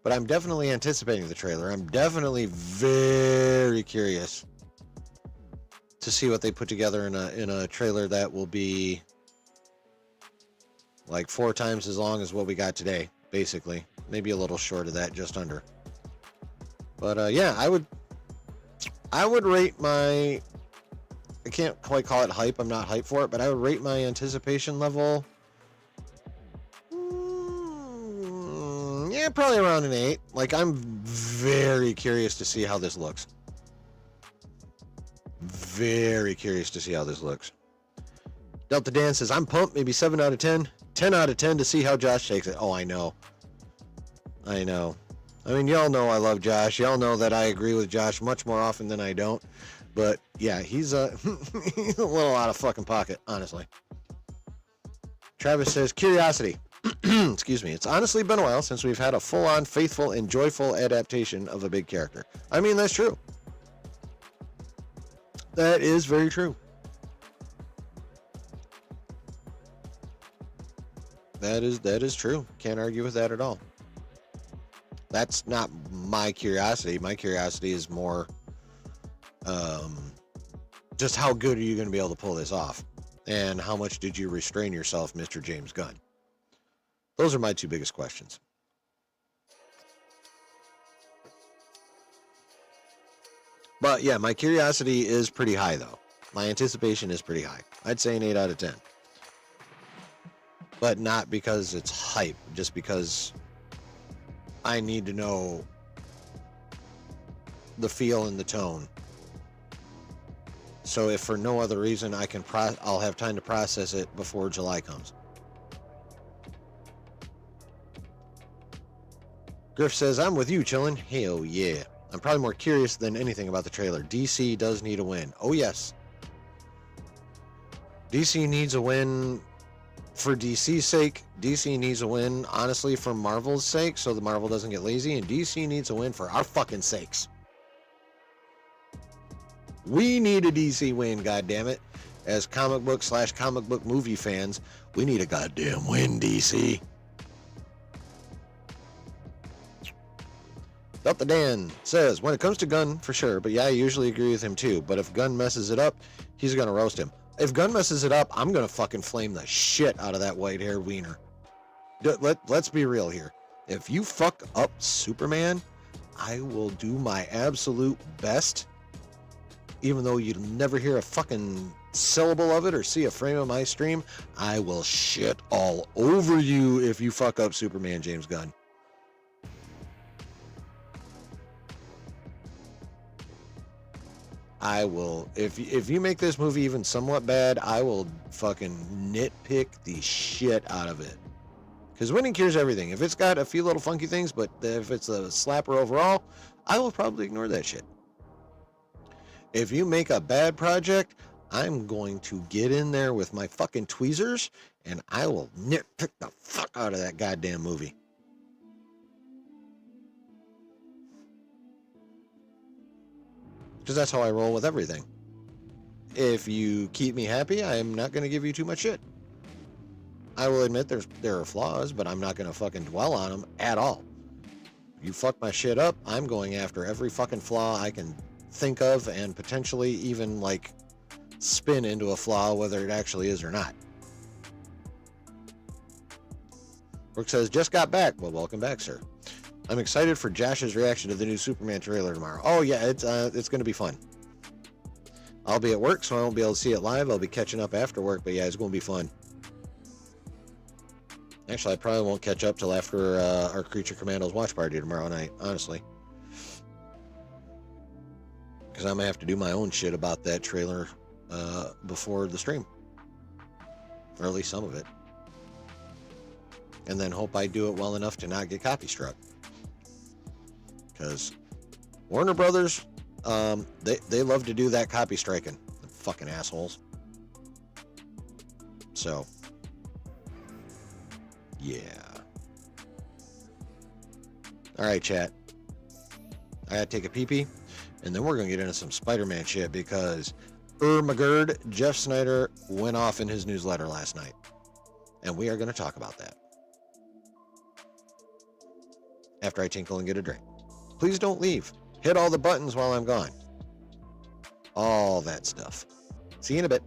but I'm definitely anticipating the trailer. I'm definitely very curious to see what they put together in a trailer that will be like 4 times as long as what we got today, basically. Maybe a little short of that, just under. But yeah, I would rate my... I can't quite call it hype. I'm not hyped for it, but I would rate my anticipation level. Yeah, probably around an 8. Like, I'm very curious to see how this looks. Very curious to see how this looks. Delta Dan says, I'm pumped. Maybe 7 out of 10. 10 out of 10 to see how Josh takes it. Oh, I know. I mean, y'all know I love Josh. Y'all know that I agree with Josh much more often than I don't. But yeah, he's he's a little out of fucking pocket, honestly. Travis says, curiosity. Excuse me. It's honestly been a while since we've had a full-on, faithful, and joyful adaptation of a big character. I mean, that's true. That is very true. That is true. Can't argue with that at all. That's not my curiosity. My curiosity is more just how good are you going to be able to pull this off? And how much did you restrain yourself, Mr. James Gunn? Those are my 2 biggest questions. But yeah, my curiosity is pretty high, though. My anticipation is pretty high. I'd say an 8 out of 10. But not because it's hype, just because I need to know the feel and the tone. So if for no other reason, I'll have time to process it before July comes. Griff says, I'm with you, chillin'. Hell yeah. I'm probably more curious than anything about the trailer. DC does need a win. Oh, yes. DC needs a win for DC's sake. DC needs a win, honestly, for Marvel's sake, so the Marvel doesn't get lazy. And DC needs a win for our fucking sakes. We need a DC win, goddammit. As comic book movie fans, we need a goddamn win, DC. Delta Dan says, when it comes to Gunn, for sure, but yeah, I usually agree with him too. But if Gunn messes it up, he's going to roast him. If Gunn messes it up, I'm going to fucking flame the shit out of that white-haired wiener. Let's be real here. If you fuck up Superman, I will do my absolute best even though you'll never hear a fucking syllable of it or see a frame of my stream, I will shit all over you if you fuck up Superman James Gunn. I will, if you make this movie even somewhat bad, I will fucking nitpick the shit out of it. Because winning cures everything. If it's got a few little funky things, but if it's a slapper overall, I will probably ignore that shit. If you make a bad project, I'm going to get in there with my fucking tweezers and I will nitpick the fuck out of that goddamn movie. Because that's how I roll with everything. If you keep me happy, I'm not going to give you too much shit. I will admit there are flaws, but I'm not going to fucking dwell on them at all. You fuck my shit up, I'm going after every fucking flaw I can think of and potentially even like spin into a flaw, whether it actually is or not. Brooke says, just got back. Well, welcome back, sir. I'm excited for Josh's reaction to the new Superman trailer tomorrow. Oh yeah, it's going to be fun. I'll be at work, so I won't be able to see it live. I'll be catching up after work, but yeah, it's going to be fun. Actually, I probably won't catch up till after our Creature Commandos watch party tomorrow night, honestly. Because I'm going to have to do my own shit about that trailer before the stream. Or at least some of it. And then hope I do it well enough to not get copy struck. Because Warner Brothers, they love to do that copy striking. The fucking assholes. So, yeah. Alright, chat. I gotta take a pee-pee. And then we're gonna get into some Spider-Man shit because McGurd, Jeff Snyder, went off in his newsletter last night. And we are gonna talk about that. After I tinkle and get a drink. Please don't leave. Hit all the buttons while I'm gone. All that stuff. See you in a bit.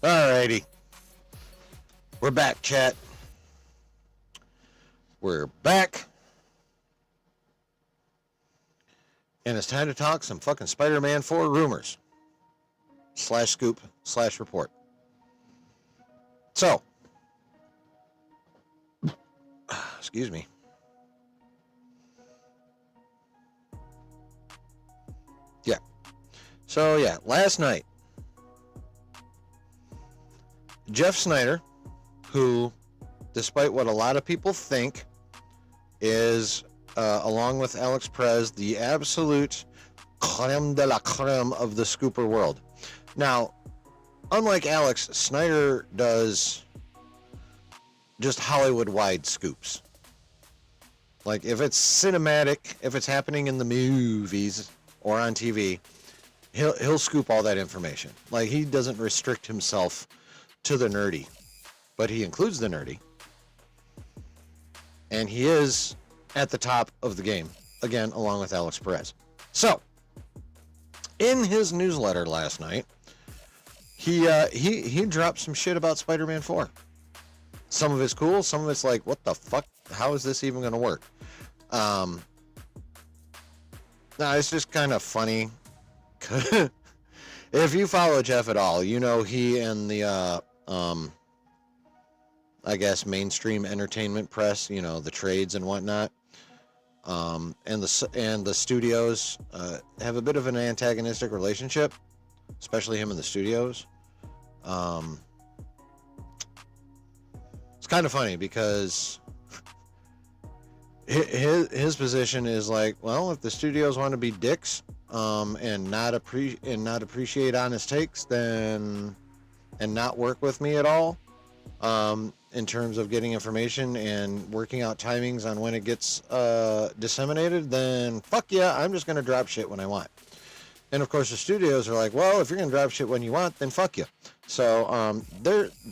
Alrighty. We're back, chat. We're back. And it's time to talk some fucking Spider-Man 4 rumors. /scoop/report. So. Excuse me. Yeah. So, yeah, last night, Jeff Snyder, who, despite what a lot of people think, is, along with Alex Perez, the absolute creme de la creme of the scooper world. Now, unlike Alex, Snyder does just Hollywood-wide scoops. Like, if it's cinematic, if it's happening in the movies or on TV, he'll scoop all that information. Like, he doesn't restrict himself to the nerdy, but he includes the nerdy. And he is at the top of the game, again, along with Alex Perez. So, in his newsletter last night, he dropped some shit about Spider-Man 4. Some of it's cool, some of it's like, what the fuck? How is this even going to work? No, it's just kind of funny. If you follow Jeff at all, you know he and the, I guess, mainstream entertainment press, you know, the trades and whatnot, and the studios have a bit of an antagonistic relationship, especially him and the studios. It's kind of funny because his position is like, well, if the studios want to be dicks and not appreciate honest takes, then and not work with me at all in terms of getting information and working out timings on when it gets disseminated, then fuck yeah, I'm just going to drop shit when I want. And of course the studios are like, well, if you're going to drop shit when you want, then fuck you. So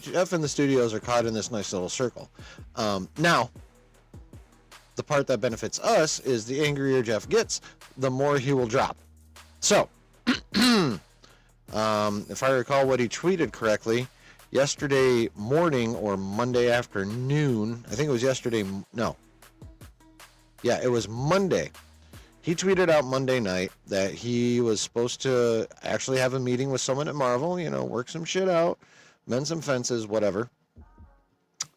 Jeff and the studios are caught in this nice little circle. Now, the part that benefits us is the angrier Jeff gets, the more he will drop. So, if I recall what he tweeted correctly, yesterday morning or Monday afternoon, I think it was yesterday, no. Yeah, it was Monday. He tweeted out Monday night that he was supposed to actually have a meeting with someone at Marvel, you know, work some shit out, mend some fences, whatever.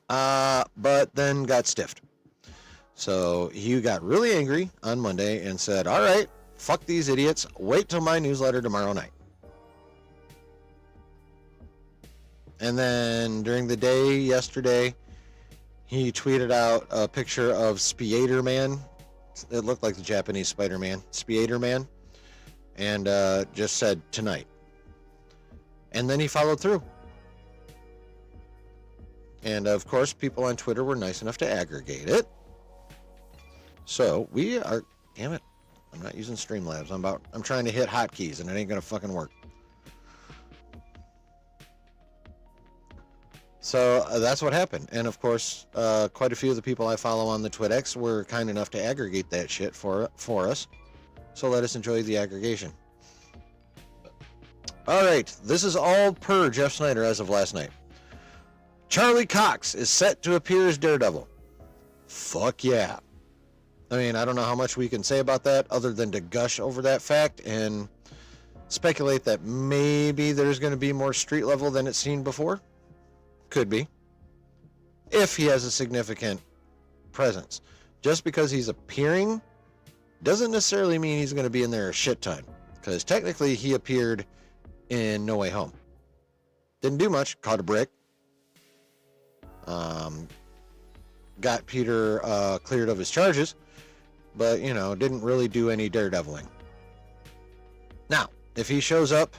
But then got stiffed. So he got really angry on Monday and said, all right, fuck these idiots. Wait till my newsletter tomorrow night. And then during the day yesterday, he tweeted out a picture of Spider-Man. It looked like the Japanese Spider-Man, Spider-Man, and just said tonight. And then he followed through. And of course, people on Twitter were nice enough to aggregate it. So we are, damn it, I'm not using Streamlabs. I'm trying to hit hotkeys and it ain't gonna fucking work. So that's what happened. And of course, quite a few of the people I follow on the TwitX were kind enough to aggregate that shit for us. So let us enjoy the aggregation. All right, this is all per Jeff Snyder as of last night. Charlie Cox is set to appear as Daredevil. Fuck yeah. I mean, I don't know how much we can say about that other than to gush over that fact and speculate that maybe there's going to be more street level than it's seen before. Could be. If he has a significant presence. Just because he's appearing doesn't necessarily mean he's going to be in there a shit ton. Because technically he appeared in No Way Home. Didn't do much. Caught a brick. Got Peter cleared of his charges. But, you know, didn't really do any daredeviling. Now, if he shows up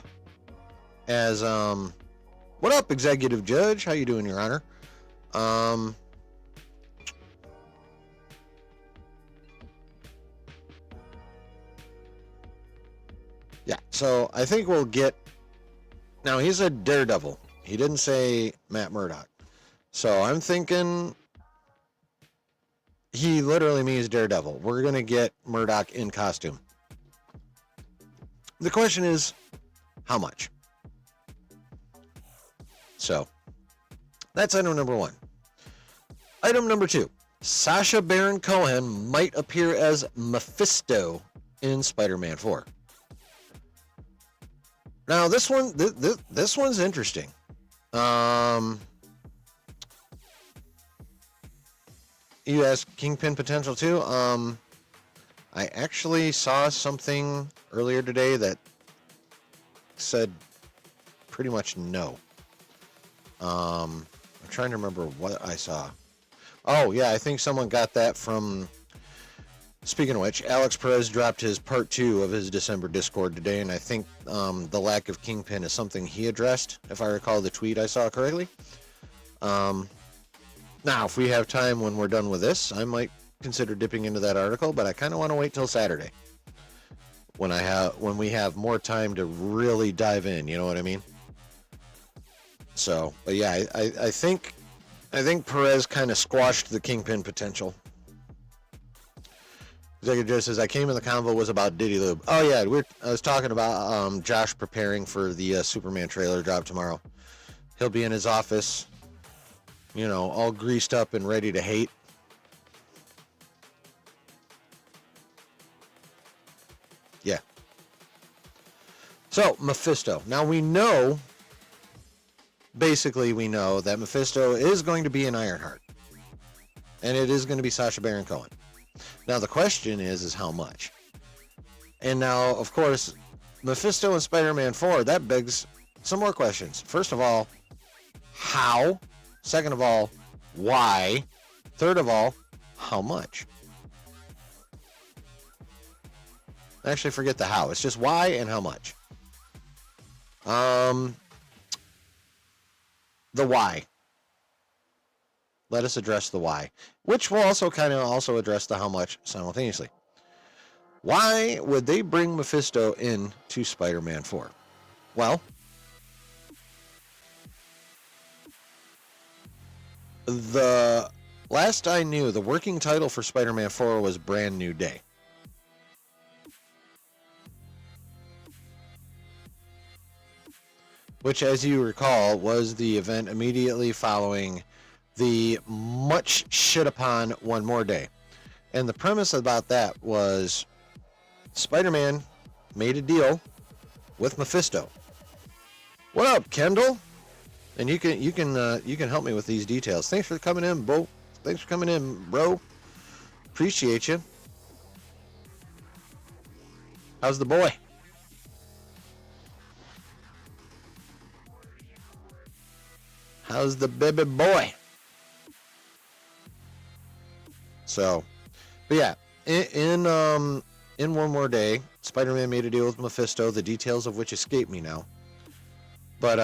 as, what up, Executive Judge? How you doing, Your Honor? Yeah, so I think we'll get... Now, he said Daredevil. He didn't say Matt Murdock. So I'm thinking... He literally means Daredevil. We're going to get Murdock in costume. The question is, how much? So that's item number 1. Item number 2. Sacha Baron Cohen might appear as Mephisto in Spider-Man 4. Now this one, this one's interesting. You asked Kingpin potential too. I actually saw something earlier today that said pretty much no. I'm trying to remember what I saw. Oh yeah, I think someone got that from. Speaking of which, Alex Perez dropped his part 2 of his December Discord today, and I think the lack of Kingpin is something he addressed, if I recall the tweet I saw correctly. Now, if we have time when we're done with this, I might consider dipping into that article, but I kind of want to wait till Saturday when we have more time to really dive in. You know what I mean? So, but yeah, I think Perez kind of squashed the Kingpin potential. Executive Joe says, I came in the convo was about Diddy Lube. Oh yeah, I was talking about Josh preparing for the Superman trailer drop tomorrow. He'll be in his office, you know, all greased up and ready to hate. Yeah. So, Mephisto. Now we know that Mephisto is going to be in Ironheart. And it is going to be Sacha Baron Cohen. Now the question is how much? And now, of course, Mephisto and Spider-Man 4, that begs some more questions. First of all, how? Second of all, why? Third of all, how much? Actually, forget the how. It's just why and how much. The why. Let us address the why, which will also kind of address the how much simultaneously. Why would they bring Mephisto in to Spider-Man 4? Well, the last I knew, the working title for Spider-Man 4 was Brand New Day. Which, as you recall, was the event immediately following the much shit upon One More Day. And the premise about that was Spider-Man made a deal with Mephisto. What up, Kendall? And you can help me with these details. Thanks for coming in, bro. Thanks for coming in, bro. Appreciate you. How's the boy? How's the baby boy? So, but yeah, in One More Day, Spider-Man made a deal with Mephisto, the details of which escape me now. But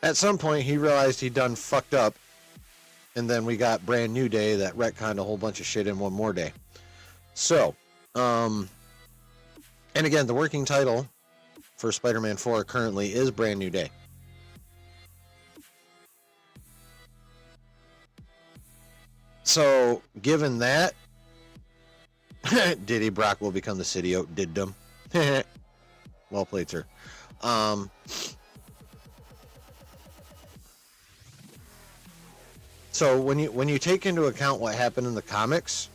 at some point, he realized he'd done fucked up, and then we got Brand New Day that retconned a whole bunch of shit in One More Day. So, and again, the working title for Spider-Man 4 currently is Brand New Day. So, given that, Diddy Brock will become the city oak diddum. Well played, sir. So when you take into account what happened in the comics,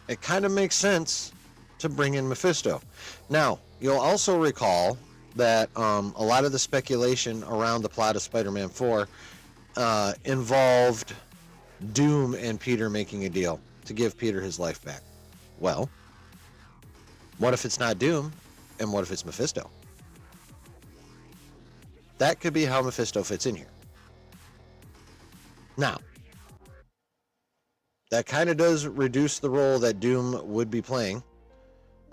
it kind of makes sense to bring in Mephisto. Now, you'll also recall that a lot of the speculation around the plot of Spider-Man 4 involved Doom and Peter making a deal to give Peter his life back. Well, what if it's not Doom, and what if it's Mephisto? That could be how Mephisto fits in here. Now, that kind of does reduce the role that Doom would be playing.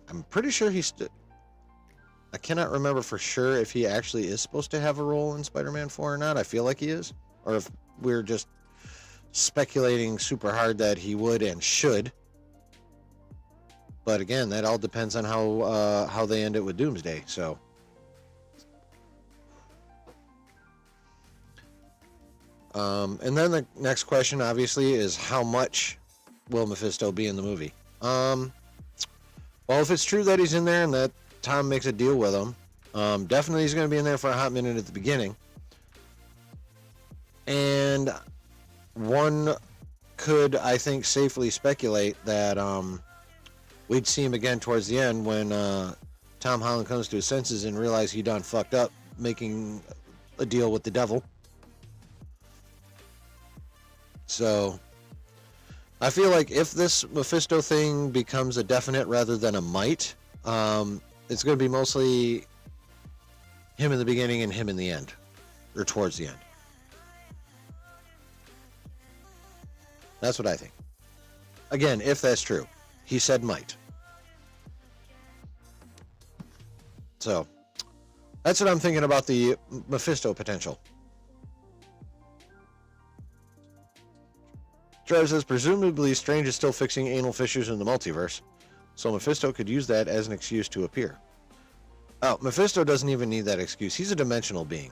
I'm pretty sure I cannot remember for sure if he actually is supposed to have a role in Spider-Man 4 or not. I feel like he is. Or if we're just speculating super hard that he would and should. But again, that all depends on how they end it with Doomsday. So, and then the next question, obviously, is how much will Mephisto be in the movie? Well, if it's true that he's in there and that Tom makes a deal with him, definitely he's going to be in there for a hot minute at the beginning. And one could, I think, safely speculate that we'd see him again towards the end when Tom Holland comes to his senses and realizes he done fucked up making a deal with the devil. So I feel like if this Mephisto thing becomes a definite rather than a might, it's going to be mostly him in the beginning and him in the end, or towards the end. That's what I think. Again, if that's true. He said might. So, that's what I'm thinking about the Mephisto potential. Travis says, presumably Strange is still fixing anal fissures in the multiverse, so Mephisto could use that as an excuse to appear. Oh, Mephisto doesn't even need that excuse. He's a dimensional being.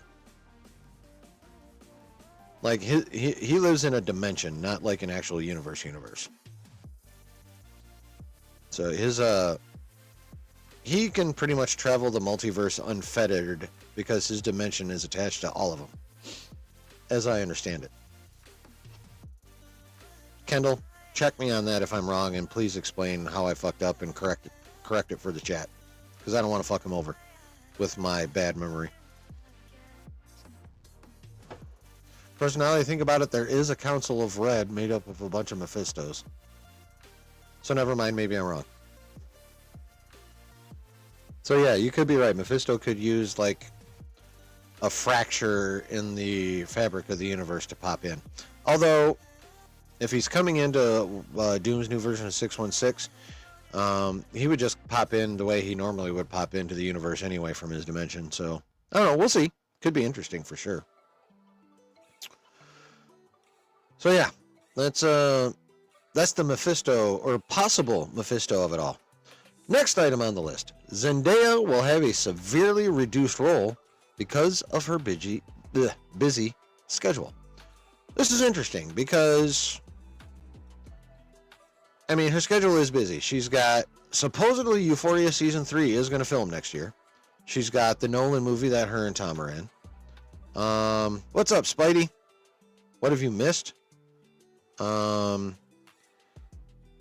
Like, he lives in a dimension, not like an actual universe. So he can pretty much travel the multiverse unfettered because his dimension is attached to all of them, as I understand it. Kendall, check me on that if I'm wrong, and please explain how I fucked up and correct it for the chat, because I don't want to fuck him over with my bad memory. Personality, think about it, there is a Council of Red made up of a bunch of Mephistos. So never mind, maybe I'm wrong. So yeah, you could be right. Mephisto could use like a fracture in the fabric of the universe to pop in. Although, if he's coming into Doom's new version of 616, he would just pop in the way he normally would pop into the universe anyway from his dimension. So, I don't know. We'll see. Could be interesting for sure. So yeah, that's the Mephisto, or possible Mephisto of it all. Next item on the list. Zendaya will have a severely reduced role because of her busy schedule. This is interesting because, I mean, her schedule is busy. She's got, supposedly Euphoria Season 3 is going to film next year. She's got the Nolan movie that her and Tom are in. What's up, Spidey? What have you missed?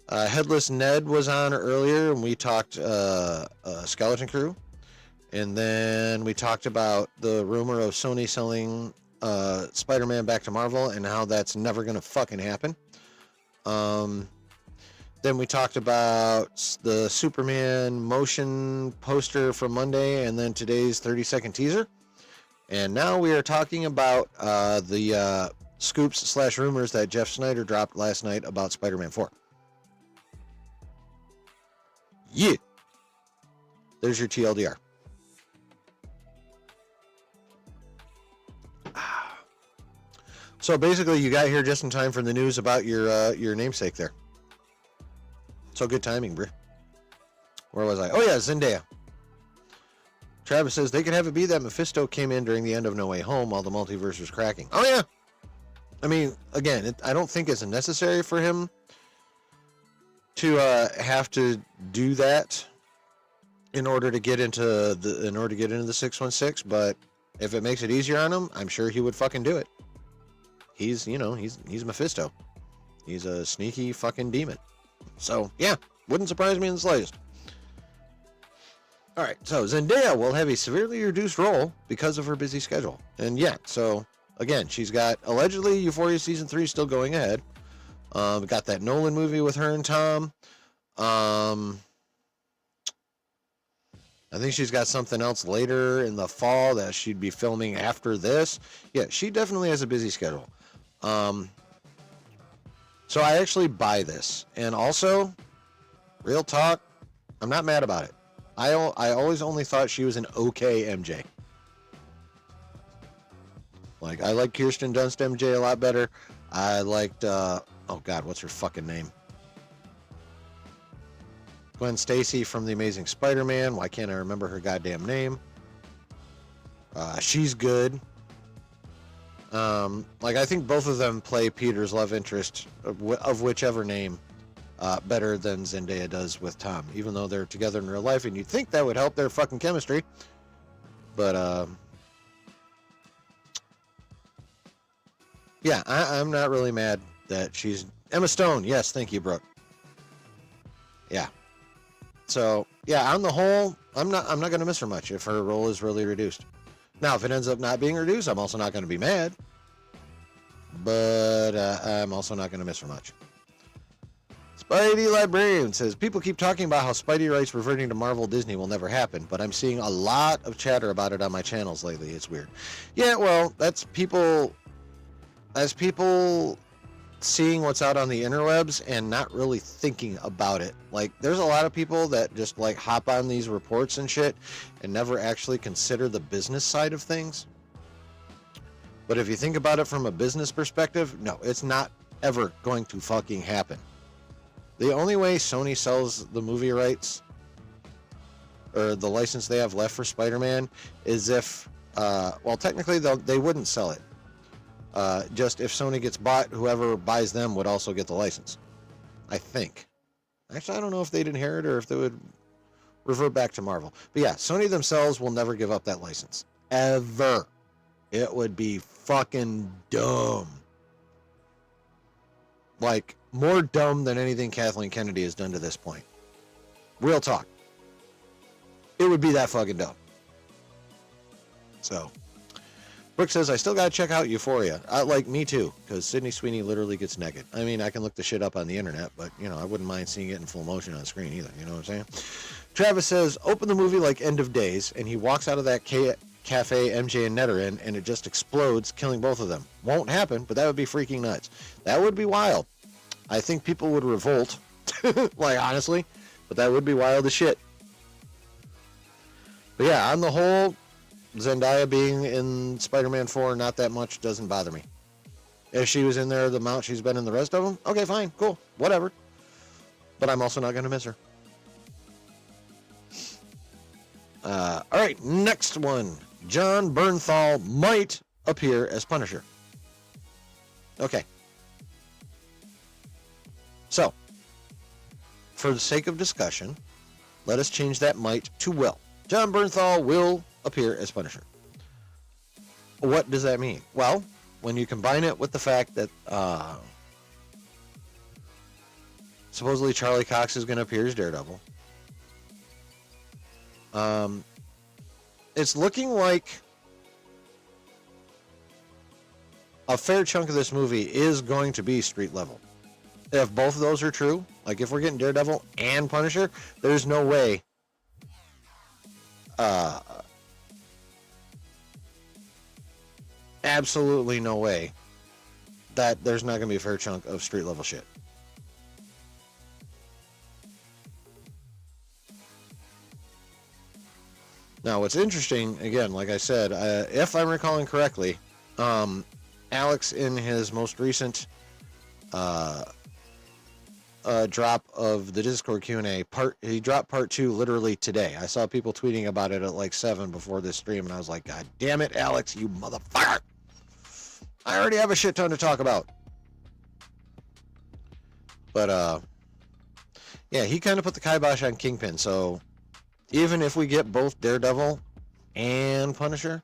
Headless Ned was on earlier, and we talked Skeleton Crew. And then we talked about the rumor of Sony selling Spider-Man back to Marvel and how that's never going to fucking happen. Then we talked about the Superman motion poster from Monday and then today's 30-second teaser. And now we are talking about the scoops / rumors that Jeff Snyder dropped last night about Spider-Man 4. Yeah. There's your TLDR. So basically, you got here just in time for the news about your namesake there. So good timing, bro. Where was I? Oh yeah, Zendaya. Travis says they could have it be that Mephisto came in during the end of No Way Home while the multiverse was cracking. Oh yeah. I mean, again, I don't think it's necessary for him to have to do that in order to get into the 616. But if it makes it easier on him, I'm sure he would fucking do it. He's Mephisto. He's a sneaky fucking demon. So yeah, wouldn't surprise me in the slightest. All right, so Zendaya will have a severely reduced role because of her busy schedule, and yeah, so again, she's got allegedly Euphoria Season 3 still going ahead. We got that Nolan movie with her and Tom. I think she's got something else later in the fall that she'd be filming after this. Yeah, she definitely has a busy schedule. So I actually buy this. And also, real talk, I'm not mad about it. I always only thought she was an okay MJ. Like, I like Kirsten Dunst MJ a lot better. I liked, oh God, what's her fucking name? Gwen Stacy from The Amazing Spider-Man. Why can't I remember her goddamn name? She's good. Like, I think both of them play Peter's love interest of whichever name better than Zendaya does with Tom, even though they're together in real life, and you'd think that would help their fucking chemistry. But, Yeah, I'm not really mad that she's Emma Stone. Yes, thank you, Brooke. Yeah. So yeah, on the whole, I'm not going to miss her much if her role is really reduced. Now, if it ends up not being reduced, I'm also not going to be mad. But I'm also not going to miss her much. Spidey Librarian says, people keep talking about how Spidey rights reverting to Marvel Disney will never happen, but I'm seeing a lot of chatter about it on my channels lately. It's weird. Yeah, well, that's people seeing what's out on the interwebs and not really thinking about it. Like, there's a lot of people that just like hop on these reports and shit and never actually consider the business side of things. But if you think about it from a business perspective, no, it's not ever going to fucking happen. The only way Sony sells the movie rights or the license they have left for Spider-Man is if, well, technically they wouldn't sell it. Just if Sony gets bought, whoever buys them would also get the license. I think. Actually, I don't know if they'd inherit or if they would revert back to Marvel. But yeah, Sony themselves will never give up that license. Ever. It would be fucking dumb. Like, more dumb than anything Kathleen Kennedy has done to this point. Real talk. It would be that fucking dumb. So, Brooke says, I still gotta check out Euphoria. Like, me too, because Sydney Sweeney literally gets naked. I mean, I can look the shit up on the internet, but, you know, I wouldn't mind seeing it in full motion on screen either. You know what I'm saying? Travis says, open the movie like End of Days, and he walks out of that cafe MJ and Ned are in, and it just explodes, killing both of them. Won't happen, but that would be freaking nuts. That would be wild. I think people would revolt, like, honestly, but that would be wild as shit. But yeah, on the whole, Zendaya being in Spider-Man 4 not that much doesn't bother me. If she was in there the amount she's been in the rest of them, okay, fine, cool, whatever. But I'm also not going to miss her. All right, next one. John Bernthal might appear as Punisher. Okay. So, for the sake of discussion, let us change that might to will. John Bernthal will appear as Punisher. What does that mean? Well, when you combine it with the fact that supposedly Charlie Cox is going to appear as Daredevil, it's looking like a fair chunk of this movie is going to be street level. If both of those are true, like if we're getting Daredevil and Punisher, there's no way absolutely no way that there's not going to be a fair chunk of street level shit. Now, what's interesting, again, like I said, if I'm recalling correctly, Alex in his most recent drop of the Discord Q&A, he dropped part 2 literally today. I saw people tweeting about it at like 7 before this stream, and I was like, God damn it, Alex, you motherfucker! I already have a shit ton to talk about. But, yeah, he kind of put the kibosh on Kingpin, so even if we get both Daredevil and Punisher,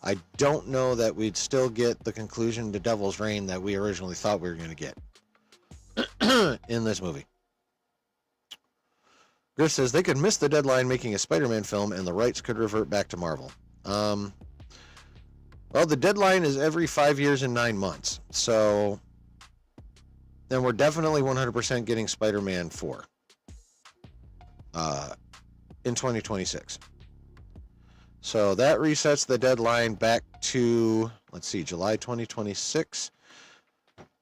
I don't know that we'd still get the conclusion to Devil's Reign that we originally thought we were going to get in this movie. Griff says they could miss the deadline making a Spider-Man film and the rights could revert back to Marvel. Well, the deadline is every 5 years and 9 months. So then we're definitely 100% getting Spider-Man 4 in 2026. So that resets the deadline back to, let's see, July 2026.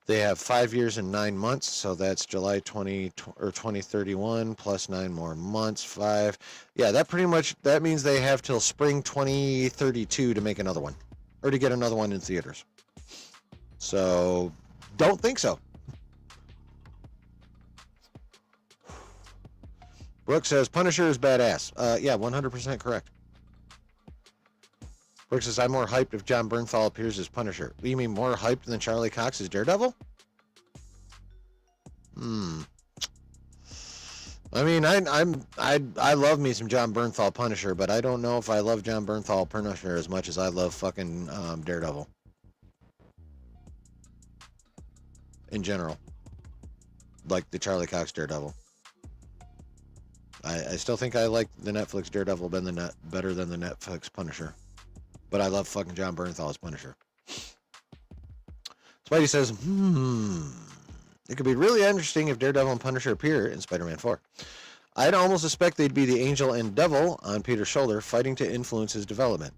They have 5 years and 9 months, so that's July 2031 plus 9 more months. 5. Yeah, that means they have till spring 2032 to make another one, or to get another one in theaters. So don't think so. Brooke says Punisher is badass. Yeah, 100% correct. Brooke says, I'm more hyped if John Bernthal appears as Punisher. You mean more hyped than Charlie Cox as Daredevil? I mean, I love me some John Bernthal Punisher, but I don't know if I love John Bernthal Punisher as much as I love fucking Daredevil. in general. Like the Charlie Cox Daredevil. I still think I like the Netflix Daredevil better than the Netflix Punisher. But I love fucking John Bernthal as Punisher. Spidey says, it could be really interesting if Daredevil and Punisher appear in Spider-Man 4. I'd almost suspect they'd be the angel and devil on Peter's shoulder fighting to influence his development.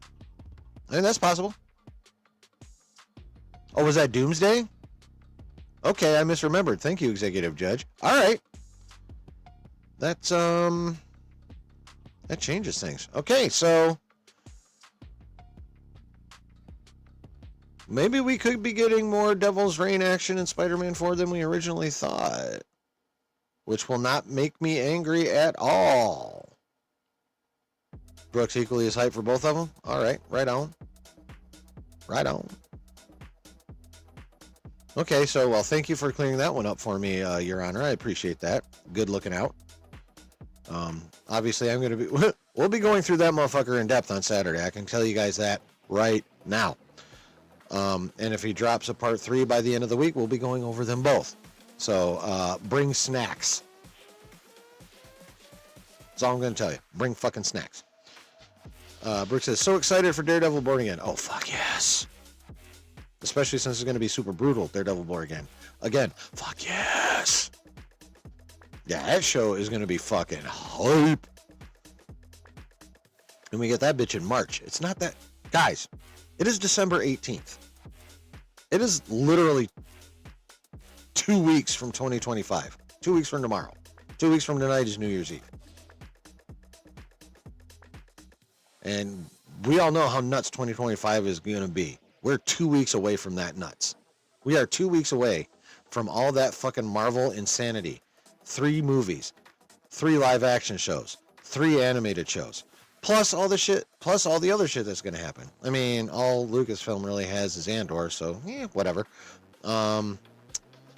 I mean, that's possible. Oh, was that Doomsday? Okay, I misremembered. Thank you, Executive Judge. All right. That's, that changes things. Okay, so maybe we could be getting more Devil's Reign action in Spider-Man 4 than we originally thought, which will not make me angry at all. Brooks equally as hyped for both of them? All right, right on. Right on. Okay, so, well, thank you for clearing that one up for me, Your Honor. I appreciate that. Good looking out. Obviously, I'm going to be... We'll be going through that motherfucker in depth on Saturday. I can tell you guys that right now. And if he drops a part 3 by the end of the week, we'll be going over them both. So, bring snacks. That's all I'm going to tell you. Bring fucking snacks. Brooke says, so excited for Daredevil Born Again. Oh, fuck yes. Especially since it's going to be super brutal, Daredevil Born Again. Again, fuck yes. Yeah, that show is going to be fucking hype. And we get that bitch in March. It's not that... Guys, it is December 18th. It is literally 2 weeks from 2025. 2 weeks from tomorrow. 2 weeks from tonight is New Year's Eve. And we all know how nuts 2025 is going to be. We're 2 weeks away from that nuts. We are 2 weeks away from all that fucking Marvel insanity. 3 movies, 3 live action shows, 3 animated shows, plus all the shit, plus all the other shit that's going to happen. I mean, all Lucasfilm really has is Andor, so yeah, whatever.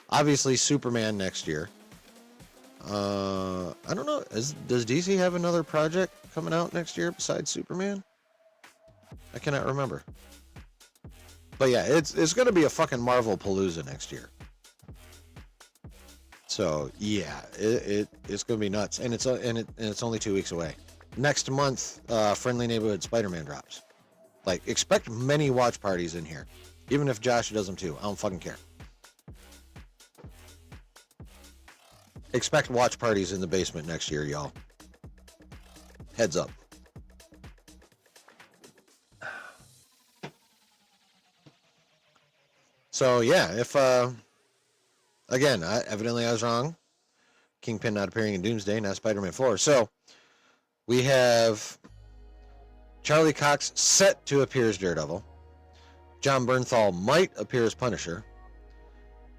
Obviously Superman next year. I don't know. Does DC have another project coming out next year besides Superman? I cannot remember. But yeah, it's going to be a fucking Marvel Palooza next year. So yeah, it's going to be nuts, and it's only 2 weeks away. Next month, Friendly Neighborhood Spider-Man drops. Like, expect many watch parties in here, even if Josh does them too. I don't fucking care. Expect watch parties in the basement next year, y'all. Heads up. So yeah, if again, evidently I was wrong. Kingpin not appearing in Doomsday, not Spider-Man 4. So we have Charlie Cox set to appear as Daredevil. John Bernthal might appear as Punisher.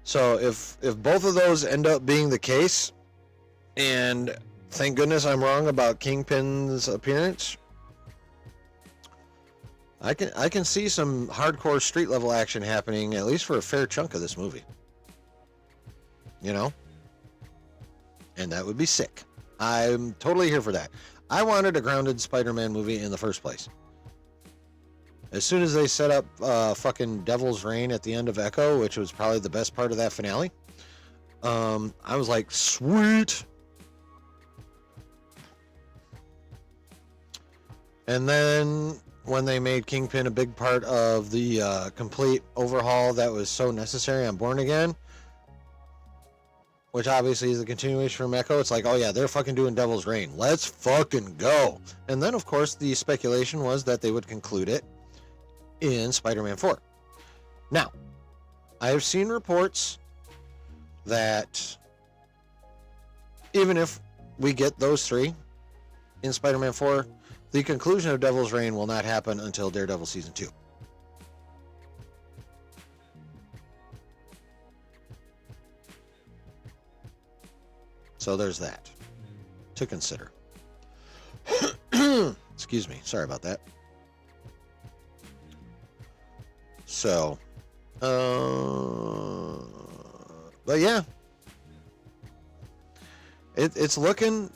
So if both of those end up being the case, and thank goodness I'm wrong about Kingpin's appearance, I can see some hardcore street level action happening at least for a fair chunk of this movie. You know? And that would be sick. I'm totally here for that. I wanted a grounded Spider-Man movie in the first place. As soon as they set up fucking Devil's Reign at the end of Echo, which was probably the best part of that finale, I was like, sweet. And then when they made Kingpin a big part of the complete overhaul that was so necessary on Born Again, which obviously is a continuation from Echo, it's like, oh yeah, they're fucking doing Devil's Reign. Let's fucking go. And then, of course, the speculation was that they would conclude it in Spider-Man 4. Now, I have seen reports that even if we get those 3 in Spider-Man 4, the conclusion of Devil's Reign will not happen until Daredevil Season 2. So there's that to consider. Excuse me. Sorry about that. So, but yeah, it's looking,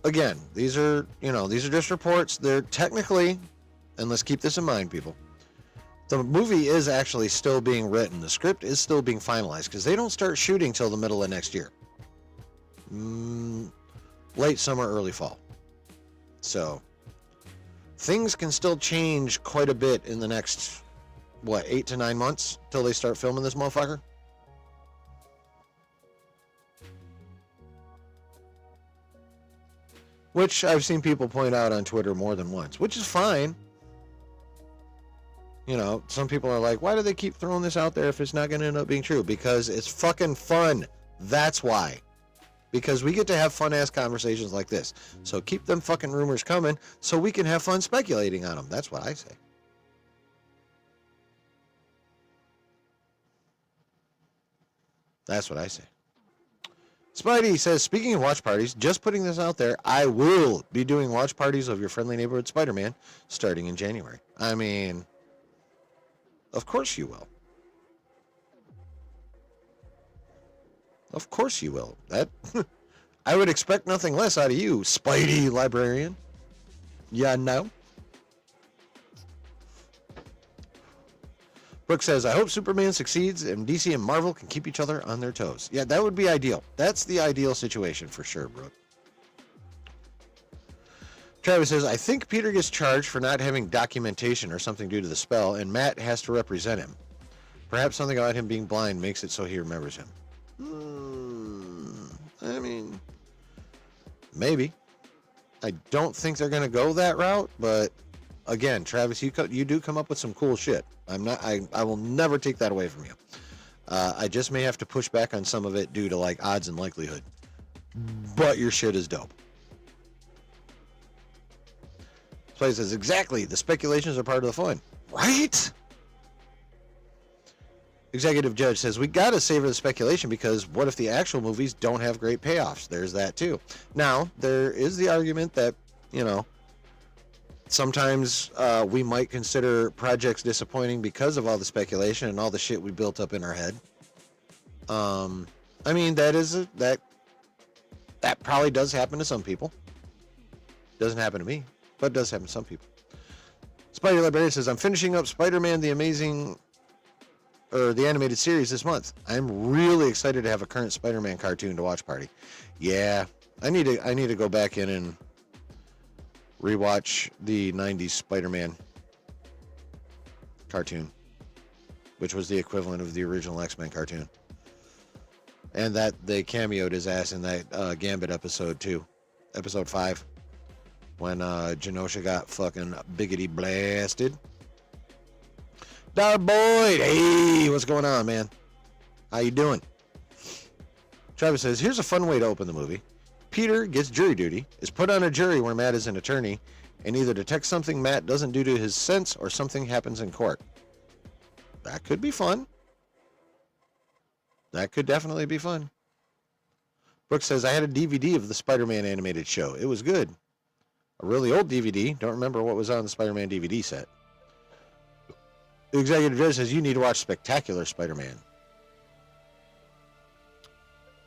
again, these are just reports. They're technically, and let's keep this in mind, people, The movie is actually still being written. The script is still being finalized because they don't start shooting till the middle of next year. Late summer, early fall. So things can still change quite a bit in the next, 8 to 9 months till they start filming this motherfucker. Which I've seen people point out on Twitter more than once, which is fine. You know, some people are like, why do they keep throwing this out there if it's not going to end up being true? Because it's fucking fun. That's why. Because we get to have fun-ass conversations like this. So keep them fucking rumors coming so we can have fun speculating on them. That's what I say. That's what I say. Spidey says, speaking of watch parties, just putting this out there, I will be doing watch parties of Your Friendly Neighborhood Spider-Man starting in January. I mean, of course you will. Of course you will. That I would expect nothing less out of you, Spidey librarian. Yeah, no. Brooke says, I hope Superman succeeds and DC and Marvel can keep each other on their toes. Yeah, that would be ideal. That's the ideal situation for sure, Brooke. Travis says, I think Peter gets charged for not having documentation or something due to the spell, and Matt has to represent him. Perhaps something about him being blind makes it so he remembers him. I mean, maybe. I don't think they're going to go that route, but again, Travis, you do come up with some cool shit. I will never take that away from you. I just may have to push back on some of it due to like odds and likelihood. But your shit is dope. Play says, exactly, the speculations are part of the fun. Right? Executive Judge says, we got to savor the speculation because what if the actual movies don't have great payoffs? There's that too. Now, there is the argument that, you know, sometimes we might consider projects disappointing because of all the speculation and all the shit we built up in our head. I mean, that probably does happen to some people. Doesn't happen to me, but it does happen to some people. Spider Librarian says, I'm finishing up Spider-Man the animated series this month. I'm really excited to have a current Spider-Man cartoon to watch party. Yeah, I need to go back in and rewatch the 90s Spider-Man cartoon, which was the equivalent of the original X-Men cartoon. And that they cameoed his ass in that Gambit episode too. Episode 5. When Genosha got fucking biggity blasted. Dar Boyd, hey, what's going on, man? How you doing? Travis says, here's a fun way to open the movie. Peter gets jury duty, is put on a jury where Matt is an attorney, and either detects something Matt doesn't do to his sense or something happens in court. That could be fun. That could definitely be fun. Brooks says, I had a DVD of the Spider-Man animated show. It was good. A really old DVD. Don't remember what was on the Spider-Man DVD set. The Executive Judge says, you need to watch Spectacular Spider-Man.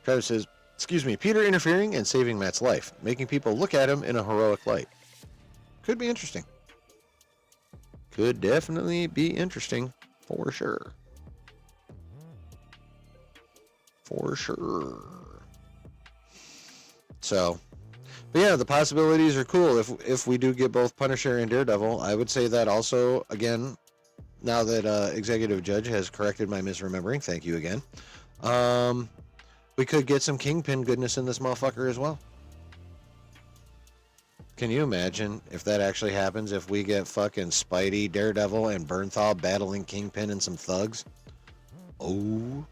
Travis says, excuse me, Peter interfering and saving Matt's life, making people look at him in a heroic light. Could be interesting. Could definitely be interesting, for sure. For sure. So, but yeah, the possibilities are cool. If we do get both Punisher and Daredevil, I would say that also, again, now that Executive Judge has corrected my misremembering, thank you again. We could get some Kingpin goodness in this motherfucker as well. Can you imagine if that actually happens, if we get fucking Spidey, Daredevil, and Bernthal battling Kingpin and some thugs? Oh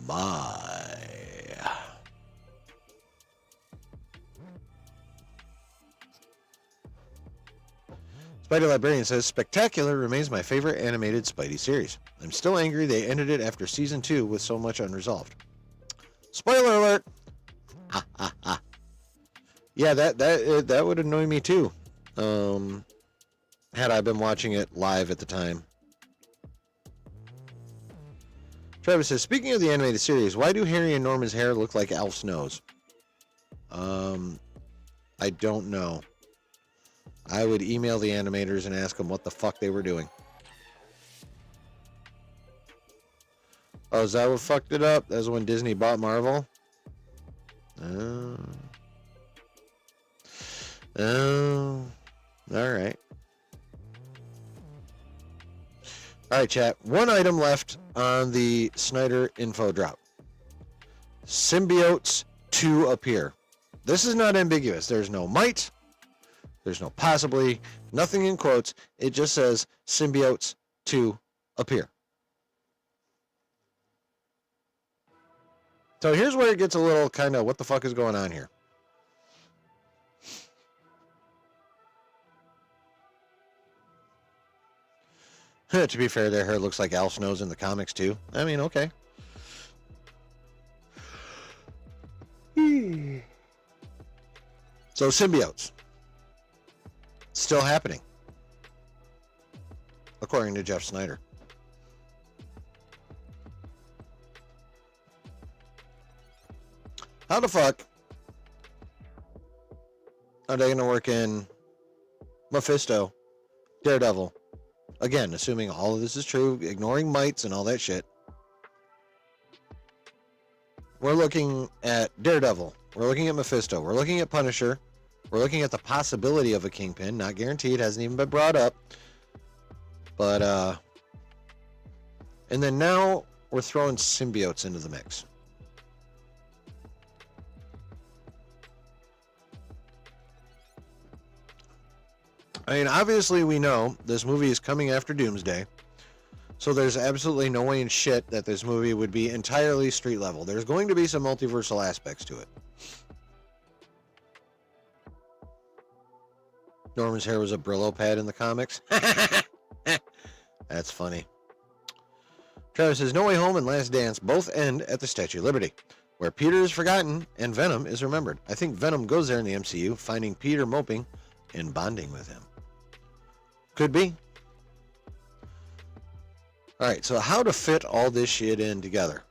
my. Spidey Librarian says, Spectacular remains my favorite animated Spidey series. I'm still angry they ended it after season 2 with so much unresolved. Spoiler alert! Ha ha ha. Yeah, that would annoy me too. Had I been watching it live at the time. Travis says, speaking of the animated series, why do Harry and Norman's hair look like Alf's nose? I don't know. I would email the animators and ask them what the fuck they were doing. Oh, is that what fucked it up? That's when Disney bought Marvel? Oh. Oh. All right. All right, chat. One item left on the Snyder info drop. Symbiotes to appear. This is not ambiguous. There's no might. There's no possibly. Nothing in quotes. It just says symbiotes to appear. So here's where it gets a little kind of what the fuck is going on here. To be fair, their hair looks like Al Snow's in the comics too. I mean, okay. So symbiotes. Still happening. According to Jeff Snyder. How the fuck are they going to work in Mephisto, Daredevil? Again, assuming all of this is true, ignoring mites and all that shit. We're looking at Daredevil. We're looking at Mephisto. We're looking at Punisher. We're looking at the possibility of a Kingpin. Not guaranteed. Hasn't even been brought up. But, and then now we're throwing symbiotes into the mix. I mean, obviously we know this movie is coming after Doomsday. So there's absolutely no way in shit that this movie would be entirely street level. There's going to be some multiversal aspects to it. Norman's hair was a Brillo pad in the comics. That's funny. Travis says, No Way Home and Last Dance both end at the Statue of Liberty, where Peter is forgotten and Venom is remembered. I think Venom goes there in the MCU, finding Peter moping and bonding with him. Could be. Alright, so how to fit all this shit in together?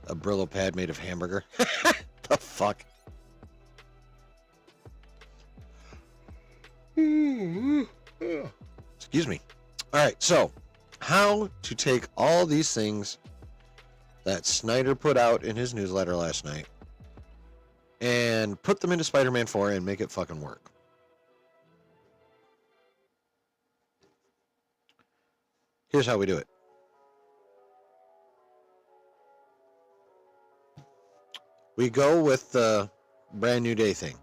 A Brillo pad made of hamburger? The fuck? Excuse me. Alright, so how to take all these things that Snyder put out in his newsletter last night and put them into Spider-Man 4 and make it fucking work. Here's how we do it. We go with the Brand New Day thing.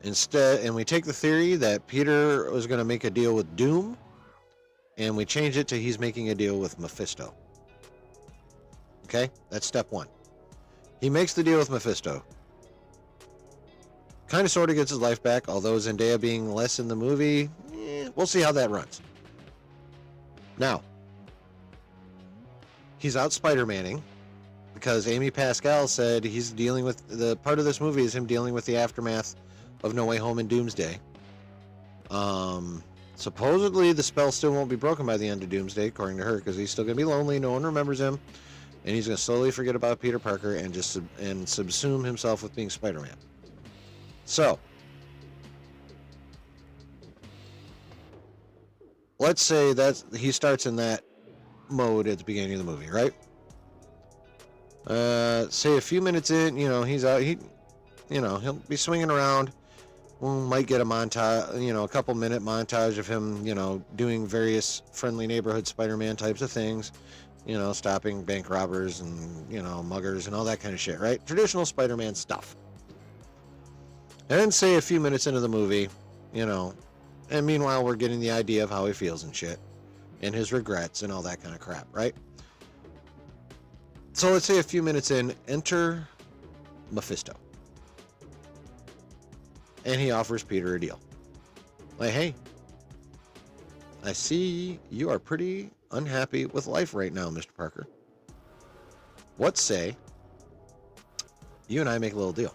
Instead, and we take the theory that Peter was going to make a deal with Doom, and we change it to he's making a deal with Mephisto. Okay? That's step one. He makes the deal with Mephisto. Kind of sort of gets his life back, although Zendaya being less in the movie, we'll see how that runs. Now, he's out Spider-Manning because Amy Pascal said he's dealing with, the part of this movie is him dealing with the aftermath of No Way Home and Doomsday. Supposedly the spell still won't be broken by the end of Doomsday, according to her, because he's still going to be lonely, no one remembers him, and he's going to slowly forget about Peter Parker and just subsume himself with being Spider-Man. So, let's say that he starts in that mode at the beginning of the movie, right? Say a few minutes in, he's out, he'll be swinging around. We might get a montage, a couple minute montage of him, doing various friendly neighborhood Spider-Man types of things, stopping bank robbers and, muggers and all that kind of shit, right? Traditional Spider-Man stuff. And then say a few minutes into the movie, and meanwhile we're getting the idea of how he feels and shit, and his regrets and all that kind of crap, right? So let's say a few minutes in, enter Mephisto. And he offers Peter a deal. Like, hey, I see you are pretty unhappy with life right now, Mr. Parker. What say you and I make a little deal?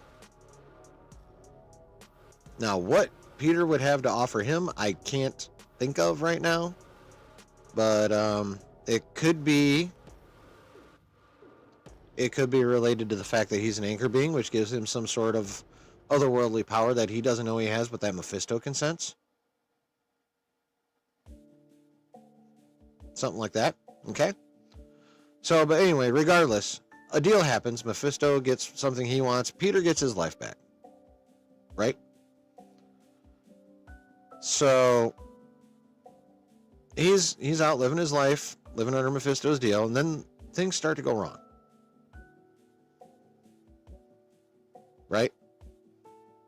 Now, what Peter would have to offer him, I can't think of right now. But it could be related to the fact that he's an anchor being, which gives him some sort of otherworldly power that he doesn't know he has, but that Mephisto can sense. something like that. Okay. So, but anyway, regardless, a deal happens. Mephisto gets something he wants. Peter gets his life back. Right? So he's out living his life, living under Mephisto's deal, and then things start to go wrong. Right?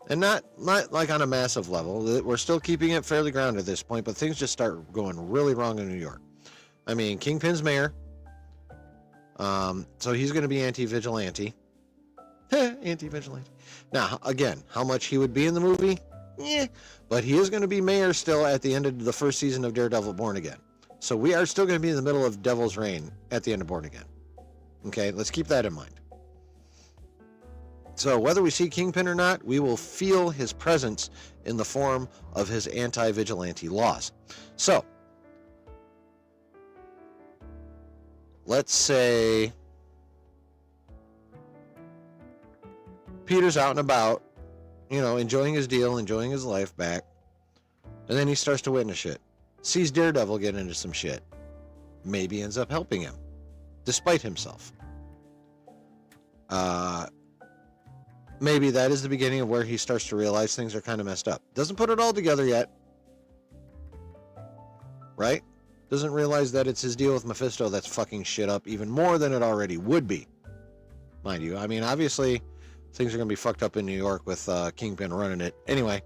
And not like on a massive level. We're still keeping it fairly grounded at this point, but things just start going really wrong in New York. I mean, Kingpin's mayor. So he's going to be anti-vigilante. Anti-vigilante. Now, again, how much he would be in the movie? Yeah. But he is going to be mayor still at the end of the first season of Daredevil Born Again. So we are still going to be in the middle of Devil's Reign at the end of Born Again. Okay, let's keep that in mind. So whether we see Kingpin or not, we will feel his presence in the form of his anti-vigilante laws. So, let's say Peter's out and about, you know, enjoying his deal, enjoying his life back, and then he starts to witness shit. Sees Daredevil get into some shit. Maybe ends up helping him, despite himself. Maybe that is the beginning of where he starts to realize things are kind of messed up. Doesn't put it all together yet. Right? Doesn't realize that it's his deal with Mephisto that's fucking shit up even more than it already would be. Mind you, I mean, obviously, things are going to be fucked up in New York with Kingpin running it. Anyway,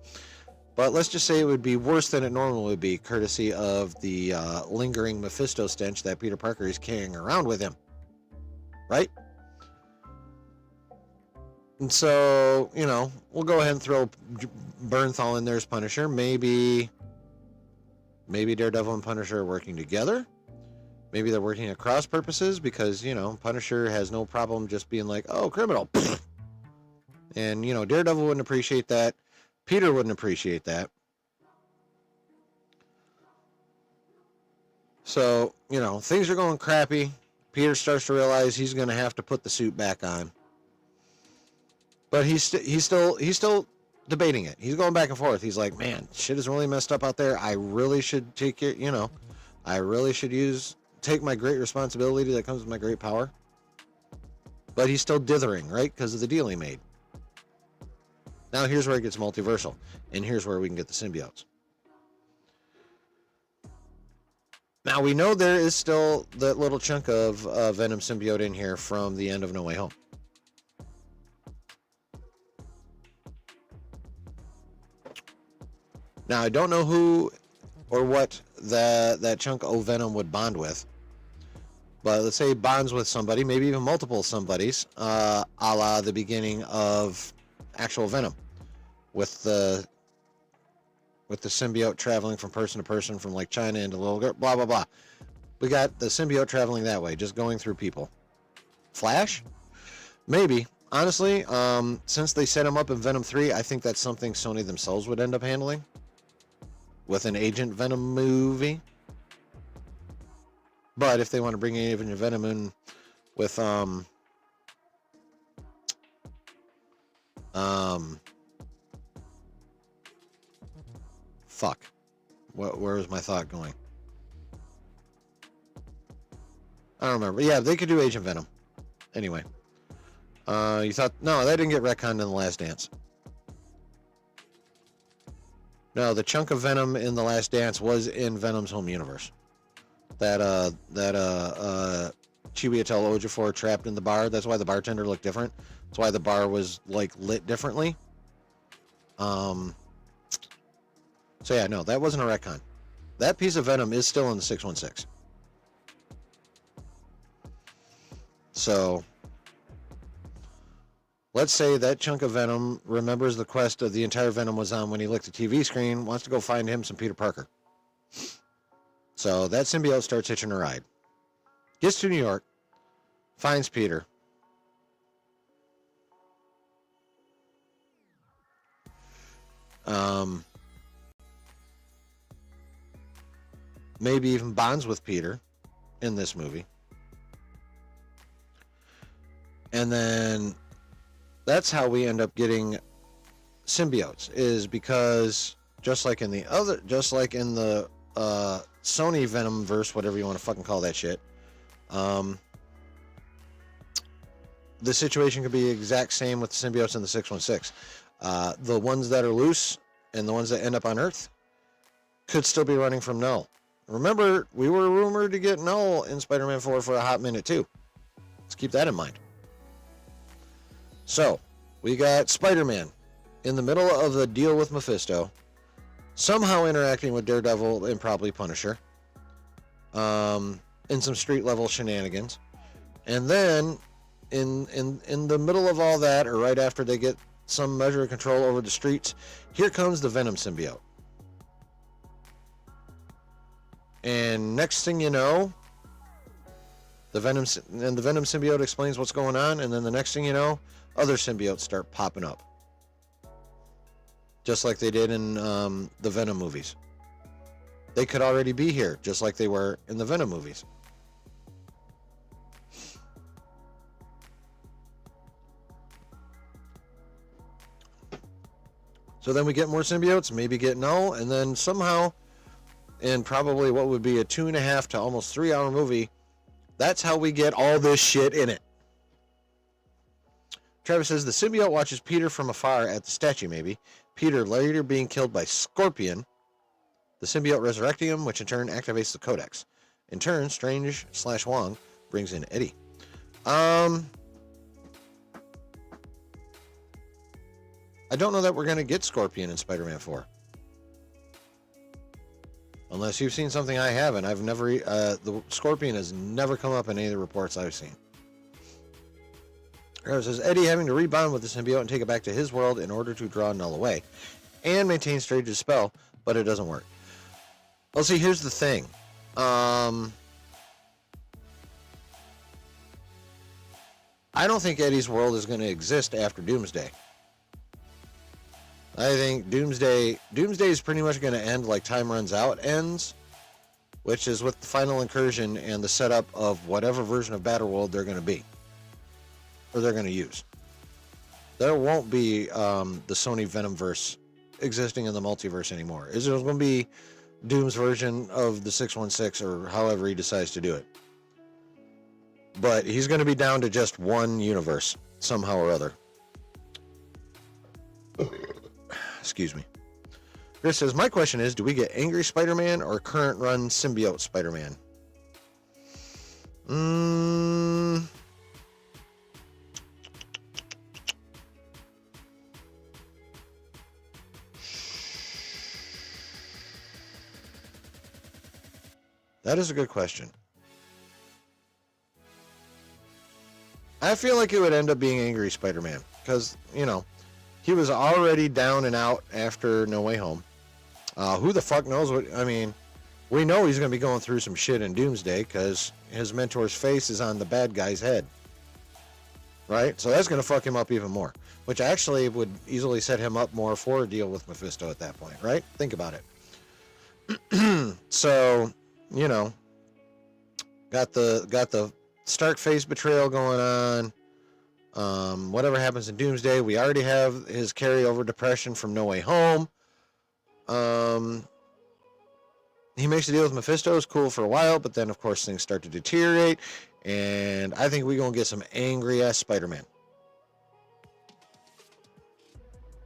but let's just say it would be worse than it normally would be, courtesy of the lingering Mephisto stench that Peter Parker is carrying around with him. Right? And so, you know, we'll go ahead and throw Bernthal in there as Punisher. Maybe Daredevil and Punisher are working together. Maybe they're working at cross purposes because, you know, Punisher has no problem just being like, oh, criminal. And, you know, Daredevil wouldn't appreciate that. Peter wouldn't appreciate that. So, you know, things are going crappy. Peter starts to realize he's going to have to put the suit back on. But he's still debating it. He's going back and forth. He's like, man, shit is really messed up out there. I really should take it, you know, I really should take my great responsibility that comes with my great power. But he's still dithering, right? Because of the deal he made. Now here's where it gets multiversal. And here's where we can get the symbiotes. Now we know there is still that little chunk of Venom symbiote in here from the end of No Way Home. Now, I don't know who or what that chunk of Venom would bond with. But let's say bonds with somebody, maybe even multiple somebodies, a la the beginning of actual Venom. With the symbiote traveling from person to person, from like China into little girl, blah, blah, blah. We got the symbiote traveling that way, just going through people. Flash? Maybe. Honestly, since they set him up in Venom 3, I think that's something Sony themselves would end up handling. With an Agent Venom movie. But if they want to bring Agent Venom in with fuck. Where was my thought going? I don't remember. Yeah, they could do Agent Venom. Anyway. You thought, no, that didn't get retconned in The Last Dance. No, the chunk of Venom in The Last Dance was in Venom's home universe. That Chiwetel Ejiofor trapped in the bar. That's why the bartender looked different. That's why the bar was like lit differently. So yeah, no, that wasn't a retcon. That piece of Venom is still in the 616. So let's say that chunk of Venom remembers the quest of the entire Venom was on when he licked the TV screen, wants to go find him some Peter Parker. So that symbiote starts hitching a ride. Gets to New York, finds Peter. Maybe even bonds with Peter in this movie. And then that's how we end up getting symbiotes, is because just like in the Sony Venom verse, whatever you want to fucking call that shit, the situation could be the exact same with the symbiotes in the 616. The ones that are loose and the ones that end up on Earth could still be running from Null. Remember, we were rumored to get Null in Spider-Man 4 for a hot minute too. Let's keep that in mind. So, we got Spider-Man in the middle of the deal with Mephisto, somehow interacting with Daredevil and probably Punisher, in some street level shenanigans, and then in the middle of all that, or right after they get some measure of control over the streets, here comes the Venom symbiote. And next thing you know, the Venom symbiote explains what's going on, and then the next thing you know, other symbiotes start popping up, just like they did in the Venom movies. They could already be here, just like they were in the Venom movies. So then we get more symbiotes, maybe get Null, and then somehow, in probably what would be a 2.5 to almost 3 hour movie, that's how we get all this shit in it. Travis says the symbiote watches Peter from afar at the statue, maybe. Peter later being killed by Scorpion. The symbiote resurrecting him, which in turn activates the Codex. In turn, Strange/Wong brings in Eddie. I don't know that we're going to get Scorpion in Spider-Man 4. Unless you've seen something I haven't. I've never... the Scorpion has never come up in any of the reports I've seen. Travis says, Eddie having to rebond with the symbiote and take it back to his world in order to draw Null away. And maintain Strange's spell, but it doesn't work. Well, see, here's the thing. I don't think Eddie's world is going to exist after Doomsday. I think Doomsday is pretty much going to end like Time Runs Out ends, which is with the final incursion and the setup of whatever version of Battleworld they're going to be, or they're going to use. There won't be the Sony Venomverse existing in the multiverse anymore. It's going to be Doom's version of the 616, or however he decides to do it. But he's going to be down to just one universe somehow or other. Excuse me. Chris says, my question is, do we get Angry Spider-Man or current run Symbiote Spider-Man? That is a good question. I feel like it would end up being Angry Spider-Man because, you know, he was already down and out after No Way Home. Who the fuck knows what... I mean, we know he's going to be going through some shit in Doomsday because his mentor's face is on the bad guy's head. Right? So that's going to fuck him up even more. Which actually would easily set him up more for a deal with Mephisto at that point. Right? Think about it. So, you know, got the Stark face betrayal going on. Whatever happens in Doomsday, we already have his carryover depression from No Way Home. He makes a deal with Mephisto, is cool for a while, but then of course things start to deteriorate, and I think we're gonna get some angry ass Spider-Man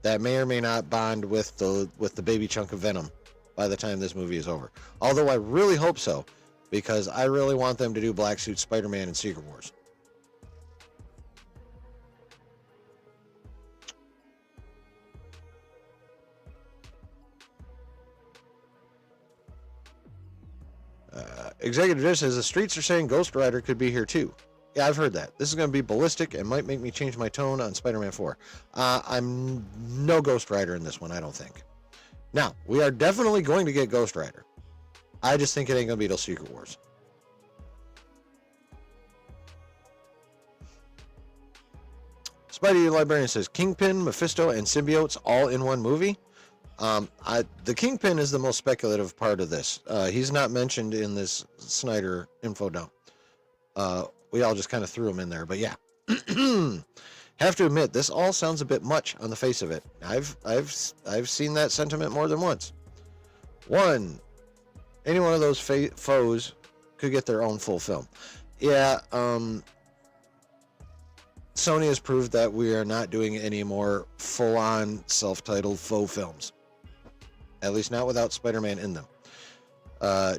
that may or may not bond with the baby chunk of Venom by the time this movie is over. Although I really hope so, because I really want them to do Black Suit Spider-Man in Secret Wars. Executive Dish says the streets are saying Ghost Rider could be here too. Yeah, I've heard that. This is going to be ballistic and might make me change my tone on Spider-Man 4. I'm no Ghost Rider in this one, I don't think. Now, we are definitely going to get Ghost Rider. I just think it ain't going to be till Secret Wars. Spidey Librarian says Kingpin, Mephisto, and symbiotes all in one movie. The Kingpin is the most speculative part of this. He's not mentioned in this Snyder info dump. We all just kind of threw him in there, but yeah. Have to admit, this all sounds a bit much on the face of it. I've seen that sentiment more than once. One, Any one of those foes could get their own full film. Yeah, Sony has proved that we are not doing any more full-on self-titled faux films. At least not without Spider-Man in them.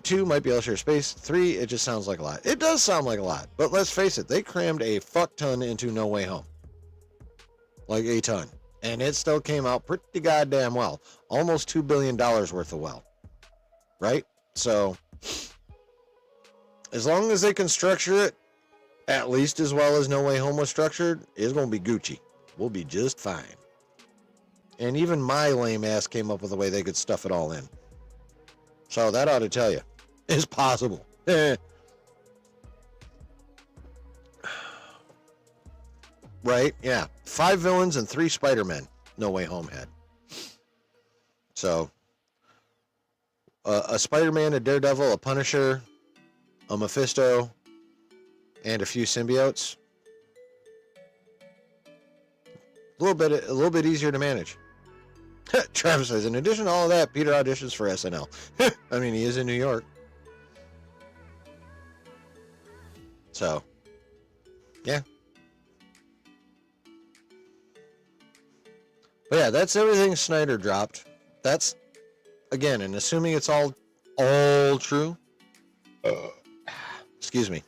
2 might be able to share space. 3, it just sounds like a lot. It does sound like a lot, but let's face it, they crammed a fuck ton into No Way Home. Like a ton. And it still came out pretty goddamn well. Almost $2 billion worth of well. Right? So, as long as they can structure it at least as well as No Way Home was structured, it's going to be Gucci. We'll be just fine. And even my lame ass came up with a way they could stuff it all in. So that ought to tell you. It's possible. Right? Yeah. 5 villains and 3 Spider-Men No Way Home had. So, a Spider-Man, a Daredevil, a Punisher, a Mephisto, and a few symbiotes. A little bit easier to manage. Travis says, in addition to all of that, Peter auditions for SNL. I mean, he is in New York. So, yeah. But yeah, that's everything Snyder dropped. That's, again, and assuming it's all true. Excuse me.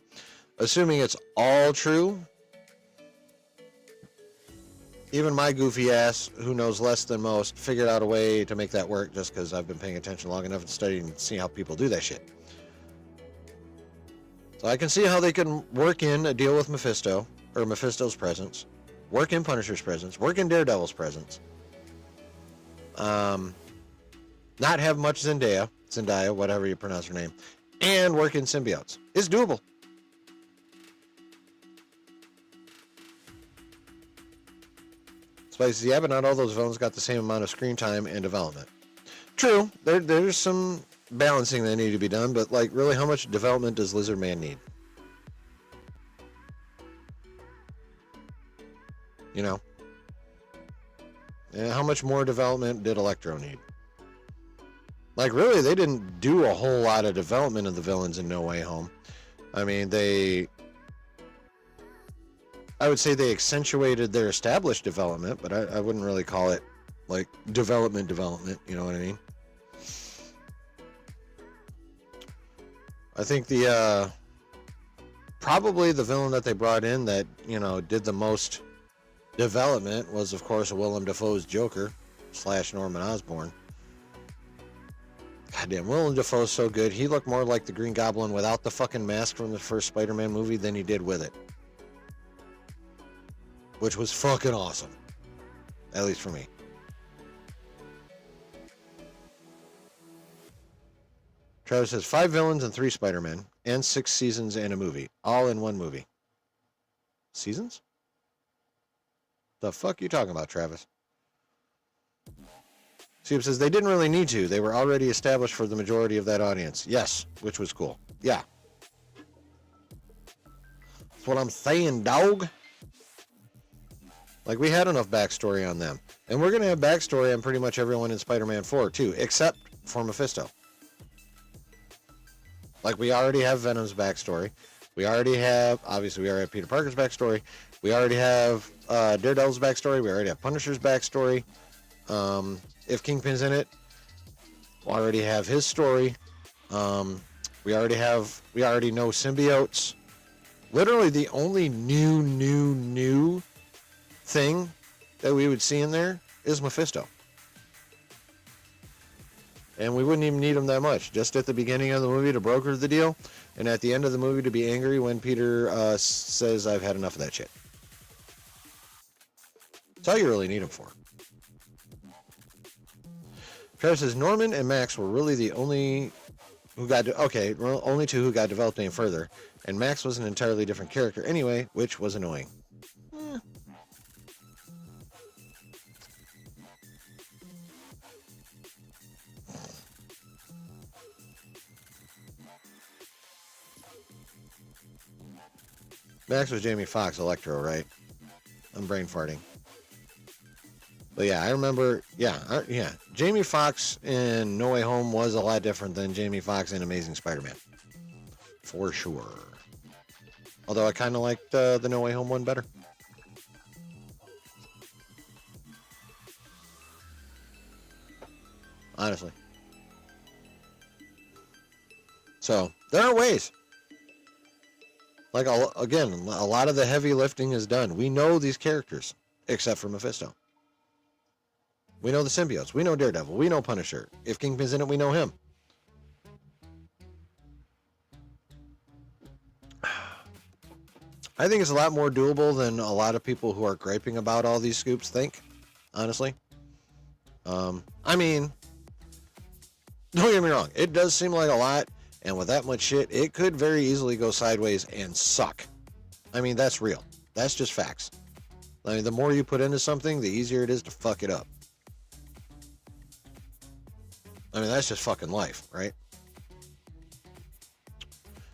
Assuming it's all true, even my goofy ass, who knows less than most, figured out a way to make that work just because I've been paying attention long enough and studying and seeing how people do that shit. So I can see how they can work in a deal with Mephisto, or Mephisto's presence, work in Punisher's presence, work in Daredevil's presence, not have much Zendaya, whatever you pronounce her name, and work in symbiotes. It's doable. Spices, yeah, but not all those villains got the same amount of screen time and development. True, there's some balancing that need to be done, but like, really, how much development does Lizard Man need? You know? And how much more development did Electro need? Like, really, they didn't do a whole lot of development of the villains in No Way Home. I mean, I would say they accentuated their established development, but I wouldn't really call it, like, development, you know what I mean? I think probably the villain that they brought in that, you know, did the most development was, of course, Willem Dafoe's Joker / Norman Osborn. Goddamn, Willem Dafoe's so good. He looked more like the Green Goblin without the fucking mask from the first Spider-Man movie than he did with it. Which was fucking awesome. At least for me. Travis says 5 villains and 3 Spider-Men and 6 seasons and a movie. All in one movie. Seasons? The fuck you talking about, Travis? Steve says they didn't really need to. They were already established for the majority of that audience. Yes, which was cool. Yeah. That's what I'm saying, dog. Like, we had enough backstory on them. And we're going to have backstory on pretty much everyone in Spider-Man 4, too, except for Mephisto. Like, we already have Venom's backstory. We already have Peter Parker's backstory. We already have Daredevil's backstory. We already have Punisher's backstory. If Kingpin's in it, we already have his story. We already know symbiotes. Literally, the only new thing that we would see in there is Mephisto. And we wouldn't even need him that much. Just at the beginning of the movie to broker the deal, and at the end of the movie to be angry when Peter says, I've had enough of that shit. That's all you really need him for. Travis says, Norman and Max were really the only only 2 who got developed any further, and Max was an entirely different character anyway, which was annoying. Max was Jamie Foxx, Electro, right? I'm brain farting. But yeah, I remember. Yeah, yeah. Jamie Foxx in No Way Home was a lot different than Jamie Foxx in Amazing Spider-Man, for sure. Although I kind of liked the No Way Home one better. Honestly. So there are ways. Like, again, a lot of the heavy lifting is done. We know these characters, except for Mephisto. We know the symbiotes. We know Daredevil. We know Punisher. If Kingpin's in it, we know him. I think it's a lot more doable than a lot of people who are griping about all these scoops think, honestly. I mean, don't get me wrong. It does seem like a lot, and with that much shit, it could very easily go sideways and suck. I mean, that's real. That's just facts. I mean, the more you put into something, the easier it is to fuck it up. I mean, that's just fucking life, right?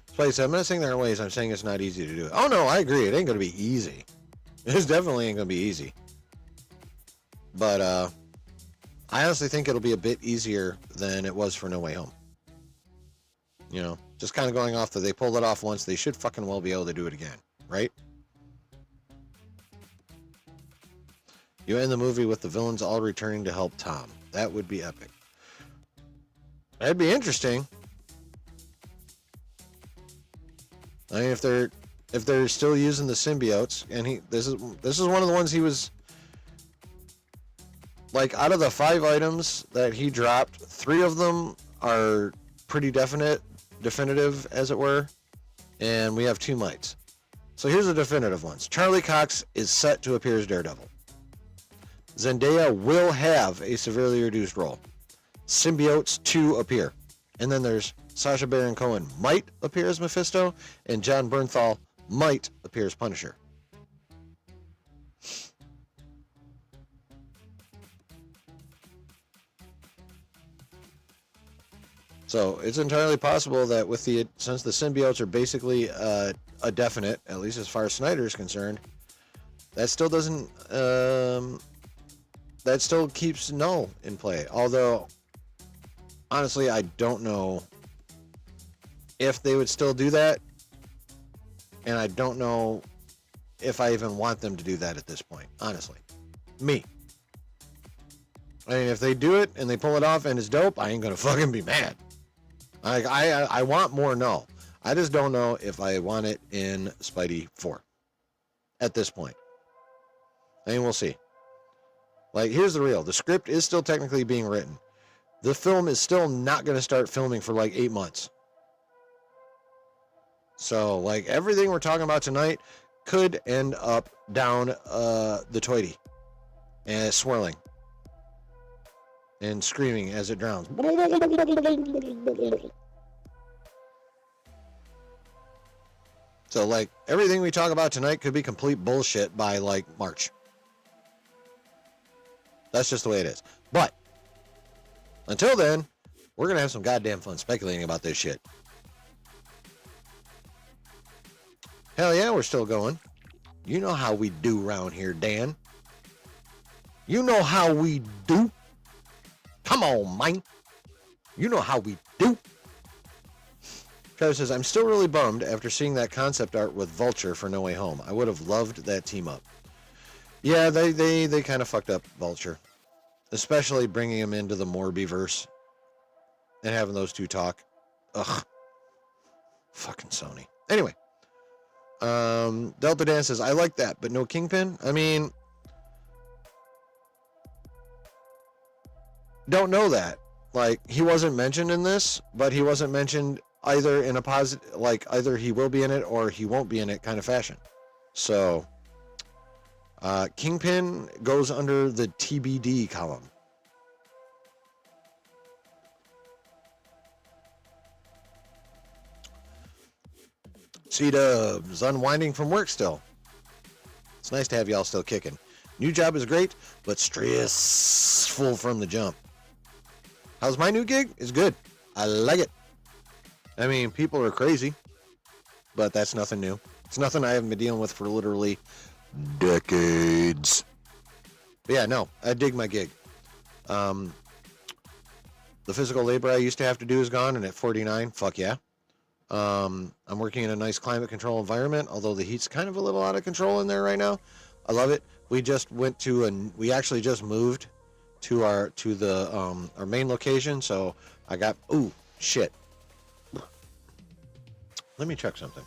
So like I said, I'm not saying there are ways. I'm saying it's not easy to do it. Oh, no, I agree. It ain't going to be easy. It definitely ain't going to be easy. But I honestly think it'll be a bit easier than it was for No Way Home. You know, just kind of going off that they pulled it off once. They should fucking well be able to do it again, right? You end the movie with the villains all returning to help Tom. That would be epic. That'd be interesting. I mean, if they're still using the symbiotes, and this is one of the ones he was like, out of the 5 items that he dropped, 3 of them are pretty definitive, as it were, and we have 2 mites. So here's the definitive ones. Charlie Cox is set to appear as Daredevil. Zendaya will have a severely reduced role. Symbiotes 2 appear. And then there's Sacha Baron Cohen might appear as Mephisto, and John Bernthal might appear as Punisher. So it's entirely possible that since the symbiotes are basically a definite, at least as far as Snyder is concerned, that still doesn't that still keeps Null in play. Although, honestly, I don't know if they would still do that, and I don't know if I even want them to do that at this point, honestly. Me. I mean, if they do it and they pull it off and it's dope, I ain't gonna fucking be mad. I want more Null. I just don't know if I want it in Spidey 4 at this point. I mean, we'll see. Like, here's the real. The script is still technically being written. The film is still not going to start filming for like 8 months. So, like, everything we're talking about tonight could end up down the toity and swirling and screaming as it drowns. So, like, everything we talk about tonight could be complete bullshit by, like, March. That's just the way it is. But until then, we're going to have some goddamn fun speculating about this shit. Hell yeah, we're still going. You know how we do around here, Dan. You know how we do. Come on, man. You know how we do. Travis says, I'm still really bummed after seeing that concept art with Vulture for No Way Home. I would have loved that team up. Yeah, they kind of fucked up Vulture. Especially bringing him into the Morbiverse and having those two talk. Ugh. Fucking Sony. Anyway. Delta Dan says, I like that, but no Kingpin? I mean, don't know that. Like, he wasn't mentioned in this, but he wasn't mentioned either in a positive, like, either he will be in it or he won't be in it kind of fashion. So, Kingpin goes under the TBD column. C-Dubs, unwinding from work still. It's nice to have y'all still kicking. New job is great, but stressful from the jump. How's my new gig? It's good. I like it. I mean, people are crazy, but that's nothing new. It's nothing I haven't been dealing with for literally decades. But yeah, no, I dig my gig. The physical labor I used to have to do is gone, and at 49, fuck yeah. I'm working in a nice climate control environment, although the heat's kind of a little out of control in there right now. I love it. We actually just moved to our main location, so I got, ooh, shit. Let me check something.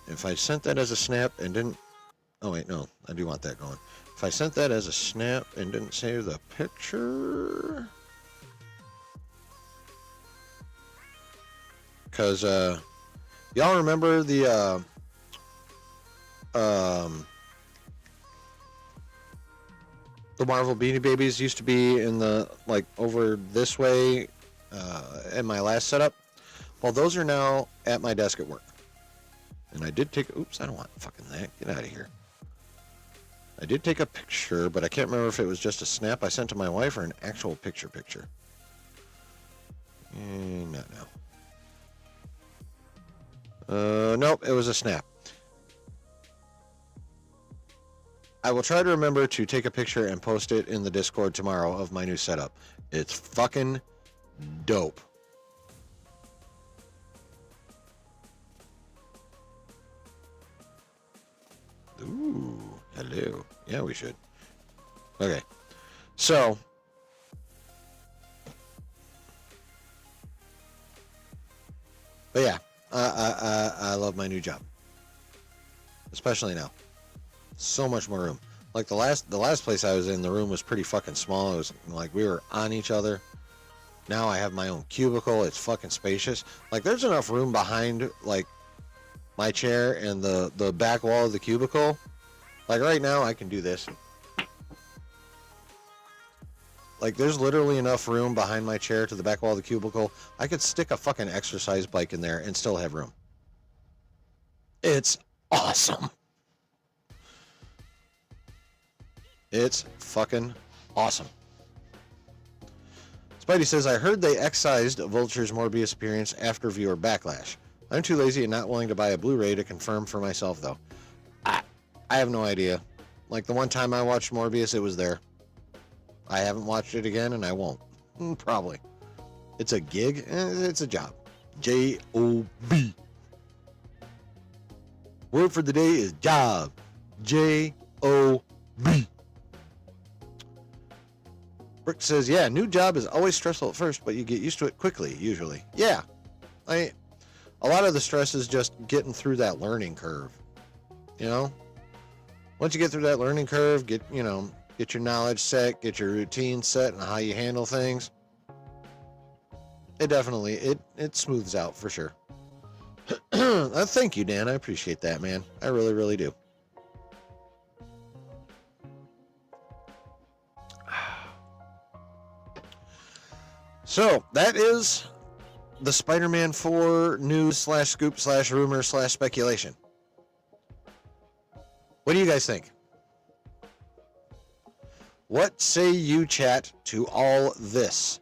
If I sent that as a snap and didn't, oh wait, no, I do want that going. If I sent that as a snap and didn't save the picture, because y'all remember the Marvel Beanie Babies used to be in the, like, over this way in my last setup? Well, those are now at my desk at work. And I did take, oops, I don't want fucking that. Get out of here. I did take a picture, but I can't remember if it was just a snap I sent to my wife or an actual picture. No. Nope, it was a snap. I will try to remember to take a picture and post it in the Discord tomorrow of my new setup. It's fucking dope. Ooh, hello. Yeah, we should. Okay. So, but yeah, I love my new job. Especially now. So much more room. Like the last place I was in, the room was pretty fucking small. It was like we were on each other. Now I have my own cubicle. It's fucking spacious. Like there's enough room behind like my chair and the back wall of the cubicle. Like right now I can do this. Like there's literally enough room behind my chair to the back wall of the cubicle. I could stick a fucking exercise bike in there and still have room. It's awesome. It's fucking awesome. Spidey says, I heard they excised Vulture's Morbius appearance after viewer backlash. I'm too lazy and not willing to buy a Blu-ray to confirm for myself, though. I have no idea. Like, the one time I watched Morbius, it was there. I haven't watched it again, and I won't. Probably. It's a gig. It's a job. J-O-B. Word for the day is job. J-O-B. Brick says, yeah, new job is always stressful at first, but you get used to it quickly, usually. Yeah. A lot of the stress is just getting through that learning curve. You know? Once you get through that learning curve, get your knowledge set, get your routine set and how you handle things. It definitely, it smooths out for sure. Thank you, Dan. I appreciate that, man. I really, really do. So, that is the Spider-Man 4 news / scoop / rumor / speculation. What do you guys think? What say you, chat, to all this?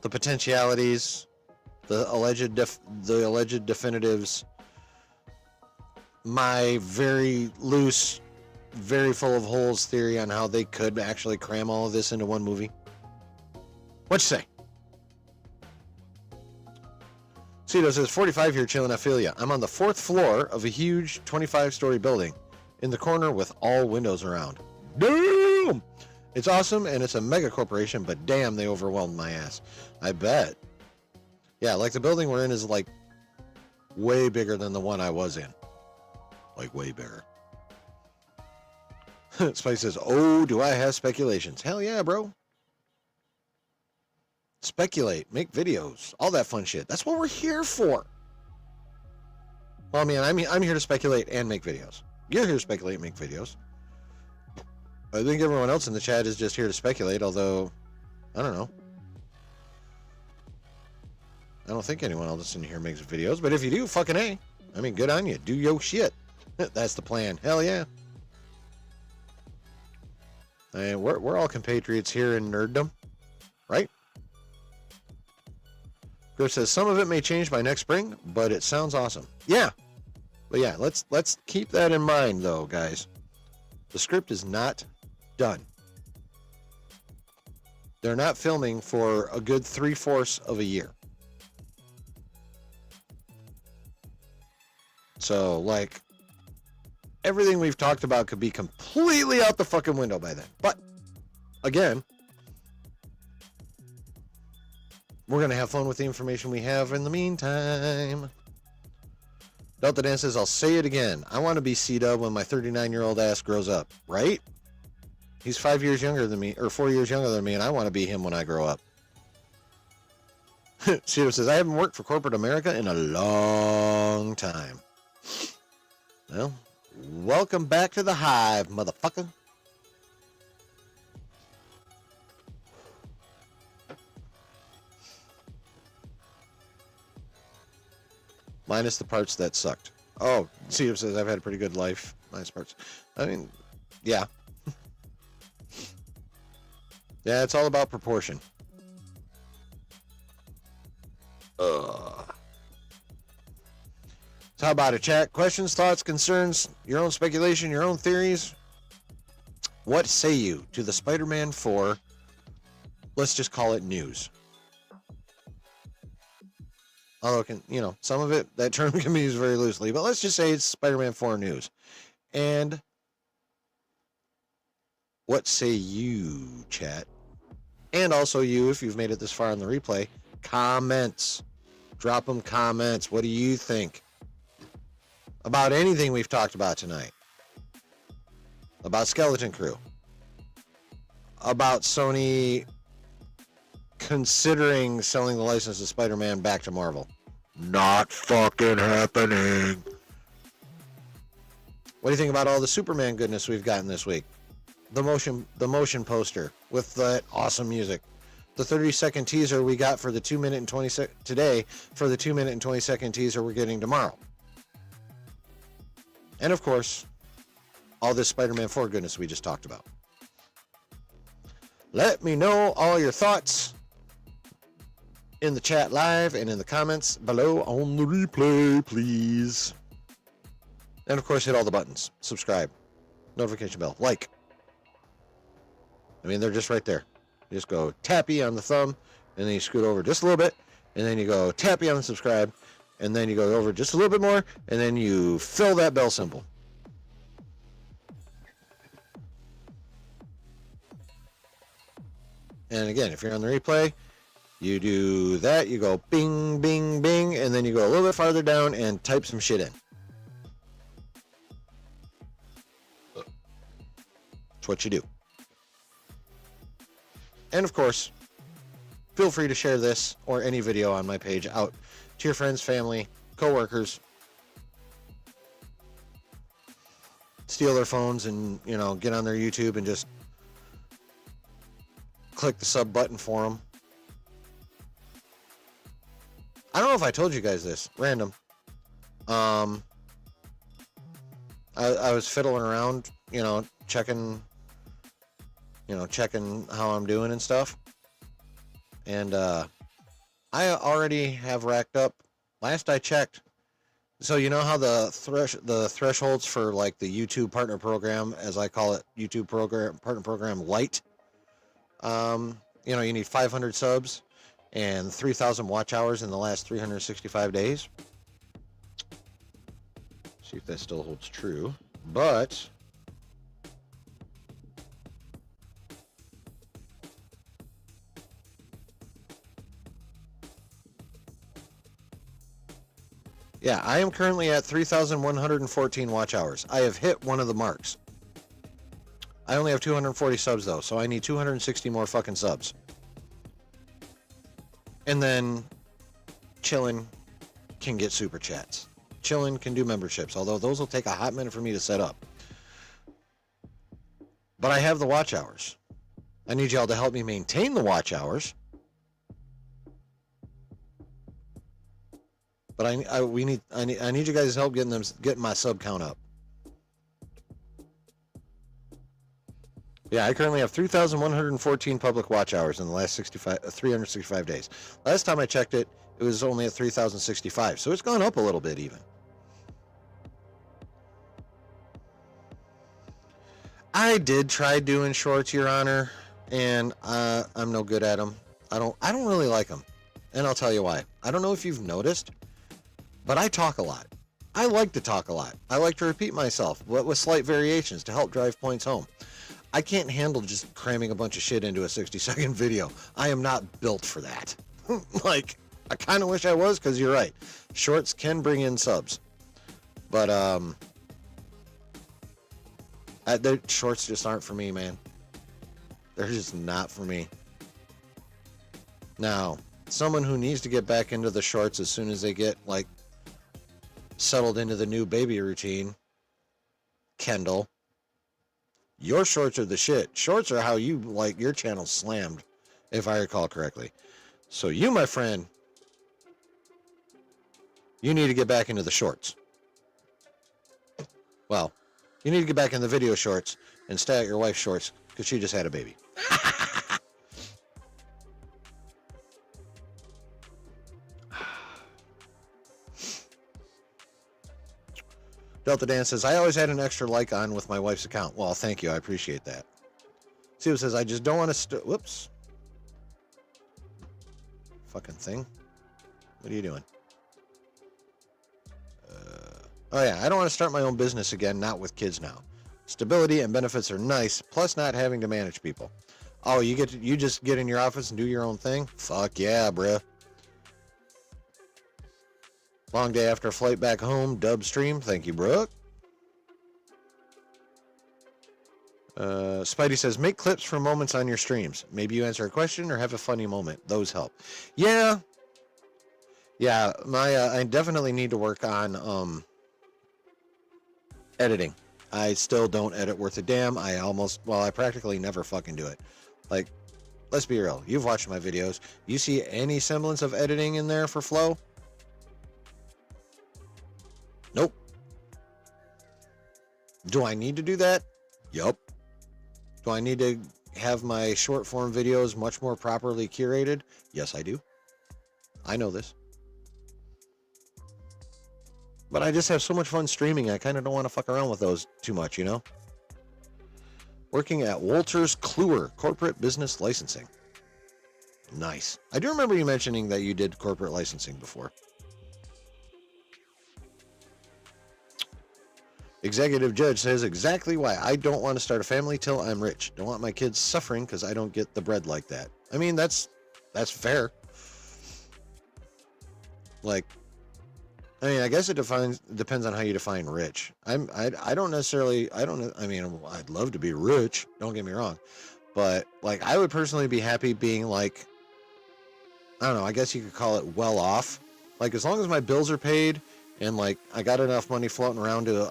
The potentialities, the alleged definitives, my very loose, very full of holes theory on how they could actually cram all of this into one movie. What you say? Cito says, 45 here chilling, I feel ya. I'm on the 4th floor of a huge 25-story building in the corner with all windows around. Damn! It's awesome, and it's a mega corporation, but damn, they overwhelmed my ass. I bet. Yeah, like the building we're in is like way bigger than the one I was in. Like way bigger. Spice says, oh, do I have speculations? Hell yeah, bro. Speculate, make videos, all that fun shit. That's what we're here for. Well, man, I'm here to speculate and make videos. You're here to speculate and make videos. I think everyone else in the chat is just here to speculate, although, I don't know. I don't think anyone else in here makes videos, but if you do, fucking A. I mean, good on you. Do your shit. That's the plan. Hell yeah. And we're all compatriots here in nerddom, right? Griff says, some of it may change by next spring, but it sounds awesome. Yeah. But yeah, let's keep that in mind, though, guys. The script is not done. They're not filming for a good 3/4 of a year. So, like, everything we've talked about could be completely out the fucking window by then. But, again, we're going to have fun with the information we have in the meantime. Delta Dan says, I'll say it again. I want to be C-Dub when my 39-year-old ass grows up, right? He's 5 years younger than me, or 4 years younger than me, and I want to be him when I grow up. C-Dub says, I haven't worked for corporate America in a long time. Well, welcome back to the hive, motherfucker. Minus the parts that sucked. Oh, C-Dub says, I've had a pretty good life. Minus parts. I mean, yeah. Yeah, it's all about proportion. So how about it, chat? Questions, thoughts, concerns, your own speculation, your own theories? What say you to the Spider-Man 4, let's just call it news? Although, some of it, that term can be used very loosely, but let's just say it's Spider-Man 4 news. And what say you, chat? And also you, if you've made it this far on the replay, comments. Drop them comments. What do you think about anything we've talked about tonight? About Skeleton Crew? About Sony considering selling the license to Spider-Man back to Marvel? Not fucking happening. What do you think about all the Superman goodness we've gotten this week? The motion poster with that awesome music. The 30-second teaser we got for the 2-minute and 20 today for the 2-minute and 20-second teaser we're getting tomorrow. And of course, all this Spider-Man 4 goodness we just talked about. Let me know all your thoughts in the chat live and in the comments below on the replay, please. And of course, hit all the buttons. Subscribe, notification bell, like. I mean, they're just right there. You just go tappy on the thumb, and then you scoot over just a little bit, and then you go tappy on the subscribe, and then you go over just a little bit more, and then you fill that bell symbol. And again, if you're on the replay, you do that, you go bing, bing, bing, and then you go a little bit farther down and type some shit in. That's what you do. And of course, feel free to share this or any video on my page out to your friends, family, coworkers. Steal their phones and, get on their YouTube and just click the sub button for them. I don't know if I told you guys this. Random. I was fiddling around, checking how I'm doing and stuff. And I already have racked up. Last I checked, so you know how the thresholds for like the YouTube partner program, as I call it, YouTube partner program Lite. You need 500 subs and 3,000 watch hours in the last 365 days. See if that still holds true. But yeah, I am currently at 3,114 watch hours. I have hit one of the marks. I only have 240 subs though, so I need 260 more fucking subs. And then Chillin can get super chats. Chillin can do memberships, although those will take a hot minute for me to set up. But I have the watch hours. I need y'all to help me maintain the watch hours. But I need you guys' help getting my sub count up. Yeah, I currently have 3,114 public watch hours in the last 365 days. Last time I checked it, it was only at 3,065, so it's gone up a little bit even. I did try doing shorts, Your Honor, and I'm no good at them. I don't really like them, and I'll tell you why. I don't know if you've noticed, but I talk a lot. I like to talk a lot. I like to repeat myself, but with slight variations to help drive points home. I can't handle just cramming a bunch of shit into a 60-second video. I am not built for that. Like, I kind of wish I was, because you're right. Shorts can bring in subs. But, the shorts just aren't for me, man. They're just not for me. Now, someone who needs to get back into the shorts as soon as they get, like, settled into the new baby routine, Kendall. Your shorts are the shit. Shorts are how you, like, your channel slammed, if I recall correctly. So you, my friend, you need to get back into the shorts. Well, you need to get back in the video shorts and stay at your wife's shorts because she just had a baby. Delta Dan says, I always had an extra like on with my wife's account. Well, thank you. I appreciate that. Sue says, I just don't want to... Whoops. Fucking thing. What are you doing? Oh, yeah. I don't want to start my own business again, not with kids now. Stability and benefits are nice, plus not having to manage people. Oh, you just get in your office and do your own thing? Fuck yeah, bruh. Long day after a flight back home. Dub stream. Thank you, Brooke. Spidey says, make clips for moments on your streams. Maybe you answer a question or have a funny moment. Those help. Yeah. Yeah, I definitely need to work on editing. I still don't edit worth a damn. I practically never fucking do it. Like, let's be real. You've watched my videos. You see any semblance of editing in there for flow? Nope. Do I need to do that? Yup. Do I need to have my short form videos much more properly curated? Yes, I do. I know this. But I just have so much fun streaming, I kind of don't want to fuck around with those too much, you know? Working at Wolters Kluwer, corporate business licensing. Nice. I do remember you mentioning that you did corporate licensing before. Executive Judge says exactly why I don't want to start a family till I'm rich. Don't want my kids suffering because I don't get the bread like that. I mean, that's fair. Like, I mean, I guess it depends on how you define rich. I don't necessarily, I mean, I'd love to be rich, don't get me wrong. But, like, I would personally be happy being, like, I don't know, I guess you could call it well off. Like, as long as my bills are paid and, like, I got enough money floating around to,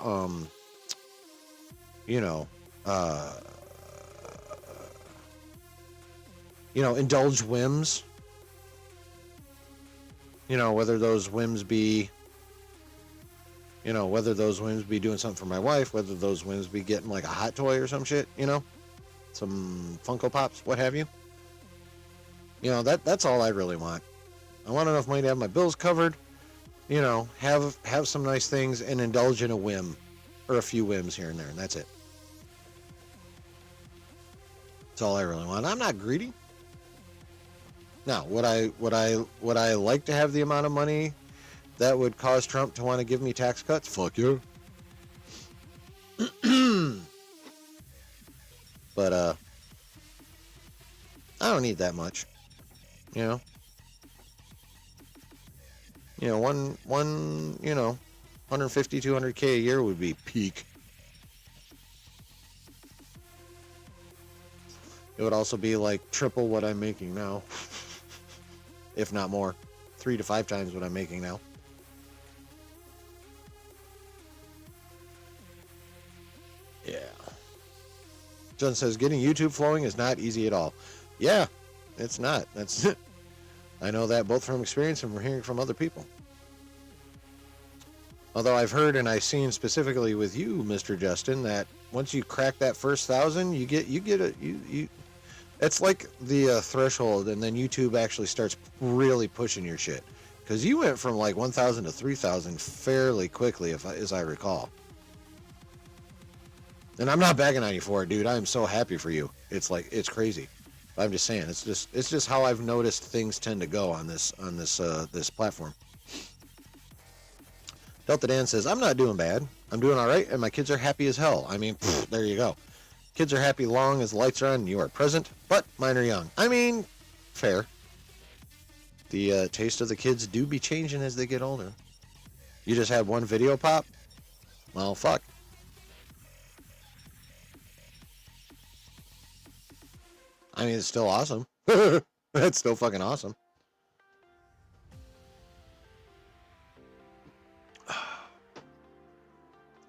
indulge whims. Whether those whims be doing something for my wife, whether those whims be getting like a hot toy or some shit, some Funko Pops, what have you. That's all I really want. I want enough money to have my bills covered, have some nice things and indulge in a whim or a few whims here and there, and that's it. That's all I really want. I'm not greedy. Now, would I like to have the amount of money that would cause Trump to want to give me tax cuts? Fuck you. But I don't need that much. 150, 200K a year would be peak. It would also be like triple what I'm making now. If not more. 3 to 5 times what I'm making now. Yeah. John says, getting YouTube flowing is not easy at all. Yeah, it's not. That's I know that both from experience and from hearing from other people. Although I've heard and I've seen specifically with you, Mr. Justin, that once you crack that first 1,000, it's like the threshold, and then YouTube actually starts really pushing your shit. Because you went from like 1,000 to 3,000 fairly quickly, as I recall. And I'm not bagging on you for it, dude. I am so happy for you. It's like, it's crazy. I'm just saying, it's just how I've noticed things tend to go on this this platform. Delta Dan says, I'm not doing bad. I'm doing all right, and my kids are happy as hell. I mean, there you go. Kids are happy long as the lights are on and you are present, but mine are young. I mean, fair. The taste of the kids do be changing as they get older. You just had one video pop? Well, fuck. I mean, it's still awesome. It's still fucking awesome.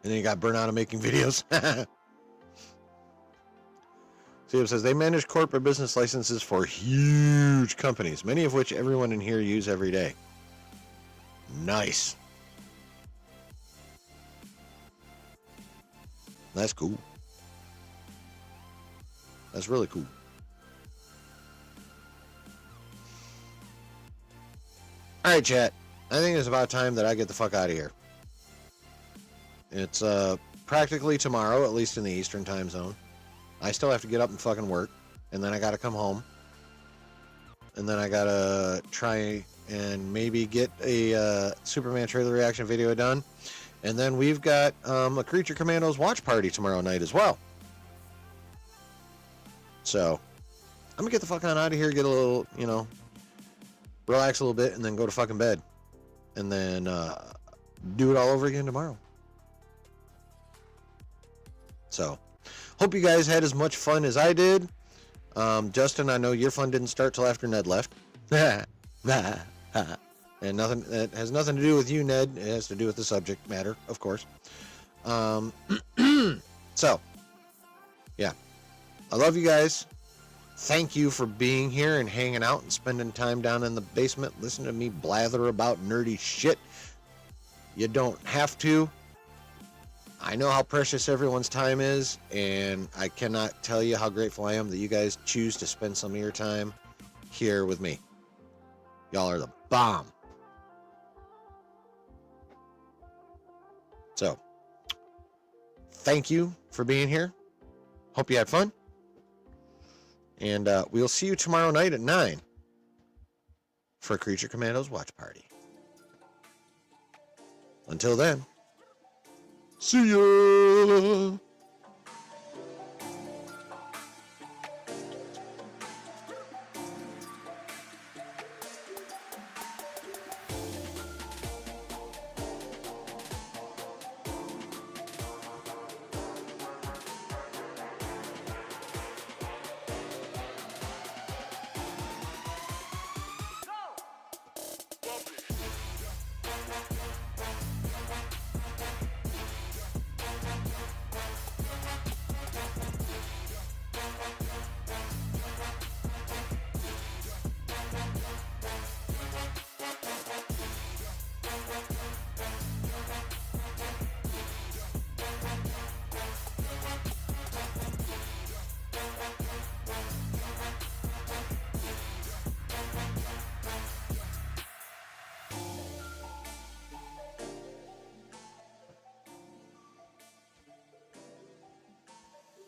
And then you got burnt out of making videos. Steve says they manage corporate business licenses for huge companies, many of which everyone in here use every day. Nice. That's cool. That's really cool. All right, chat. I think it's about time that I get the fuck out of here. It's practically tomorrow, at least in the Eastern time zone. I still have to get up and fucking work, and then I gotta come home, and then I gotta try and maybe get a Superman trailer reaction video done, and then we've got a Creature Commandos watch party tomorrow night as well. So I'm gonna get the fuck on out of here, get a little, you know, relax a little bit, and then go to fucking bed, and then do it all over again tomorrow. So hope you guys had as much fun as I did. Justin, I know your fun didn't start till after Ned left. And nothing, it has nothing to do with you, Ned. It has to do with the subject matter, of course. So, yeah. I love you guys. Thank you for being here and hanging out and spending time down in the basement listening to me blather about nerdy shit. You don't have to. I know how precious everyone's time is, and I cannot tell you how grateful I am that you guys choose to spend some of your time here with me. Y'all are the bomb. So, thank you for being here. Hope you had fun. And we'll see you tomorrow night at 9 for Creature Commandos Watch Party. Until then, see ya!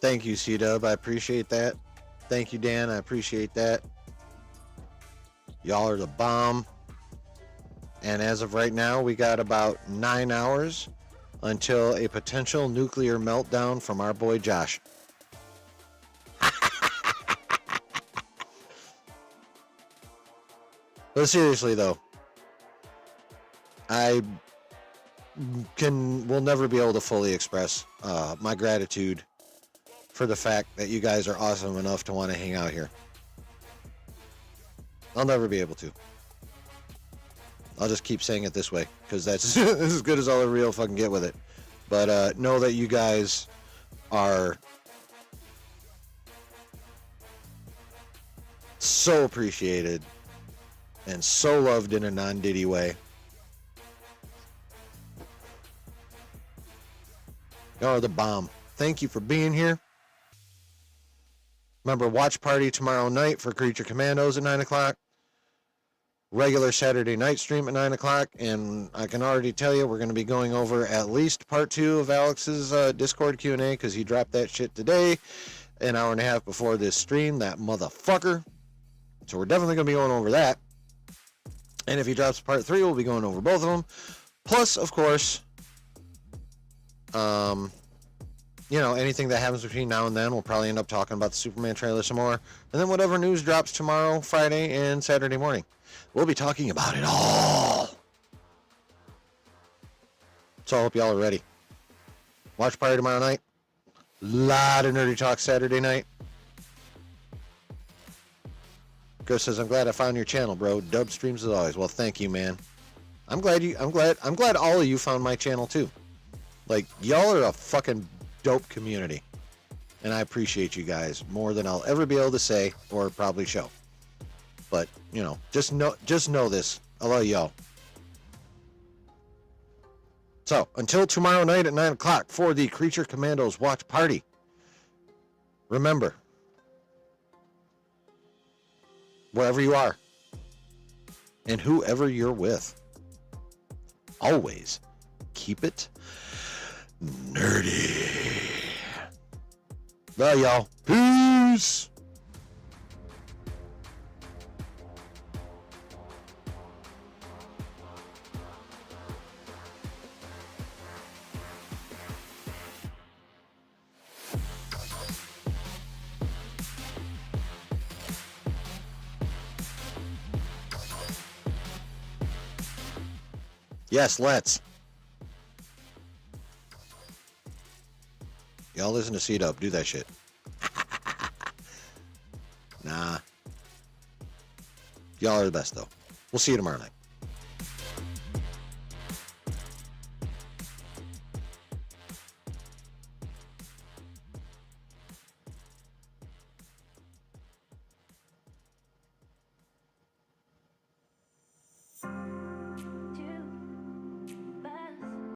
Thank you, C-Dub. I appreciate that. Thank you, Dan. I appreciate that. Y'all are the bomb. And as of right now, we got about 9 hours until a potential nuclear meltdown from our boy Josh. But seriously, though, I will never be able to fully express my gratitude for the fact that you guys are awesome enough to want to hang out here. I'll never be able to. I'll just keep saying it this way, because that's as good as I'll ever real fucking get with it. But know that you guys are so appreciated and so loved in a non-Diddy way. Y'all are the bomb. Thank you for being here. Remember, watch party tomorrow night for Creature Commandos at 9 o'clock. regular Saturday night stream at 9 o'clock. And I can already tell you we're going to be going over at least part 2 of Alex's Discord Q&A because he dropped that shit today, an hour and a half before this stream, that motherfucker. So we're definitely going to be going over that. And if he drops part 3, we'll be going over both of them. Plus, of course, you know, anything that happens between now and then, we'll probably end up talking about the Superman trailer some more. And then whatever news drops tomorrow, Friday, and Saturday morning, we'll be talking about it all. So I hope y'all are ready. Watch party tomorrow night. Lot of nerdy talk Saturday night. Chris says, I'm glad I found your channel, bro. Dub streams as always. Well, thank you, man. I'm glad all of you found my channel too. Like, y'all are a fucking dope community. And I appreciate you guys more than I'll ever be able to say or probably show. But, you know, just know this. I love y'all. So, until tomorrow night at 9 o'clock for the Creature Commandos watch party. Remember, wherever you are and whoever you're with, always keep it nerdy. Love y'all. Peace. Yes, let's. Y'all listen to C-Dub. Do that shit. Nah. Y'all are the best, though. We'll see you tomorrow night.